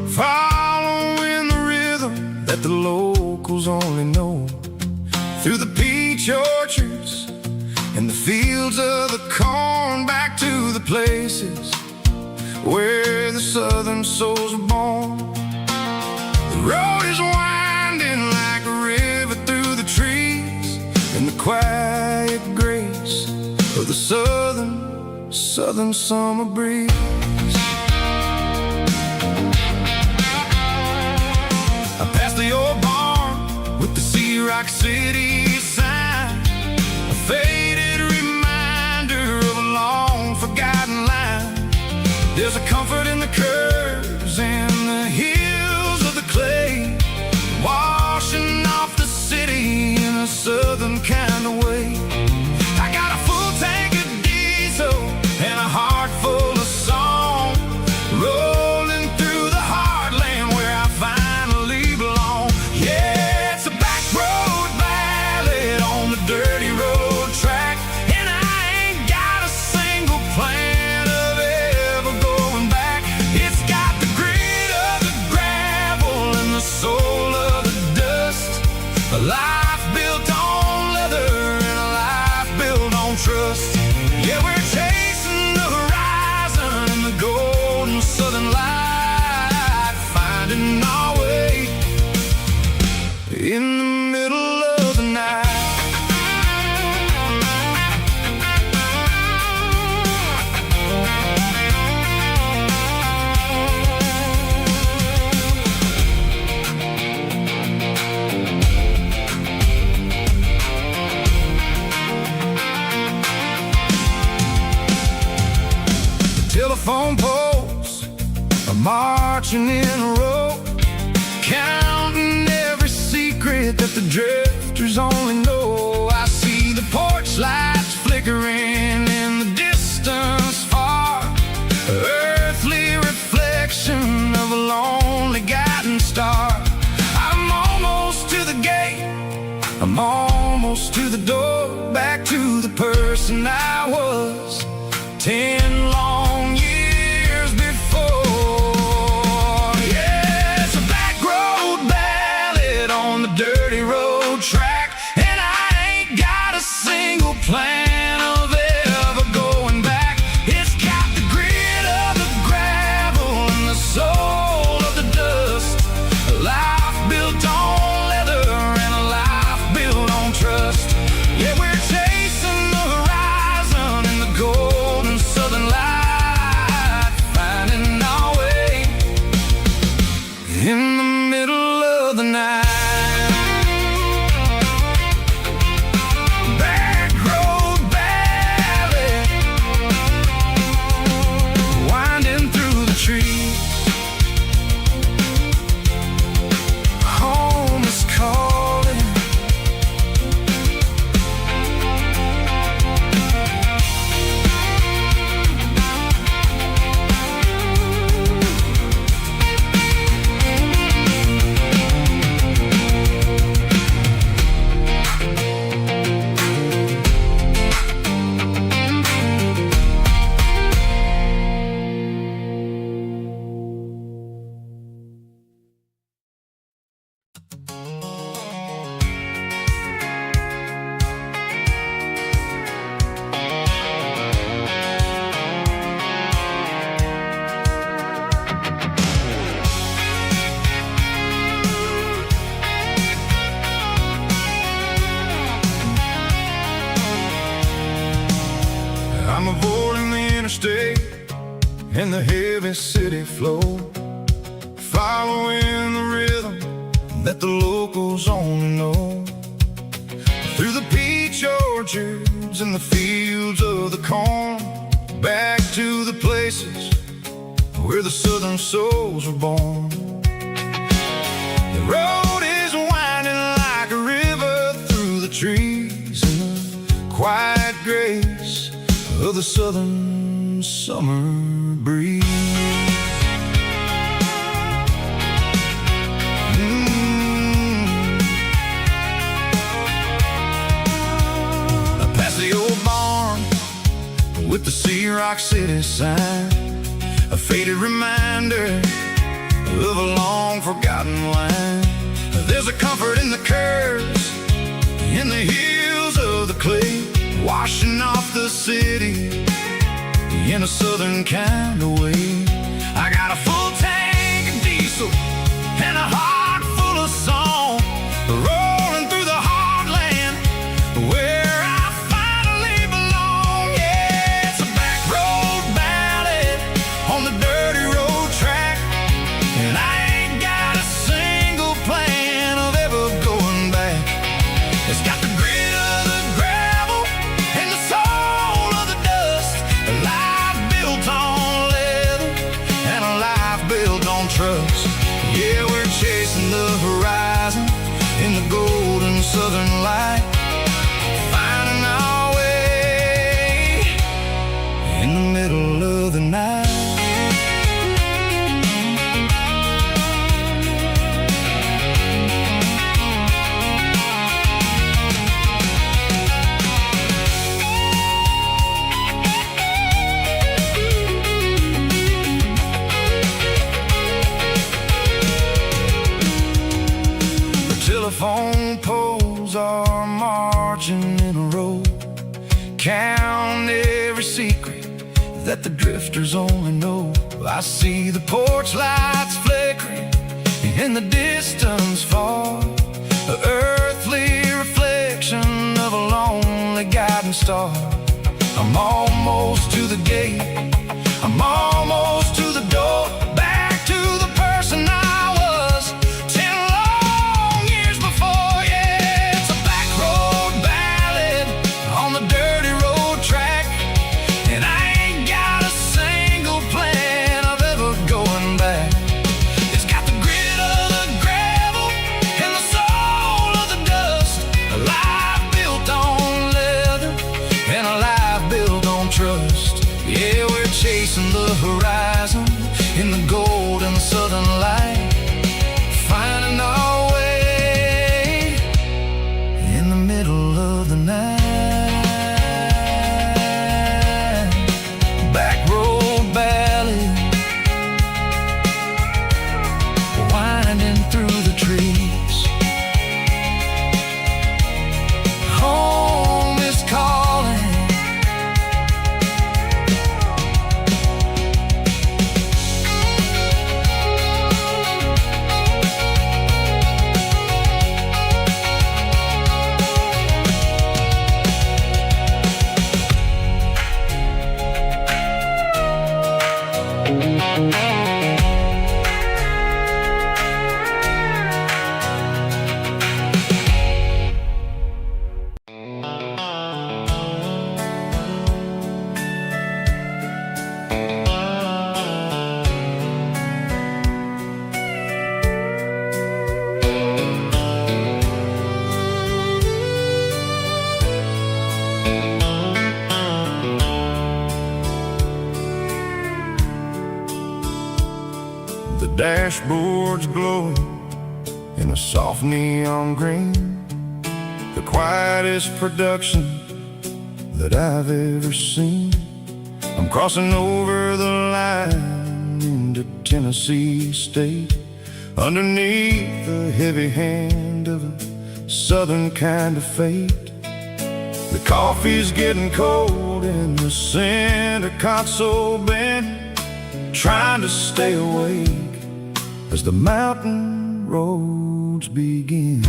following the rhythm that the locals only know. Through the peach orchards and the fields of the corn, back to the places where the southern souls were born. The road is winding like a river through the trees, in the quiet grace of the southern summer breeze. I passed the old barn with the Rock City sign, a faded reminder of a long forgotten line. There's a comfort in the curves and the hills of the clay, washing off the city in a southern kind of way. I got a full tank of diesel and a heart full of song, rolling through the heartland where I finally belong. Yeah, it's a back road ballad on the dirty road track, and I ain't got a single plan of ever going back. It's got the grit of the gravel and the soul of the dust, a life built on leather and a life built on trust. Yeah, we're chasing the horizon and the golden southern light, finding our way in the middle of the night. Telephone poles are marching in a row, counting every secret that the drifters only know. I see the porch lights flickering in the distance far, earthly reflection of a lonely guiding star. I'm almost to the gate, I'm almost to the door, back to the person I was 10 long years before. Yeah, it's a back road ballad on the dirty road track, and I ain't got a single plan of ever going back. It's got the grit of the gravel and the soul of the dust, a life built on leather and a life built on trust. Yeah, we're chasing the horizon in the golden southern light, finding our way in the middle of the night. Back road ballad, winding through the trees. Home is calling. I'm avoiding the interstate and the heavy city flow, following the rhythm that the locals only know. Through the peach orchards and the fields of the corn, back to the places where the southern souls were born. The road is winding like a river through the trees in the quiet grace of the southern summer breeze. Past the old barn with the Rock City sign, a faded reminder of a long forgotten line. There's a comfort in the curves, in the heels of the clay, washing off the city in a southern kind of way. I got a full tank of diesel and a heart full of song, rolling through the heartland where I finally belong. Yeah, it's a back road ballad on the dirty road track, and I ain't got a single plan of ever going back. It's got the grit of the gravel and the soul of the dust, a life built on leather and a life built on trust. Yeah, we're chasing the horizon in the golden southern light, finding our way in the middle of the night. Telephone poles are marching in a row, count every secret that the drifters only know. I see the porch lights flickering in the distance far, an earthly reflection of a lonely guiding star. I'm almost to the gate, I'm almost to the door, back to the person I was 10 long years before. Yeah, it's a back road ballad on the dirty road track, and I ain't got a single plan of ever going back. It's got the grit of the gravel and the soul of the dust, a life built on leather and a life built on trust. Yeah, we're chasing the horizon in the golden southern light, finding our way in the middle of the night. Back road ballad, winding through the trees. Home is calling, the dashboard's glowing in a soft neon green, the quietest production that I've ever seen. I'm crossing over the line into Tennessee State, underneath the heavy hand of a southern kind of fate. The coffee's getting cold in the center console bin, trying to stay awake as the mountain roads begin.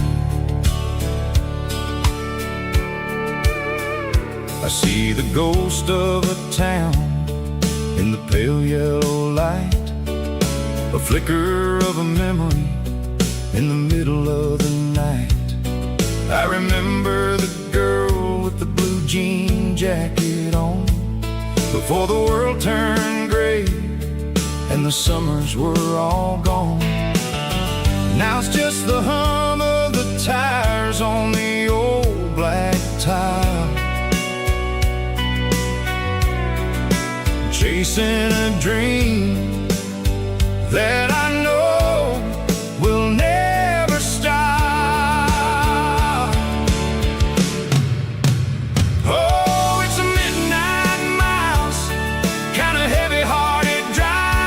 I see the ghost of a town in the pale yellow light, a flicker of a memory in the middle of the night. I remember the girl with the blue jean jacket on, before the world turned gray and the summers were all gone. Now it's just the hum of the tires on the old black tile, chasing a dream that I know will never stop. Oh, it's a midnight miles, kind of heavy-hearted drive,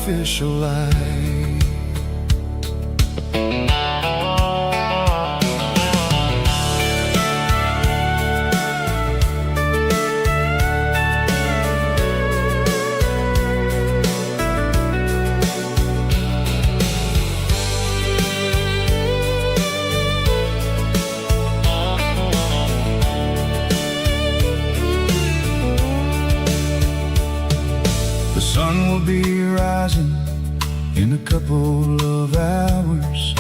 artificial light. The sun will be rising in a couple of hours,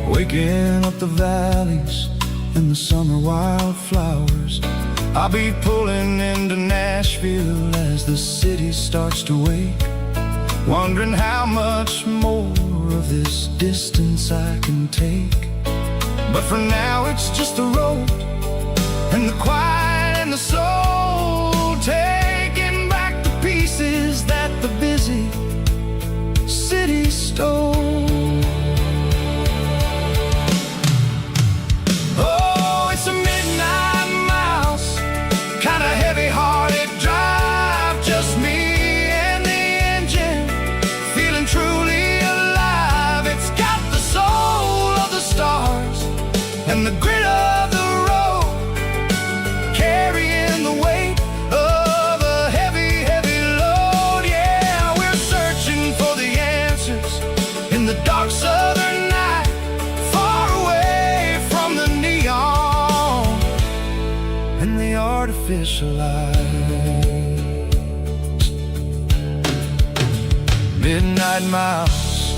waking up the valleys and the summer wildflowers. I'll be pulling into Nashville as the city starts to wake, wondering how much more of this distance I can take. But for now it's just the road and the quiet and the soul, taking back the pieces that the busy city stole. Oh, it's a midnight mouse, kinda heavy-hearted drive, just me and the engine, feeling truly alive. It's got the soul of the stars and the grit of the road, carrying the weight of a heavy, heavy load. Yeah, we're searching for the answers in the dark southern night, far away from the neon and the artificial lights. Midnight mouse,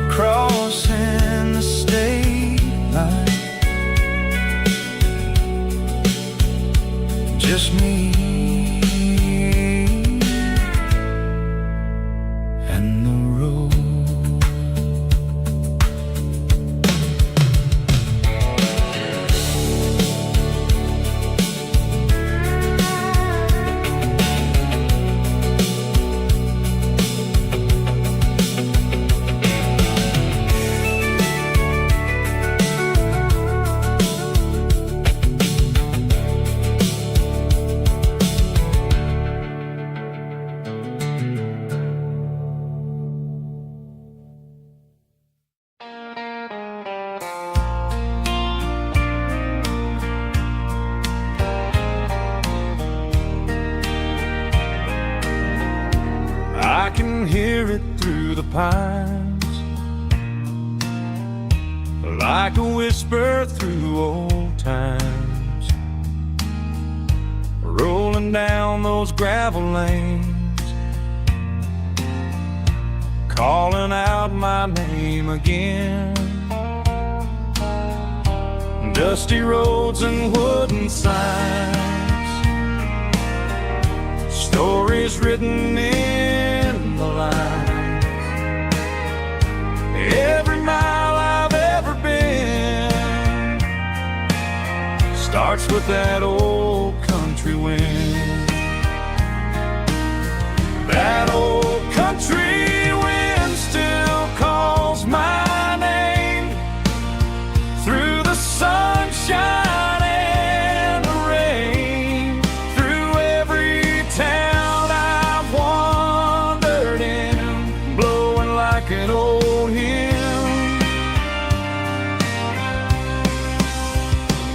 crossing the state line, just me and the road. I can hear it through the pines, like a whisper through old times, rolling down those gravel lanes, calling out my name again. Dusty roads and wooden signs, stories written in the lines. Every mile I've ever been starts with that old country wind. That old country wind still calls my name through the sunshine and the rain, through every town I've wandered in, blowing like an old hymn.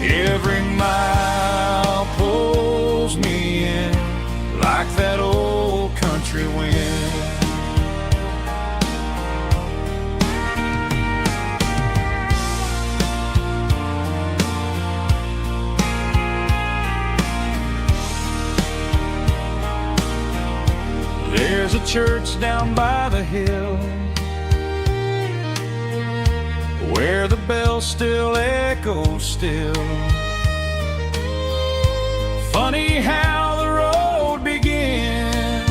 Every mile pulls me in like that old country wind. There's a church down by the hill where the bells still echo still. Funny how the road begins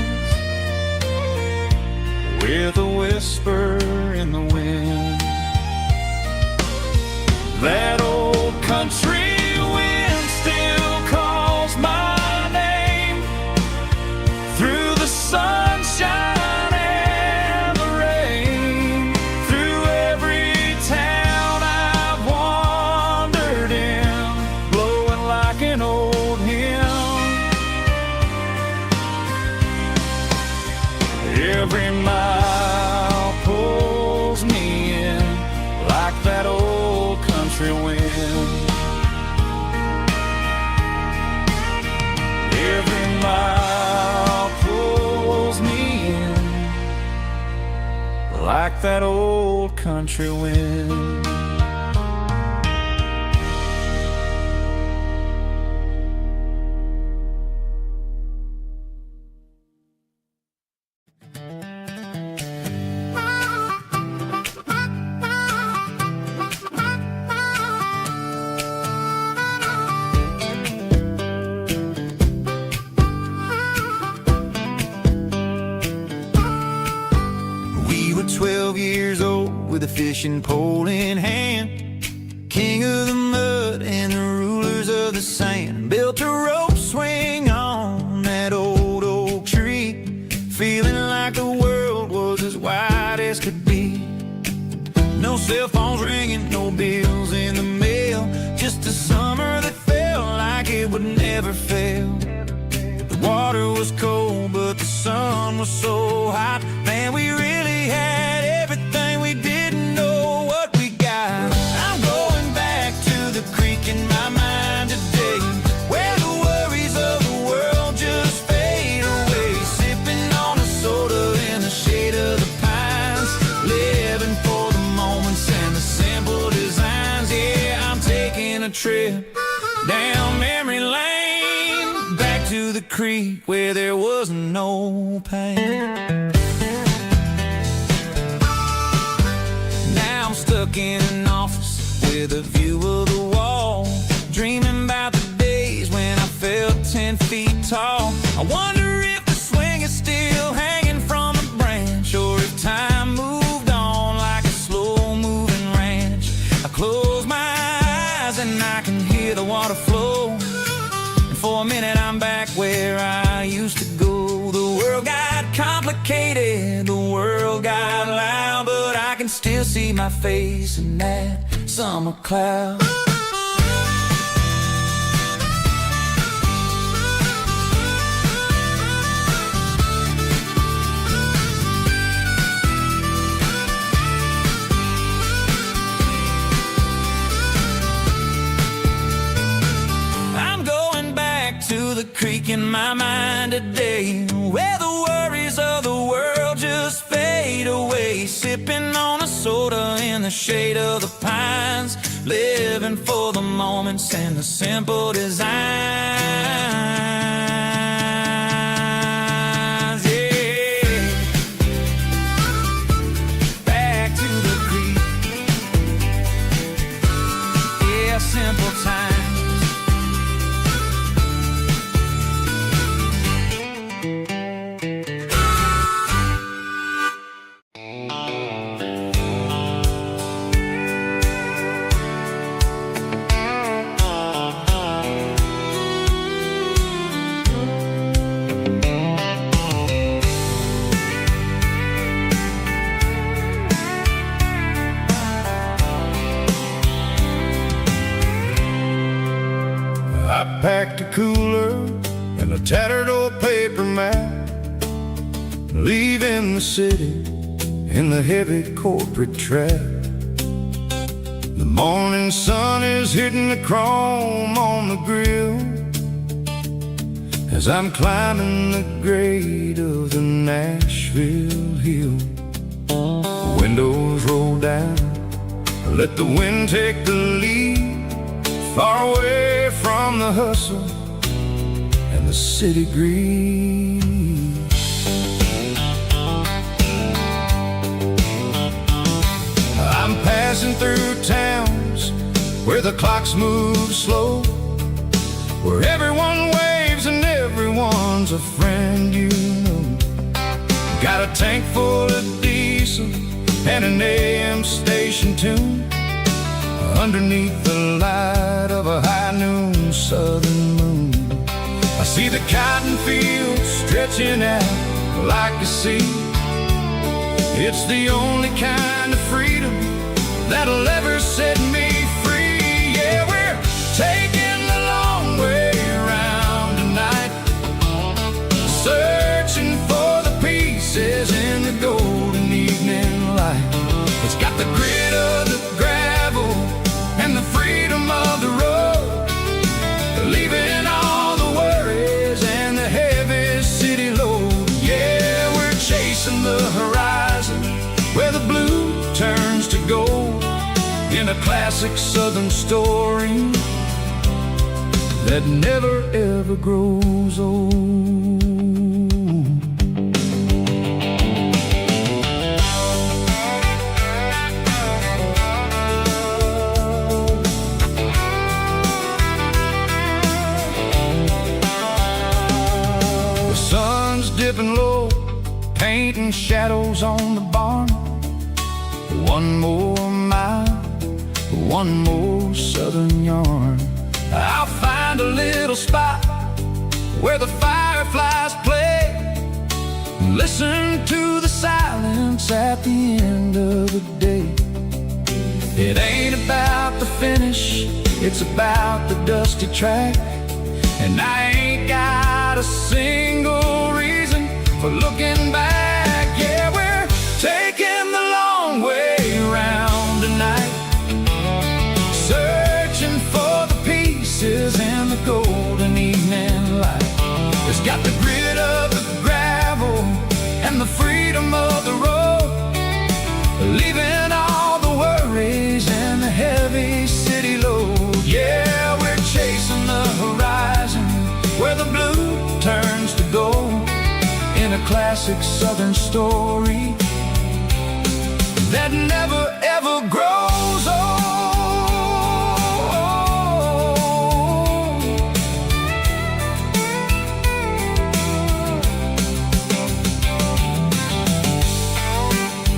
with a whisper in the wind. That old country wind still calls my name through the sunshine and the rain, through every town I've wandered in, blowing like an old hymn. Every mile pulls me in like that old country wind. Every mile pulls me in like that old country wind. We were 12 years old with a fishing pole in hand, king of the mud and the rulers of the sand. Built a rope swing on that old oak tree, feeling like the world was as wide as could be. No cell phones ringing, no bills in the mail, just a summer that felt like it would never fail. The water was cold, but the sun was so hot. Man, we really had everything, we didn't know what we got. I'm going back to the creek in my mind today, where the worries of the world just fade away. Sipping on a soda in the shade of the pines, living for the moments and the simple designs. Yeah, I'm taking a trip down memory lane, back to the creek where there was no pain. Now I'm stuck in an office with a view of the wall, dreaming about the days when I felt 10 feet tall. I wonder if the swing is still hanging from the branch, or if time moved on like a slow-moving ranch. I close my eyes and I can hear the water flow, and for a minute I'm back where I used to go. The world got complicated, the world got loud, but I can still see my face in that summer cloud. I'm going back to the creek in my mind today, where the worries of the world just fade away. Sipping on a soda in the shade of the pines, living for the moments and the simple designs. Yeah, back to the creek. Yeah, simple times. I packed a cooler and a tattered old paper map, leaving the city in the heavy corporate trap. The morning sun is hitting the chrome on the grill as I'm climbing the grade of the Nashville hill. The windows roll down, let the wind take the lead, far away from the hustle and the city greed. I'm passing through towns where the clocks move slow, where everyone waves and everyone's a friend you know. Got a tank full of diesel and an AM station tune, underneath the light of a high noon southern moon. I see the cotton fields stretching out like a sea. It's the only kind of freedom that'll ever set me free. Yeah, we're taking the long way around tonight, searching for the pieces in the the golden evening light. It's got the grit of the gravel and the freedom of the road, leaving all the worries and the heavy city load. Yeah, we're chasing the horizon where the blue turns to gold, in a classic southern story that never ever grows old. The sun's dipping low, painting shadows on the barn. One more mile, one more southern yarn. I'll find a little spot where the fireflies play, listen to the silence at the end of the day. It ain't about the finish, it's about the dusty track. And I ain't got a single reason for looking back. Yeah, we're taking the long way round tonight, searching for the pieces in the golden evening light. It's got the grit of the gravel and the freedom of the road, leaving all the worries and the heavy city load. Yeah, we're chasing the horizon where the blue turns to gold, in a classic southern story that never ever grows old.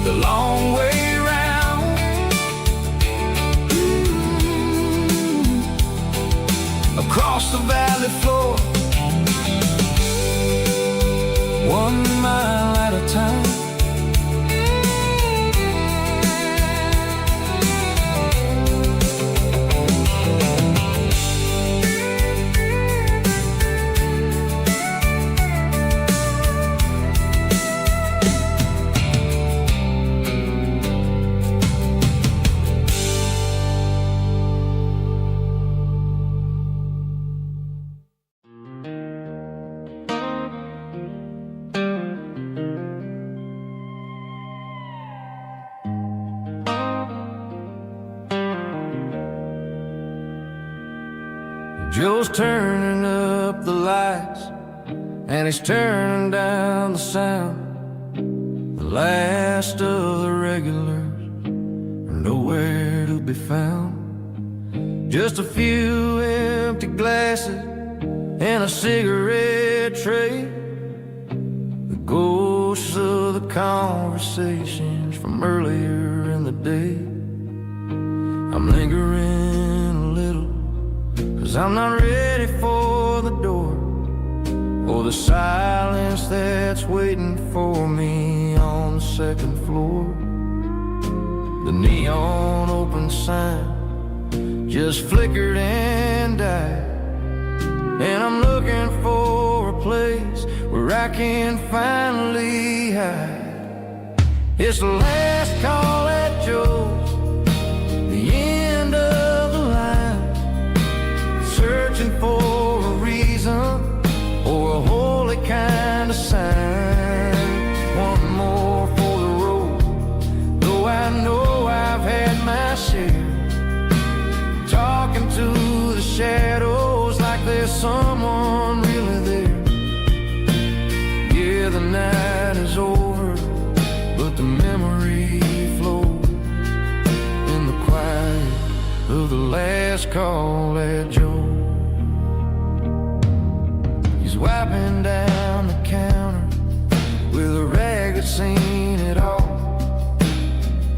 The long way round, across the valley floor, 1 mile at a time. Joe's turning up the lights and he's turning down the sound. The last of the regulars are nowhere to be found. Just a few empty glasses and a cigarette tray, the ghosts of the conversations from earlier in the day. I'm lingering a little, 'cause I'm not ready for the door, or the silence that's waiting for me on the second floor. The neon open sign just flickered and died, and I'm looking for a place where I can finally hide. It's the last call at Joe's, the end of the line, searching for a reason or a holy kind of sign. One more for the road, though I know I've had my share, talking to the shadows like there's someone really there. Yeah, the night is over, but the memory flows in the quiet of the last call at Joe. He's wiping down the counter with a rag that's seen it all.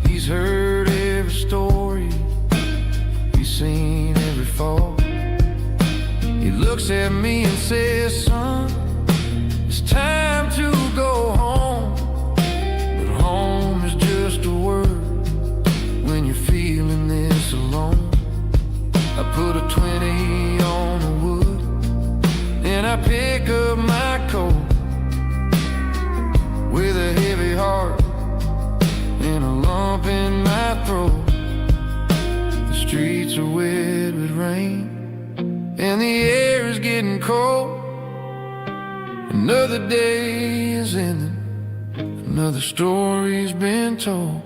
He's heard every story, he's seen every fall. He looks at me and says, son, it's time to go home. But home is just a word when you're feeling this alone. I put a 20 on the wood, and I pick up my coat with a heavy cold. Another day is ending, another story's been told.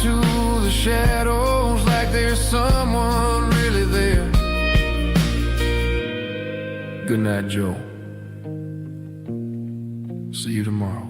To the shadows like there's someone really there. Good night, Joe. See you tomorrow.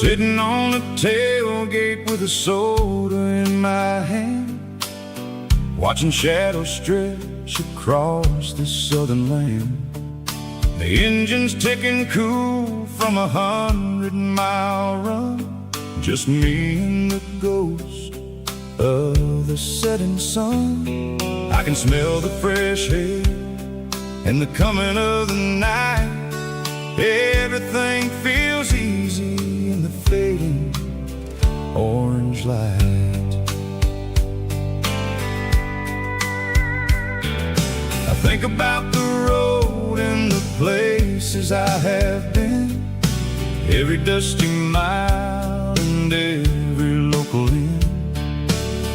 Sitting on the tailgate with a soda in my hand, watching shadows stretch across this southern land. The engine's ticking cool from 100-mile run, just me and the ghost of the setting sun. I can smell the fresh air and the coming of the night. Everything feels easy in the fading orange light. I think about the road and the places I have been, every dusty mile and every local inn.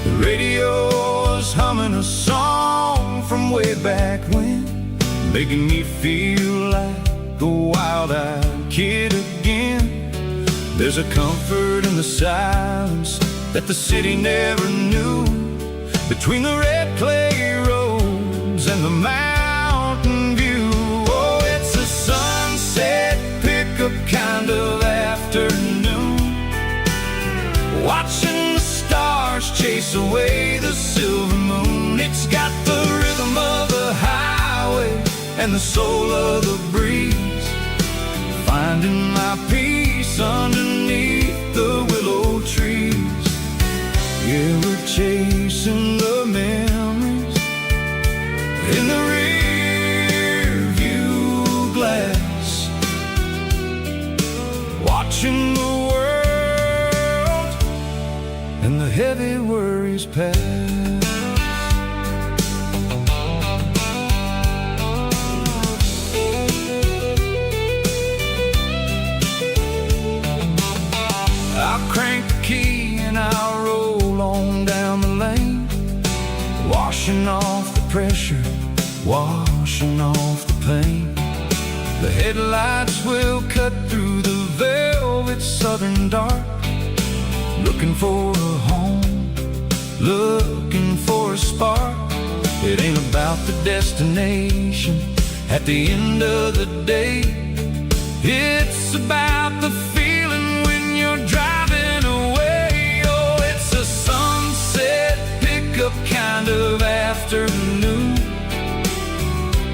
The radio is humming a song from way back when, making me feel like a wild-eyed kid again. There's a comfort in the silence that the city never knew, between the red clay roads and the mountain view. Oh, it's a sunset pickup kind of afternoon, watching the stars chase away the silver moon. It's got the rhythm of the highway and the soul of the breeze, finding my peace underneath the willow trees. Yeah, we're chasing the memories in the rear view glass, watching the world and the heavy worries pass. I'll crank the key and I'll roll on down the lane, washing off the pressure, washing off the pain. The headlights will cut through the velvet southern dark, looking for a home, looking for a spark. It ain't about the destination at the end of the day, it's about the feeling when you're driving away. Oh, it's a sunset pickup kind of afternoon,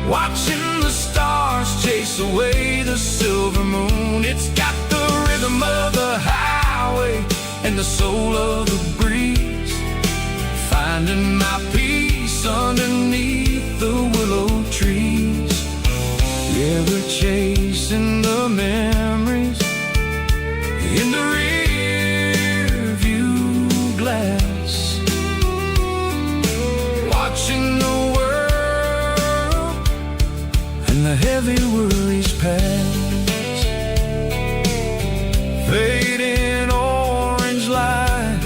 watching the stars chase away the silver moon. It's got the rhythm of the highway and the soul of the breeze, finding my peace underneath the willow trees. Yeah, we're chasing the memories in the rear view glass, watching the world and the heavy worries pass. Fading orange light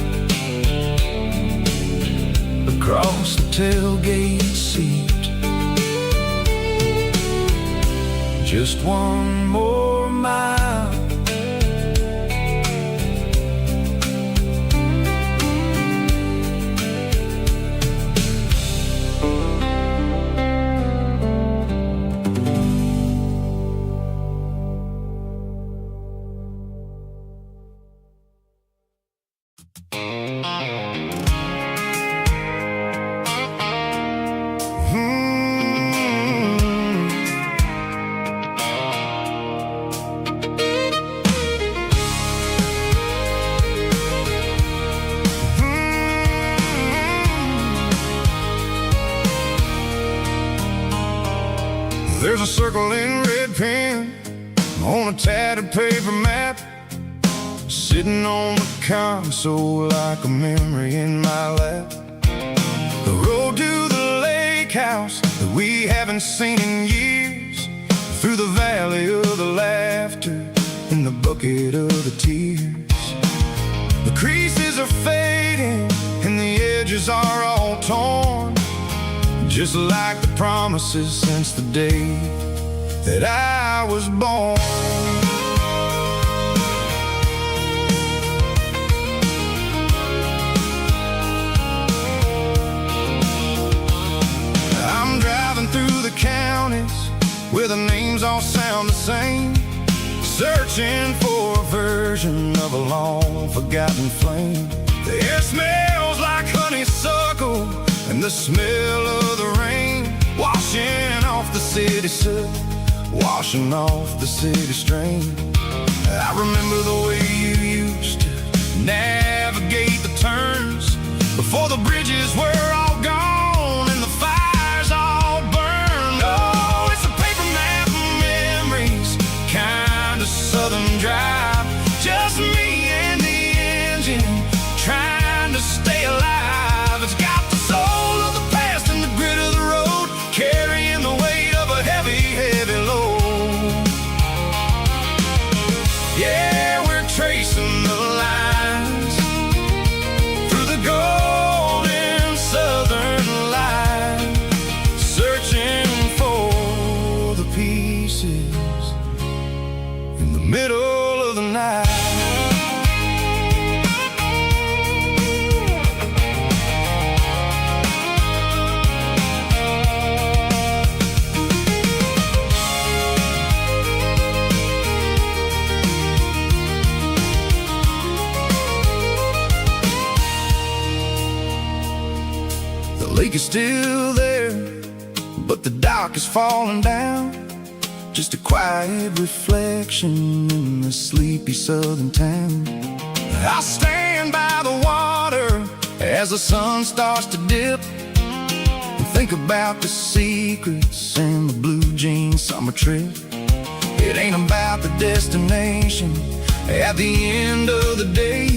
across the tailgate seat. Just one more mile. There's a circle in red pen on a tattered paper map, sitting on the console like a memory in my lap. The road to the lake house that we haven't seen in years, through the valley of the laughter and the bucket of the tears. The creases are fading and the edges are all torn, just like the promises since the day that I was born. I'm driving through the counties where the names all sound the same, searching for a version of a long forgotten flame. The air smells like honeysuckle and the smell of the rain, washing off the city soot, washing off the city strain. I remember the way you used to navigate the turns before the bridges were all gone and the fires all burned. Oh, it's a paper map of memories, kind of southern drive, just me and the engine trying to stay alive. It's got the soul of the past and the grit of the road, carrying the weight of a heavy, heavy load. Yeah, we're tracing the lines through the golden southern light, searching for the pieces in the middle of the night. The lake is still there, but the dock is falling down, just a quiet reflection in the sleepy southern town. I stand by the water as the sun starts to dip, and think about the secrets and the blue jean summer trip. It ain't about the destination at the end of the day,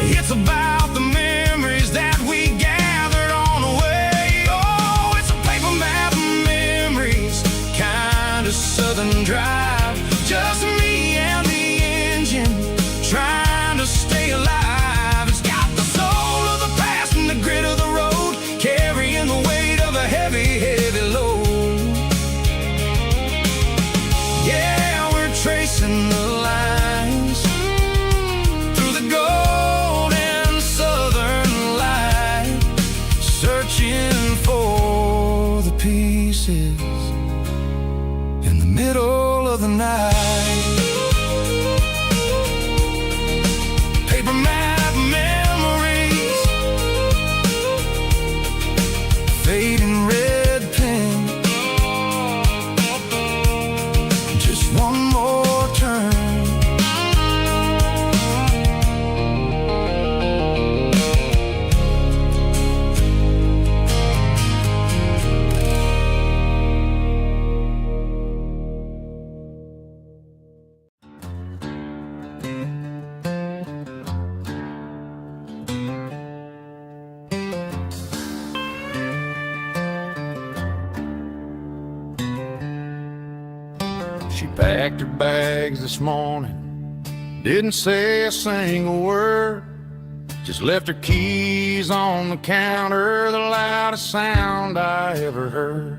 it's about the memories that we gathered on the way. Oh, it's a paper map of memories, kind of southern drive, just me and the engine trying to stay alive. It's got the soul of the past and the grit of the road, carrying the weight of a heavy, heavy load. Yeah, we're tracing the lines through the golden southern light, searching for the pieces in the middle of the night. Paper map memories, fading red pen, just one more turn. She packed her bags this morning, didn't say a single word, Just left her keys on the counter, the loudest sound I ever heard.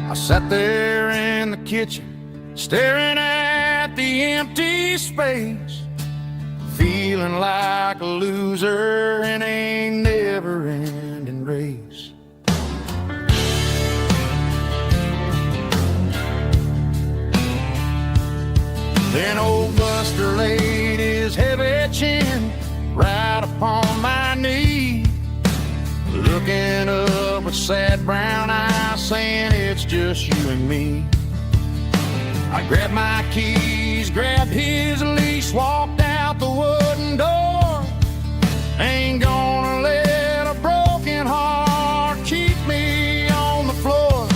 I sat there in the kitchen, staring at the empty space, feeling like a loser in a never-ending race. Then old Buster laid his heavy chin right upon my knee, looking up with sad brown eyes, saying it's just you and me. I grabbed my keys, grabbed his leash, walked out the wooden door. Ain't gonna let a broken heart keep me on the floor.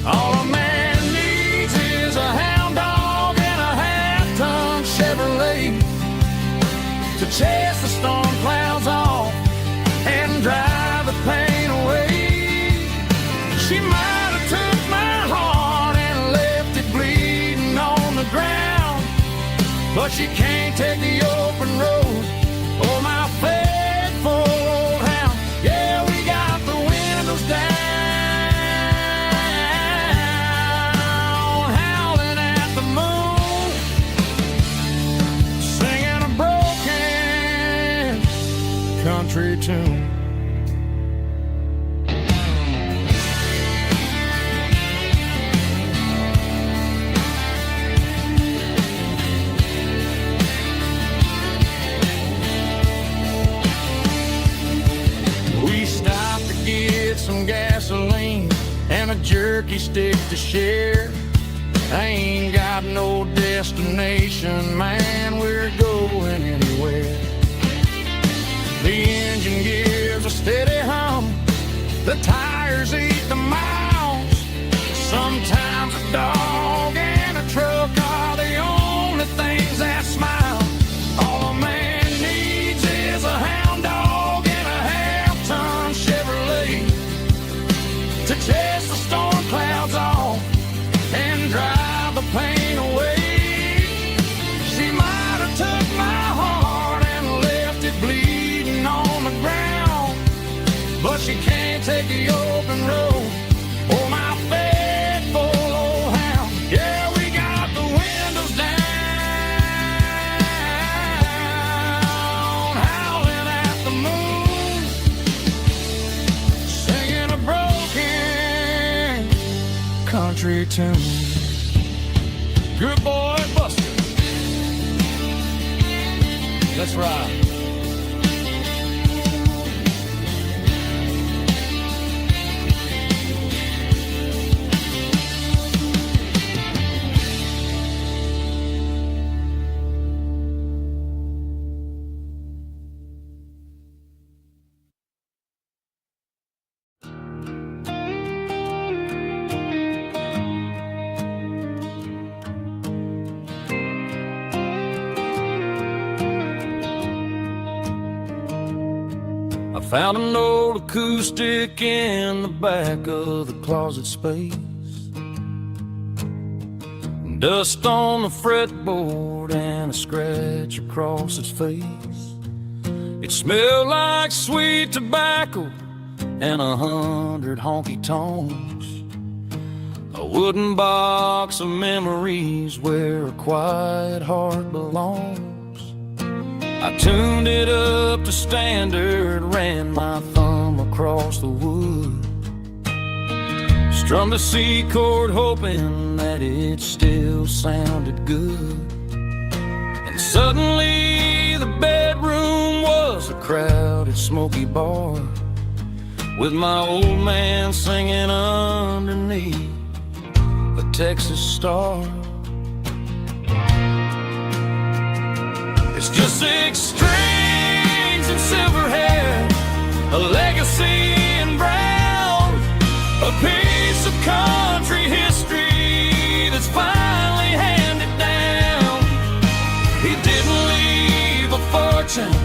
All a man needs is a hound dog and a half-ton Chevrolet to chase the storm clouds off and drive the pain away. She might have took my heart and left it bleeding on the ground, but she can't take the open road or my faithful old hound. Yeah, we got the windows down, howling at the moon, singing a broken country tune. We stopped to get some gasoline and a jerky stick to share. I ain't got no destination, man, we're going anywhere. The engine gives a steady hum, the tires eat the miles. Sometimes a dog and a truck are the only things that smile. All a man needs is a hound dog and a half-ton Chevrolet to chase the storm clouds off and drive the pain away. She might have took my heart and left it bleeding on the ground, but she can't take the open road or my faithful old hound. Yeah, we got the windows down, howling at the moon, singing a broken country tune. Good boy, Buster. Let's ride. I found an old acoustic in the back of the closet space. Dust on the fretboard and a scratch across its face. It smelled like sweet tobacco and 100 honky-tonks. A wooden box of memories where a quiet heart belongs. I tuned it up to standard, ran my thumb across the wood, strummed a C chord hoping that it still sounded good. And suddenly the bedroom was a crowded smoky bar, with my old man singing underneath a Texas star. It's just 6 strings and silver hair, a legacy in brown, a piece of country history that's finally handed down. He didn't leave a fortune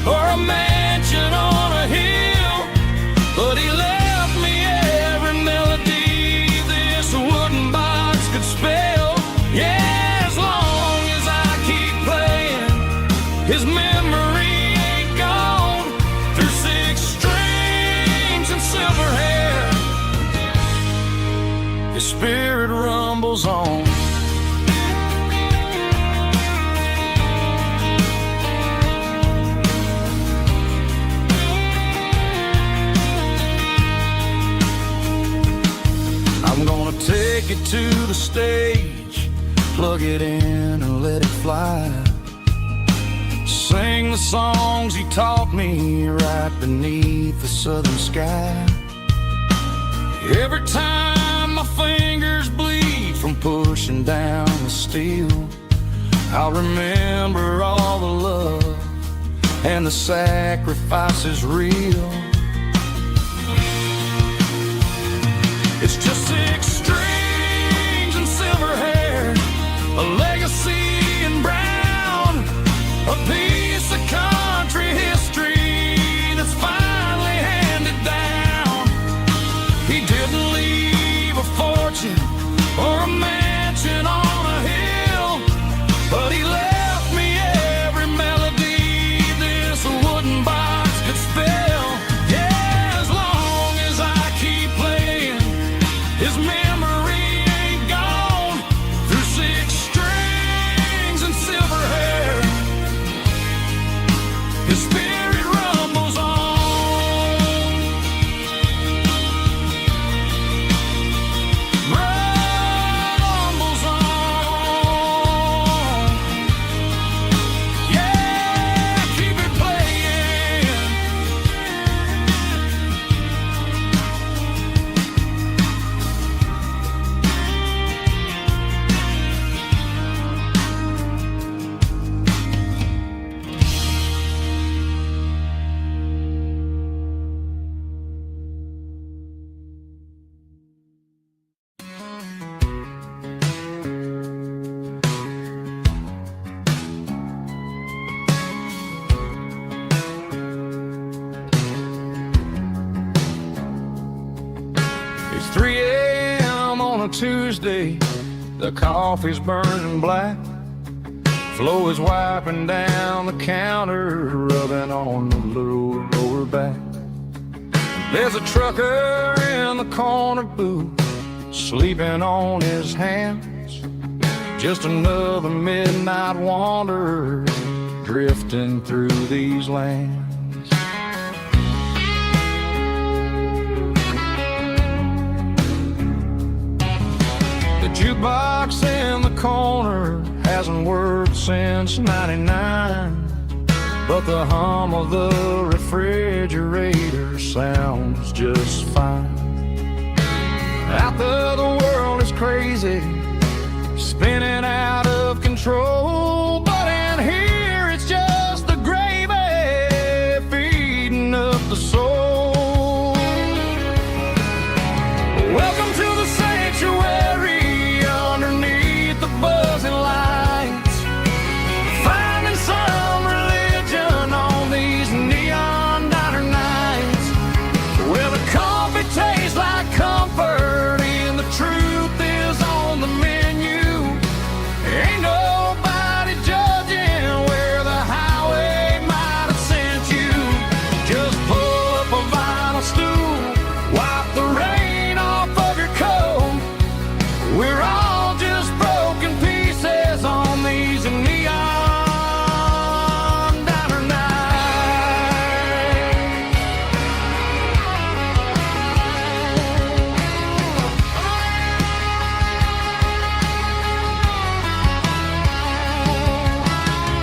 or a mansion on a hill, but he left me every melody this wooden box could spell. Yeah, as long as I keep playing, his memory ain't gone. it to the stage, plug it in and let it fly. Sing the songs he taught me right beneath the southern sky. Every time my fingers bleed from pushing down the steel, I'll remember all the love and the sacrifices real. It's just 6 strings and silver hair, a legacy in brown, a piece of country history that's finally handed down. He didn't leave a fortune or a mansion on a hill, but he left me every melody this wooden box could spell. Yeah, as long as I keep playing, his memory ain't gone. Through 6 strings and silver hair, his spirit rumbles on. Rumbles on. Yeah, keep it playing. It's 3 a.m. on a Tuesday, the coffee's burning black. Flo is wiping down the counter, rubbing on the little lower back. There's a trucker in the corner booth, sleeping on his hands. Just another midnight wanderer, drifting through these lands. The jukebox in the corner hasn't worked since '99, but the hum of the refrigerator sounds just fine. Out there the world is crazy, spinning out of control, but in here it's just the gravy feeding up the soul. Welcome to the sanctuary underneath the buzzing lights, finding some religion on these neon diner nights, where the coffee tastes like comfort and the truth is on the menu. Ain't nobody judging where the highway might have sent you. Just pull up a vinyl stool, wipe the rain off of your coat. We're all just broken pieces on these neon diner nights.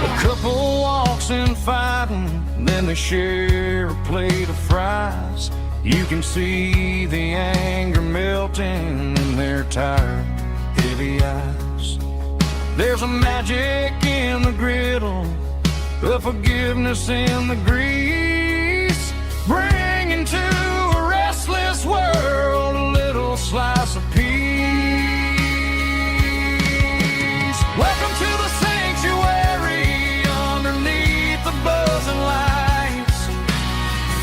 A couple walks in fighting, then they share a plate of fries. You can see the anger melting in their tired, heavy eyes. There's a magic in the griddle, a forgiveness in the grease, bringing to a restless world a little slice of peace. Welcome to the sanctuary underneath the buzzing lights,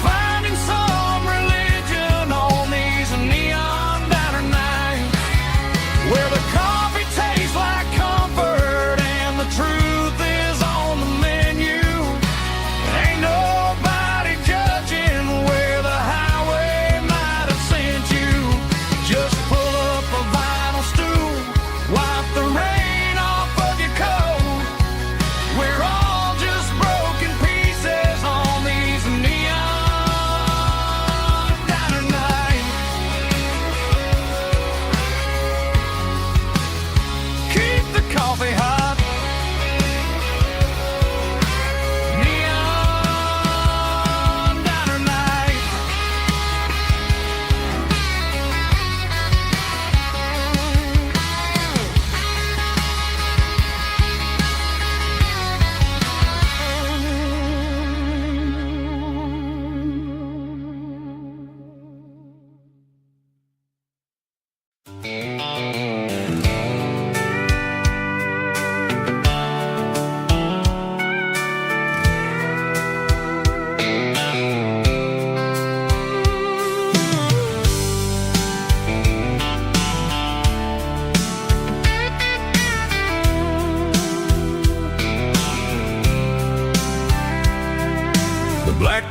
finding some religion on these neon diner nights, where the coffee tastes like comfort and the truth is on the menu. Ain't nobody judging where the highway might have sent you. Just pull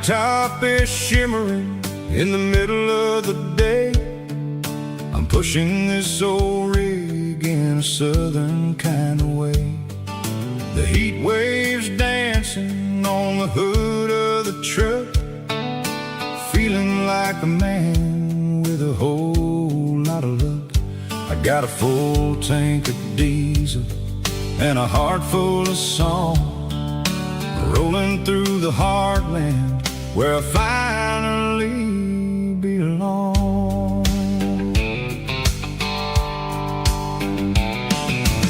top is shimmering in the middle of the day. I'm pushing this old rig in a southern kind of way. The heat waves dancing on the hood of the truck, feeling like a man with a whole lot of luck. I got a full tank of diesel and a heart full of song, rolling through the heartland where I finally belong.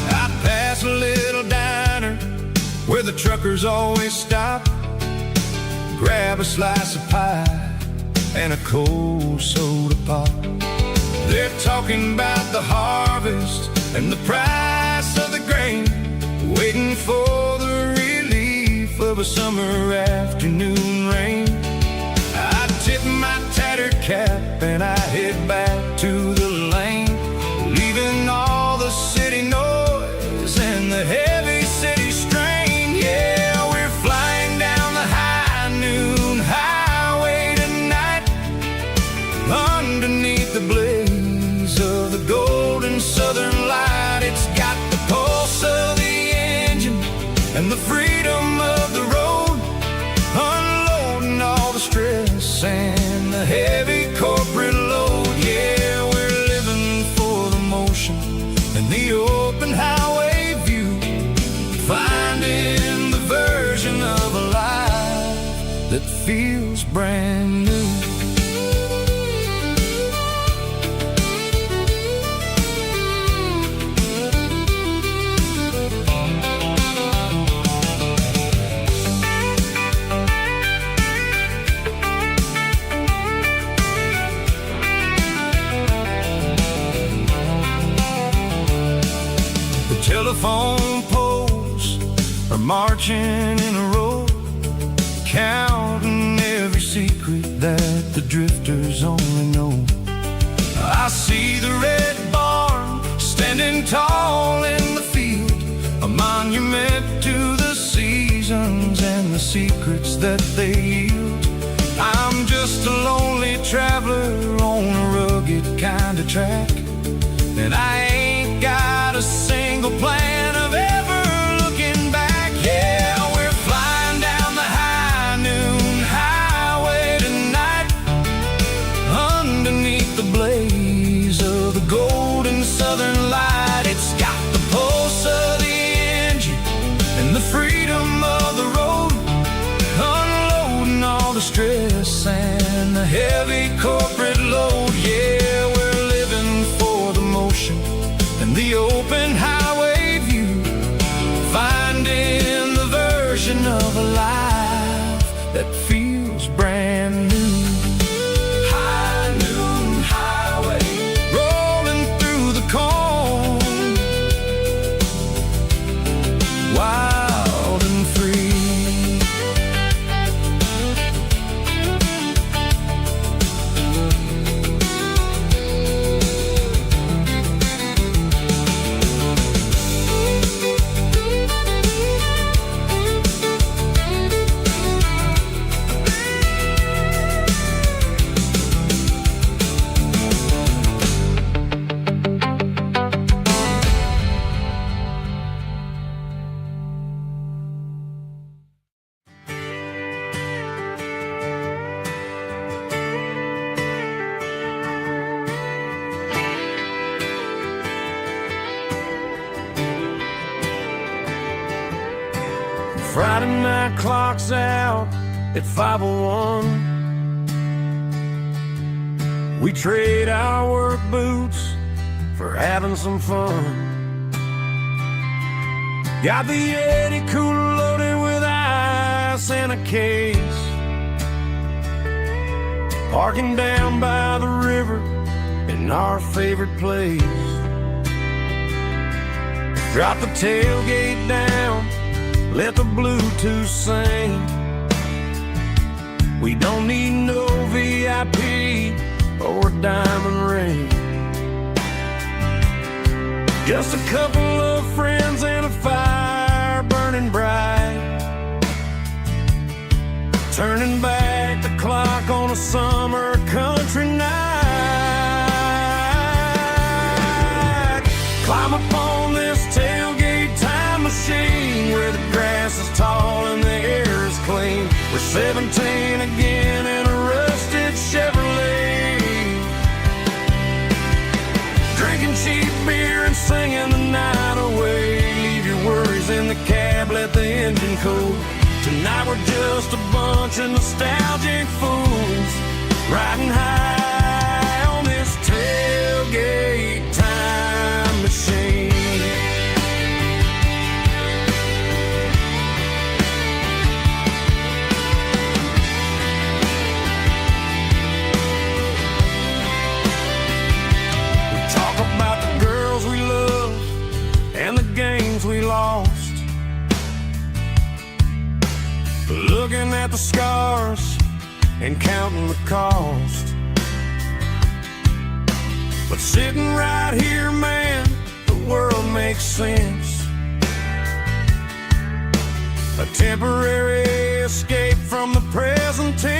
I pass a little diner where the truckers always stop, grab a slice of pie and a cold soda pop. They're talking about the harvest and the price of the grain, waiting for the relief of a summer afternoon rain. I tip my tattered cap and I head back to the lane, leaving all the city noise and the heavy city strain. Yeah, we're flying down the high noon highway tonight, underneath the blaze of the golden southern light. It's got the pulse of the engine and the freedom of the road, unloading all the stress and the heavy corporate load. Yeah, we're living for the motion and the open highway view, finding the version of a life that feels brand new. Telephone poles are marching in a row, counting every secret that the drifters only know. I see the red barn standing tall in the field, a monument to the seasons and the secrets that they yield. I'm just a lonely traveler on a rugged kind of track, and I ain't got a single plan of ever looking back. Yeah, we're flying down the high noon highway tonight, underneath the blaze of the golden southern light. It's got the pulse of the engine and the freedom of the road, unloading all the stress and the heavy corporate load. Yeah, we're living for the motion and the open highway view, finding the version of a life that feels brand new. High noon highway, rolling through the corn, wild and free. Friday night clock's out at 5:01. We trade our work boots for having some fun. Got the Yeti cooler loaded with ice and a case, parking down by the river in our favorite place. Drop the tailgate down, let the Bluetooth sing. We don't need no VIP or diamond ring, just a couple of friends and a fire burning bright, turning back summer country night. Climb up on this tailgate time machine where the grass is tall and the air is clean. We're 17 again in a rusted Chevrolet, drinking cheap beer and singing the night away. Leave your worries in the cab, let the engine cool. Tonight we're just a bunch of nostalgic fools riding high on this tailgate time machine. We talk about the girls we love and the games we lost, looking at the scars and counting the cost. But sitting right here, man, the world makes sense. A temporary escape from the present tense.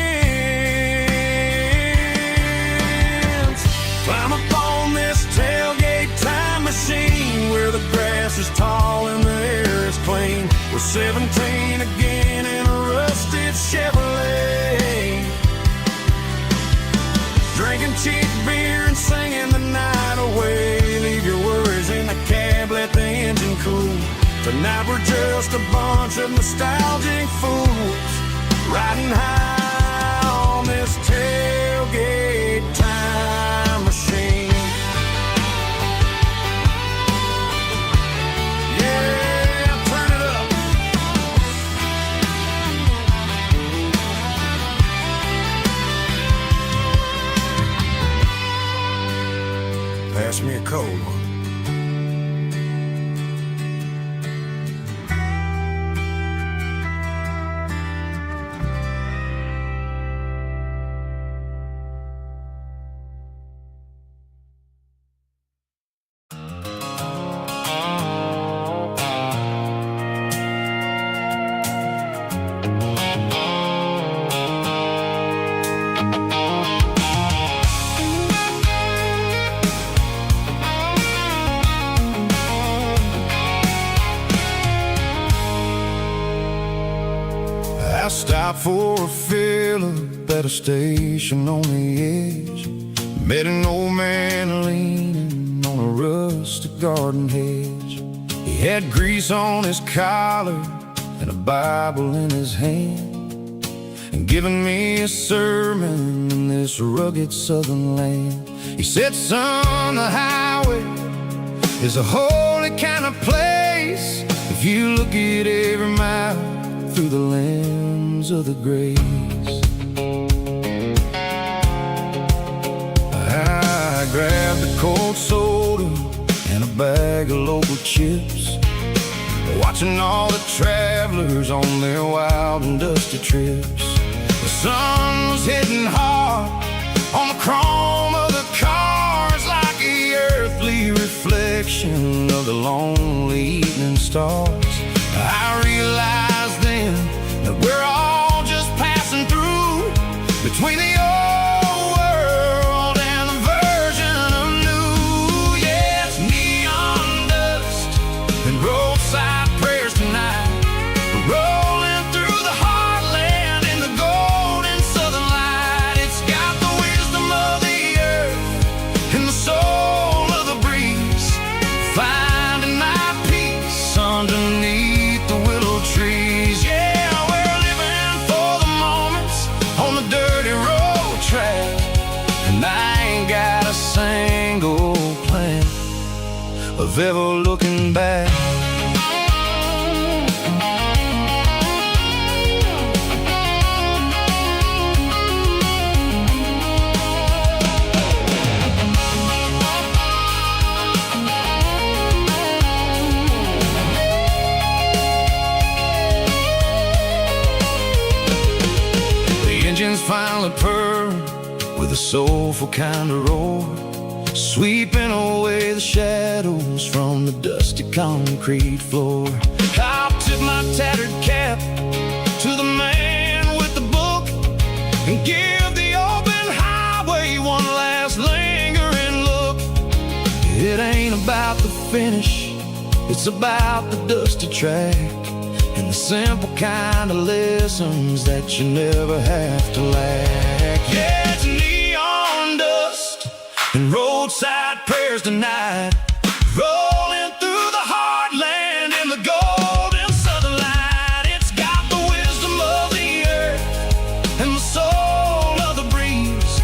Climb up on this tailgate time machine where the grass is tall and the air is clean. We're 17 again in a rusted Chevrolet, drinking cheap beer and singing the night away. Leave your worries in the cab, let the engine cool. Tonight we're just a bunch of nostalgic fools riding high on this tailgate time machine. Pass me a cold one. I stopped for a fill-up at a station on the edge. Met an old man leaning on a rustic garden hedge. He had grease on his collar and a Bible in his hand, and giving me a sermon in this rugged southern land. He said, son, the highway is a holy kind of place if you look at every mile through the lens of the grace. I grabbed a cold soda and a bag of local chips, watching all the travelers on their wild and dusty trips. The sun was hitting hard on the chrome of the cars, like the earthly reflection of the lonely evening stars. I realized then that we're all just passing through between the old world and the version of new. Yeah, it's neon dust and roadside prayers tonight, rolling through the heartland in the golden southern light. It's got the wisdom of the earth and the soul of the breeze, finding my peace underneath the willow trees. Yeah, we're living for the moments on the dirty road track, and I ain't got a single plan of ever looking back. Engines finally purr with a soulful kind of roar, sweeping away the shadows from the dusty concrete floor. I'll tip my tattered cap to the man with the book and give the old about the finish, it's about the dusty track and the simple kind of lessons that you never have to lack. Yeah, it's neon dust and roadside prayers tonight, rolling through the heartland in the golden southern light. It's got the wisdom of the earth and the soul of the breeze,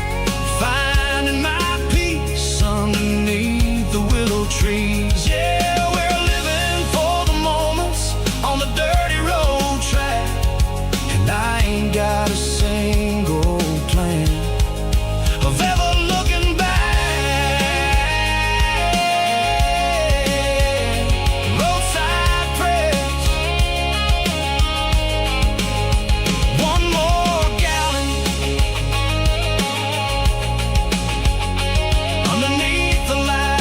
finding my peace underneath the willow trees. Yeah, we're living for the moments on the dirty road track, and I ain't got a single plan of ever looking back. Roadside prayers, one more gallon underneath the light.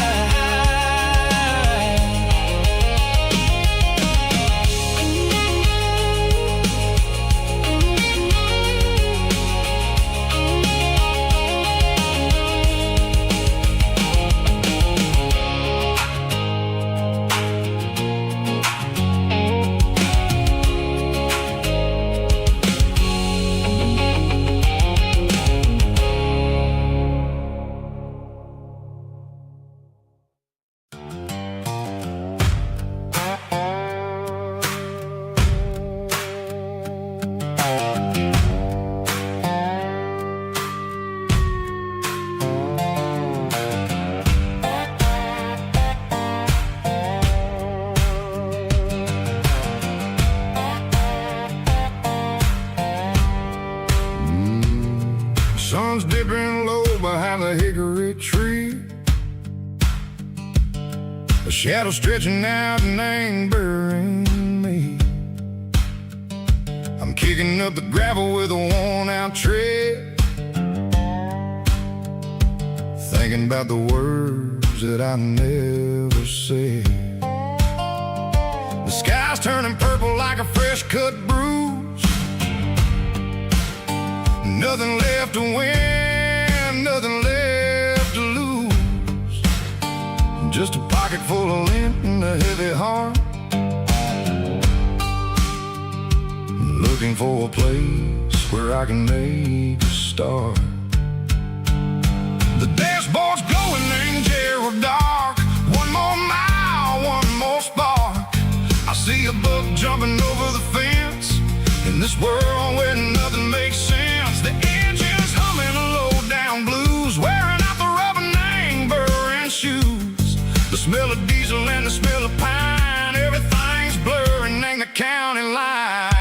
Sun's dipping low behind the hickory tree, a shadow stretching out and ain't burying me. I'm kicking up the gravel with a worn-out tread, thinking about the words that I never said. The sky's turning purple like a fresh-cut bruise, nothing left to win, nothing left to lose, just a pocket full of lint and a heavy heart, looking for a place where I can make a start. The dashboard's glowing angel dark, one more mile, one more spark. I see a buck jumping over the fence in this world where nothing makes sense. The engine's humming a low-down blues, wearing out the rubber name burring shoes. The smell of diesel and the smell of pine, everything's blurring, ain't the county line.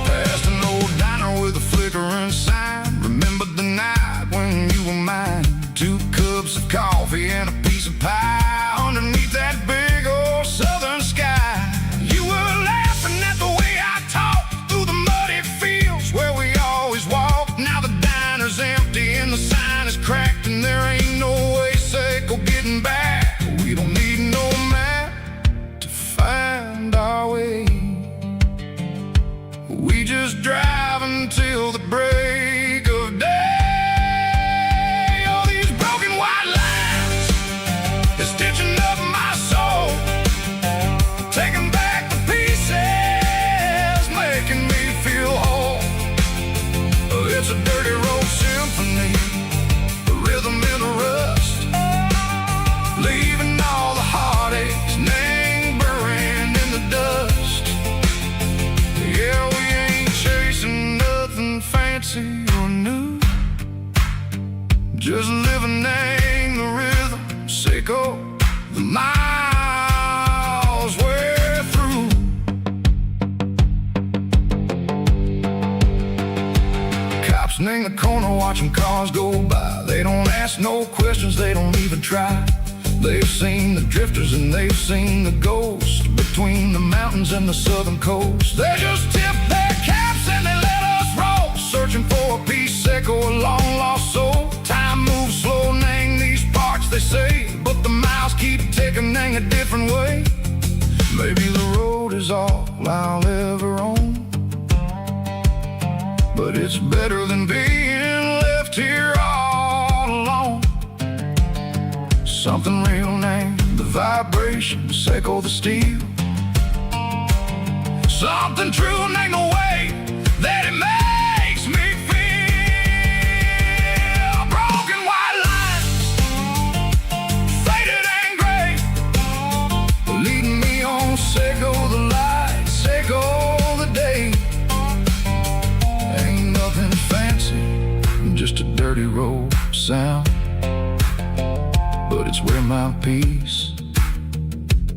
Past an old diner with a flickering sign, remember the night when you were mine. 2 cups of coffee and a piece of pie underneath that big old southern sky. You were laughing at the way I talked through the muddy fields where we always walked. Now the diner's empty and the sign is cracked, and there ain't no way safe or getting back. We don't need no map to find our way, we just drive until the break of day. It's a dirty road symphony, a rhythm in the rust, leaving all the heartaches, name burning in the dust. Yeah, we ain't chasing nothing fancy or new, just living in the rhythm, sicko, the miles we're through. In the corner watching cars go by, they don't ask no questions, they don't even try. They've seen the drifters and they've seen the ghosts between the mountains and the southern coast. They just tip their caps and they let us roll, searching for a piece echo, a long lost soul. Time moves slow, nang these parts they say, but the miles keep ticking, nang a different way. Maybe the road is all I'll ever own, but it's better than being left here all alone. Something real named the vibrations echo the steel. Something true named the way that it makes me feel. Broken white lines, faded and gray, leading me on. Say go the light, say go the day. Ain't nothing fancy, just a dirty road sound, but it's where my peace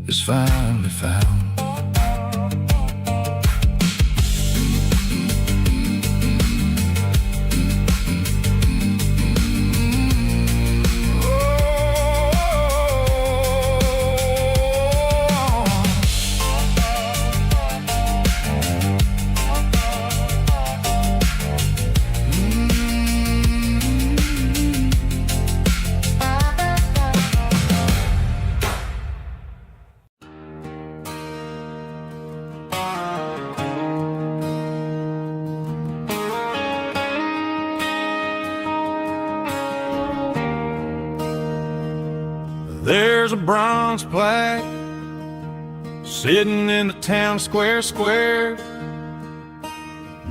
is finally found. There's a bronze plaque sitting in the town square.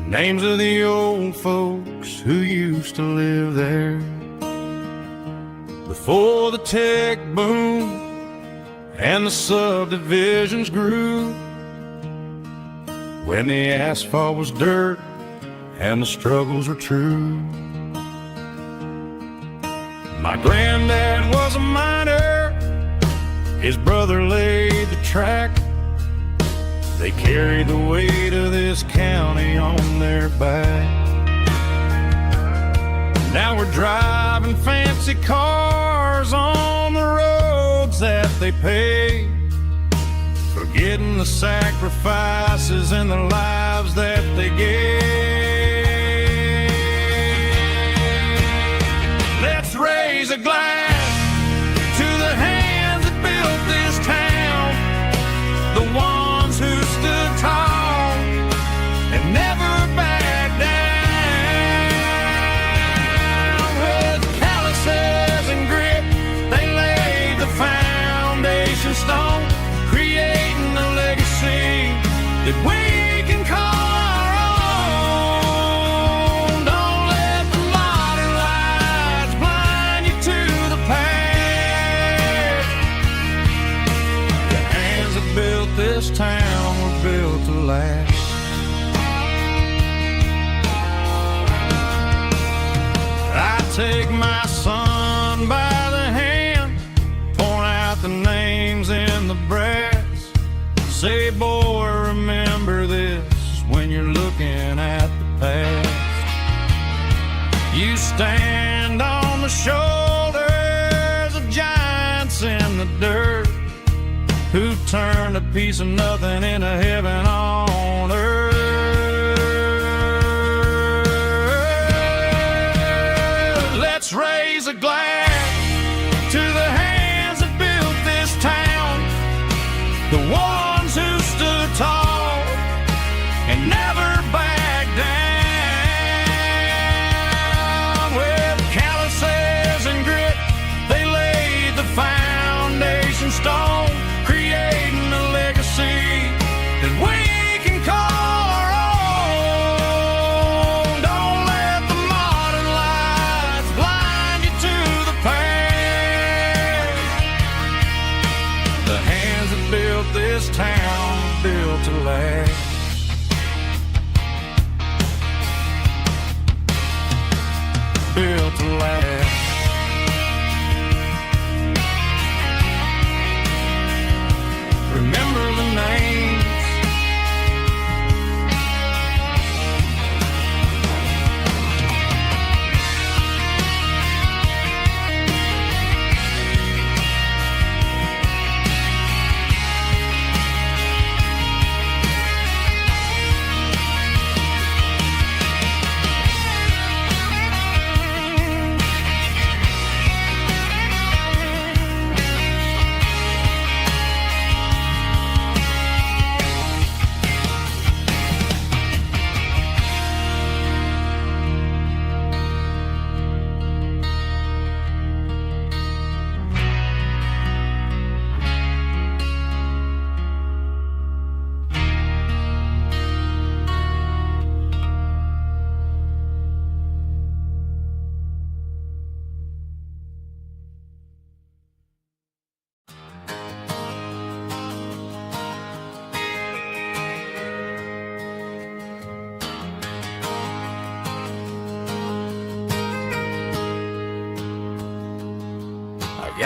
Names of the old folks who used to live there before the tech boom and the subdivisions grew, when the asphalt was dirt and the struggles were true. My granddad was a miner, his brother laid the track. They carried the weight of this county on their back. Now we're driving fancy cars on the roads that they paved, forgetting the sacrifices and the lives that they gave. Let's raise a glass to the hands that built this town, the ones who stood tall and never backed down. With calluses and grit, they laid the foundation stone, creating a legacy that we can call our own. Don't let the modern lights blind you to the past. The hands that built this town were built to last. I take my son by the hand, point out the names in the brass. Say, boy, remember this when you're looking at the past. You stand on the shoulders of giants in the dirt, who turned a piece of nothing into heaven on earth. Let's raise a glass to the hands that built this town, the ones who stood tall and never backed down. With calluses and grit, they laid the foundation stone, creating a legacy that we can call our own. Don't let the modern lights blind you to the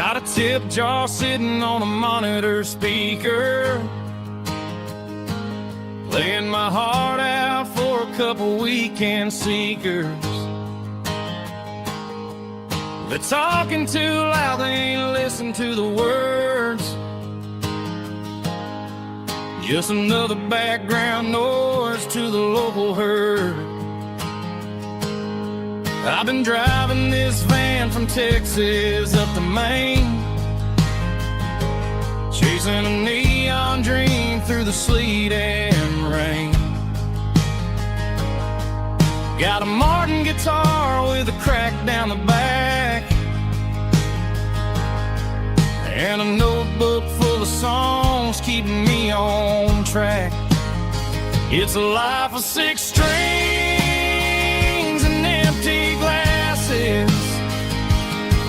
Got a tip jar sitting on a monitor speaker, playing my heart out for a couple weekend seekers. They're talking too loud, they ain't listen to the words. Just another background noise to the local herd. I've been driving this van from Texas up to Maine, chasing a neon dream through the sleet and rain. Got a Martin guitar with a crack down the back, and a notebook full of songs keeping me on track. It's a life of 6 strings and empty glasses,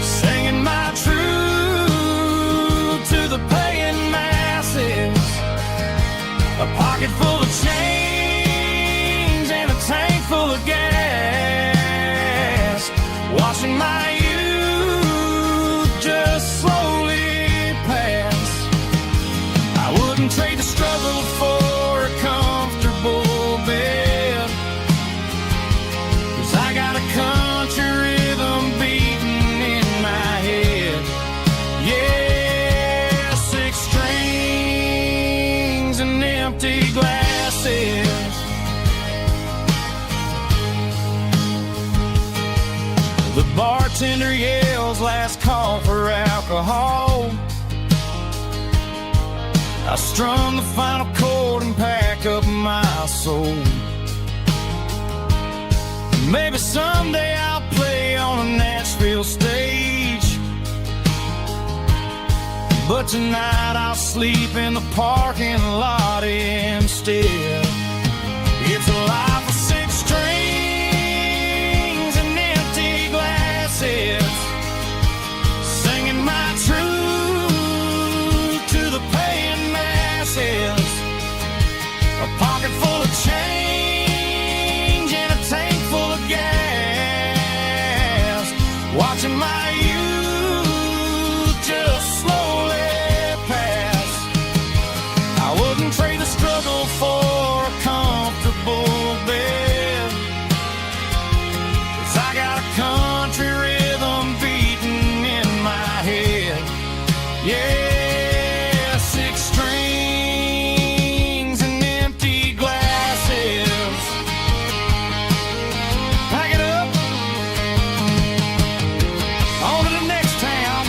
singing my truth to the paying masses. A pocket full of change and a tank full of gas, watching my youth just slowly pass. I wouldn't trade the struggle for a comfortable bed, 'cause I got a country rhythm beating in my head. Yeah, 6 strings and empty glasses. The bartender yells last call for alcohol. I strum the final chord and pack up my soul. Maybe someday I'll play on a Nashville stage, but tonight I'll sleep in the parking lot instead. It's a life of 6 strings and empty glasses, singing my truth to the paying masses. A pocket full of change and a tank full of gas, watching my youth just slowly pass. I wouldn't trade the struggle for a comfortable bed, 'cause I got a country rhythm beating in my head. Yeah, 6 strings and empty glasses. Pack it up, on to the next town.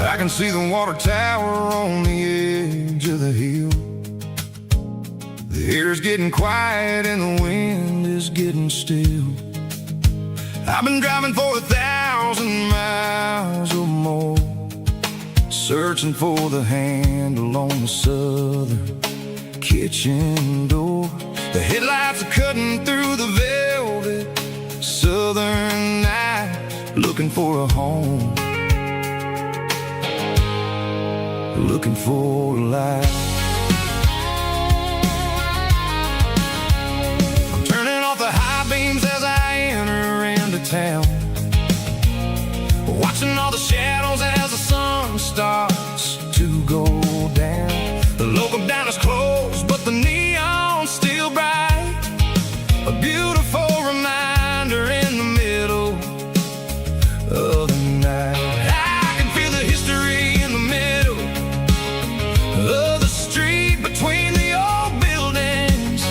I can see the water tower on the edge of the hill. The air's getting quiet and the wind is getting still. I've been driving for 1,000 miles or more, searching for the handle on the southern kitchen door. The headlights are cutting through the velvet southern night, looking for a home, looking for a light. I'm turning off the high beams as I enter into town, watching all the shadows as the sun starts to go down. The local diner's closed, but the neon's still bright, a beautiful reminder in the middle of the night. I can feel the history in the middle of the street, between the old buildings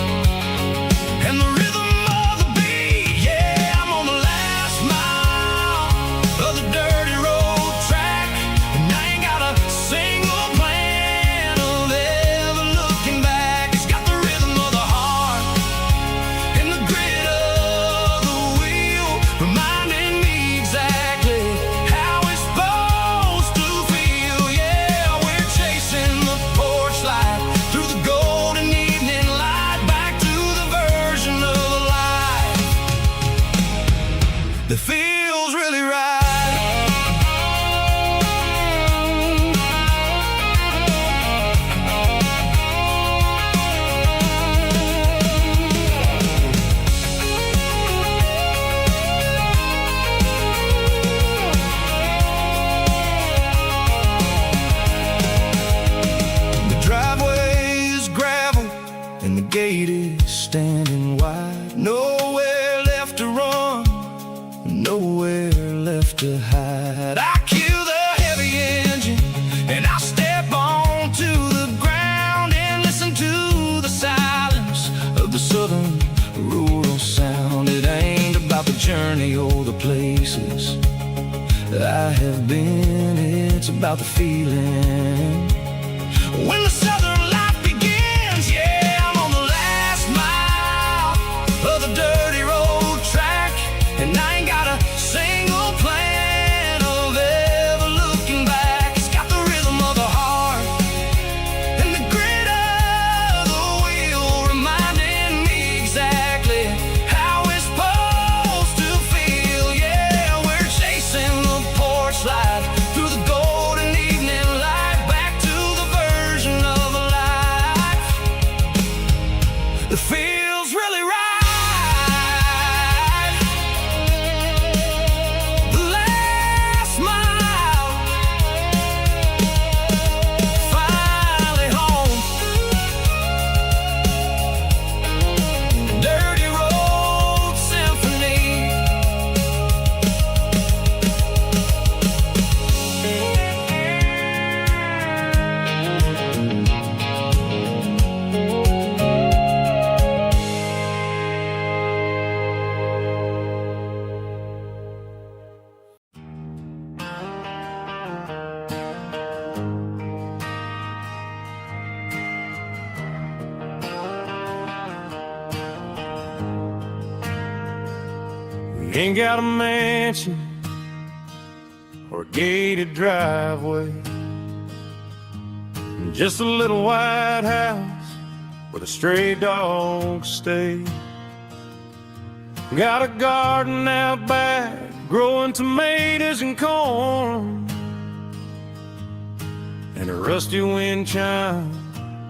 gate is standing wide. Nowhere left to run, nowhere left to hide. I kill the heavy engine and I step onto the ground and listen to the silence of the southern rural sound. It ain't about the journey or the places I have been, it's about the feeling when the southern life begins. Yeah, I'm on the last mile of the dirty road track, and I ain't got a single plan of ever looking back. It's got the rhythm of the heart and the grit of the wheel, reminding me exactly how it's supposed to feel. Yeah, we're chasing the porch light through the golden evening light, back to the version of a life that feels really right. The last mile, finally home. Dirty road symphony. We ain't got a mansion or a gated driveway, just a little white house where the stray dogs stay. Got a garden out back, growing tomatoes and corn, and a rusty wind chime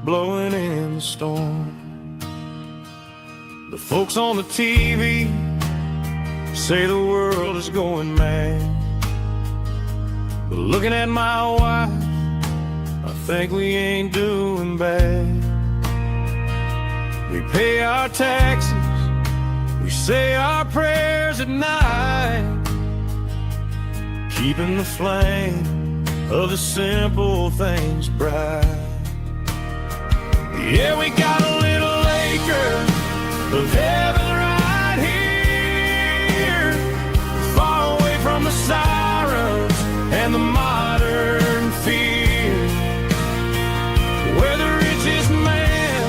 blowing in the storm. The folks on the TV say the world is going mad, but looking at my wife, I think we ain't doing bad. We pay our taxes, we say our prayers at night, keeping the flame of the simple things bright. Yeah, we got a little acre of heaven right here, far away from the sirens and the modern fear, where the richest man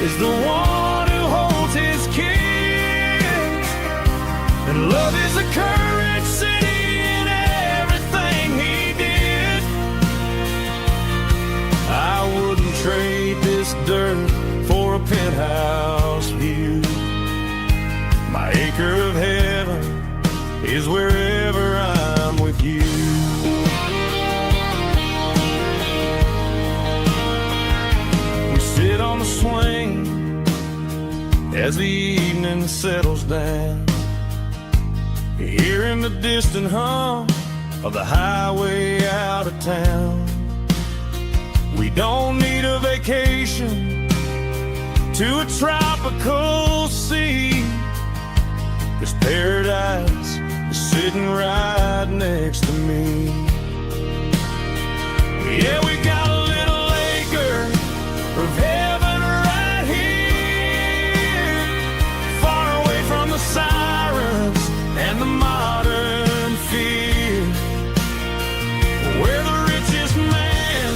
is the one who holds his kids, and love is a currency in everything he did. I wouldn't trade this dirt for a penthouse view. My acre of heaven is wherever I'm with you. We sit on the swing as the evening settles down, hearing the distant hum of the highway out of town. We don't need a vacation to a tropical sea, 'cause paradise is sitting right next to me. Yeah, we got a little acre of heaven right here, far away from the sirens and the modern fear, where the richest man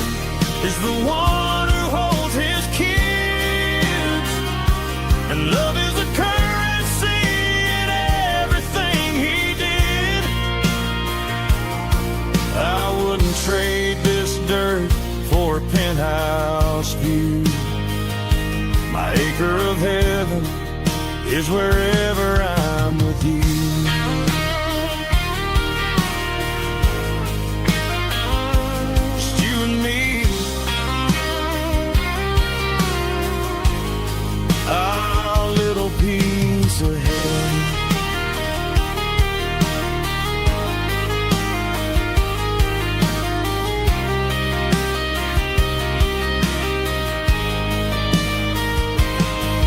is the one who holds his kids, and love is a currency in everything he did. I wouldn't trade this dirt for a penthouse view. My acre of heaven is wherever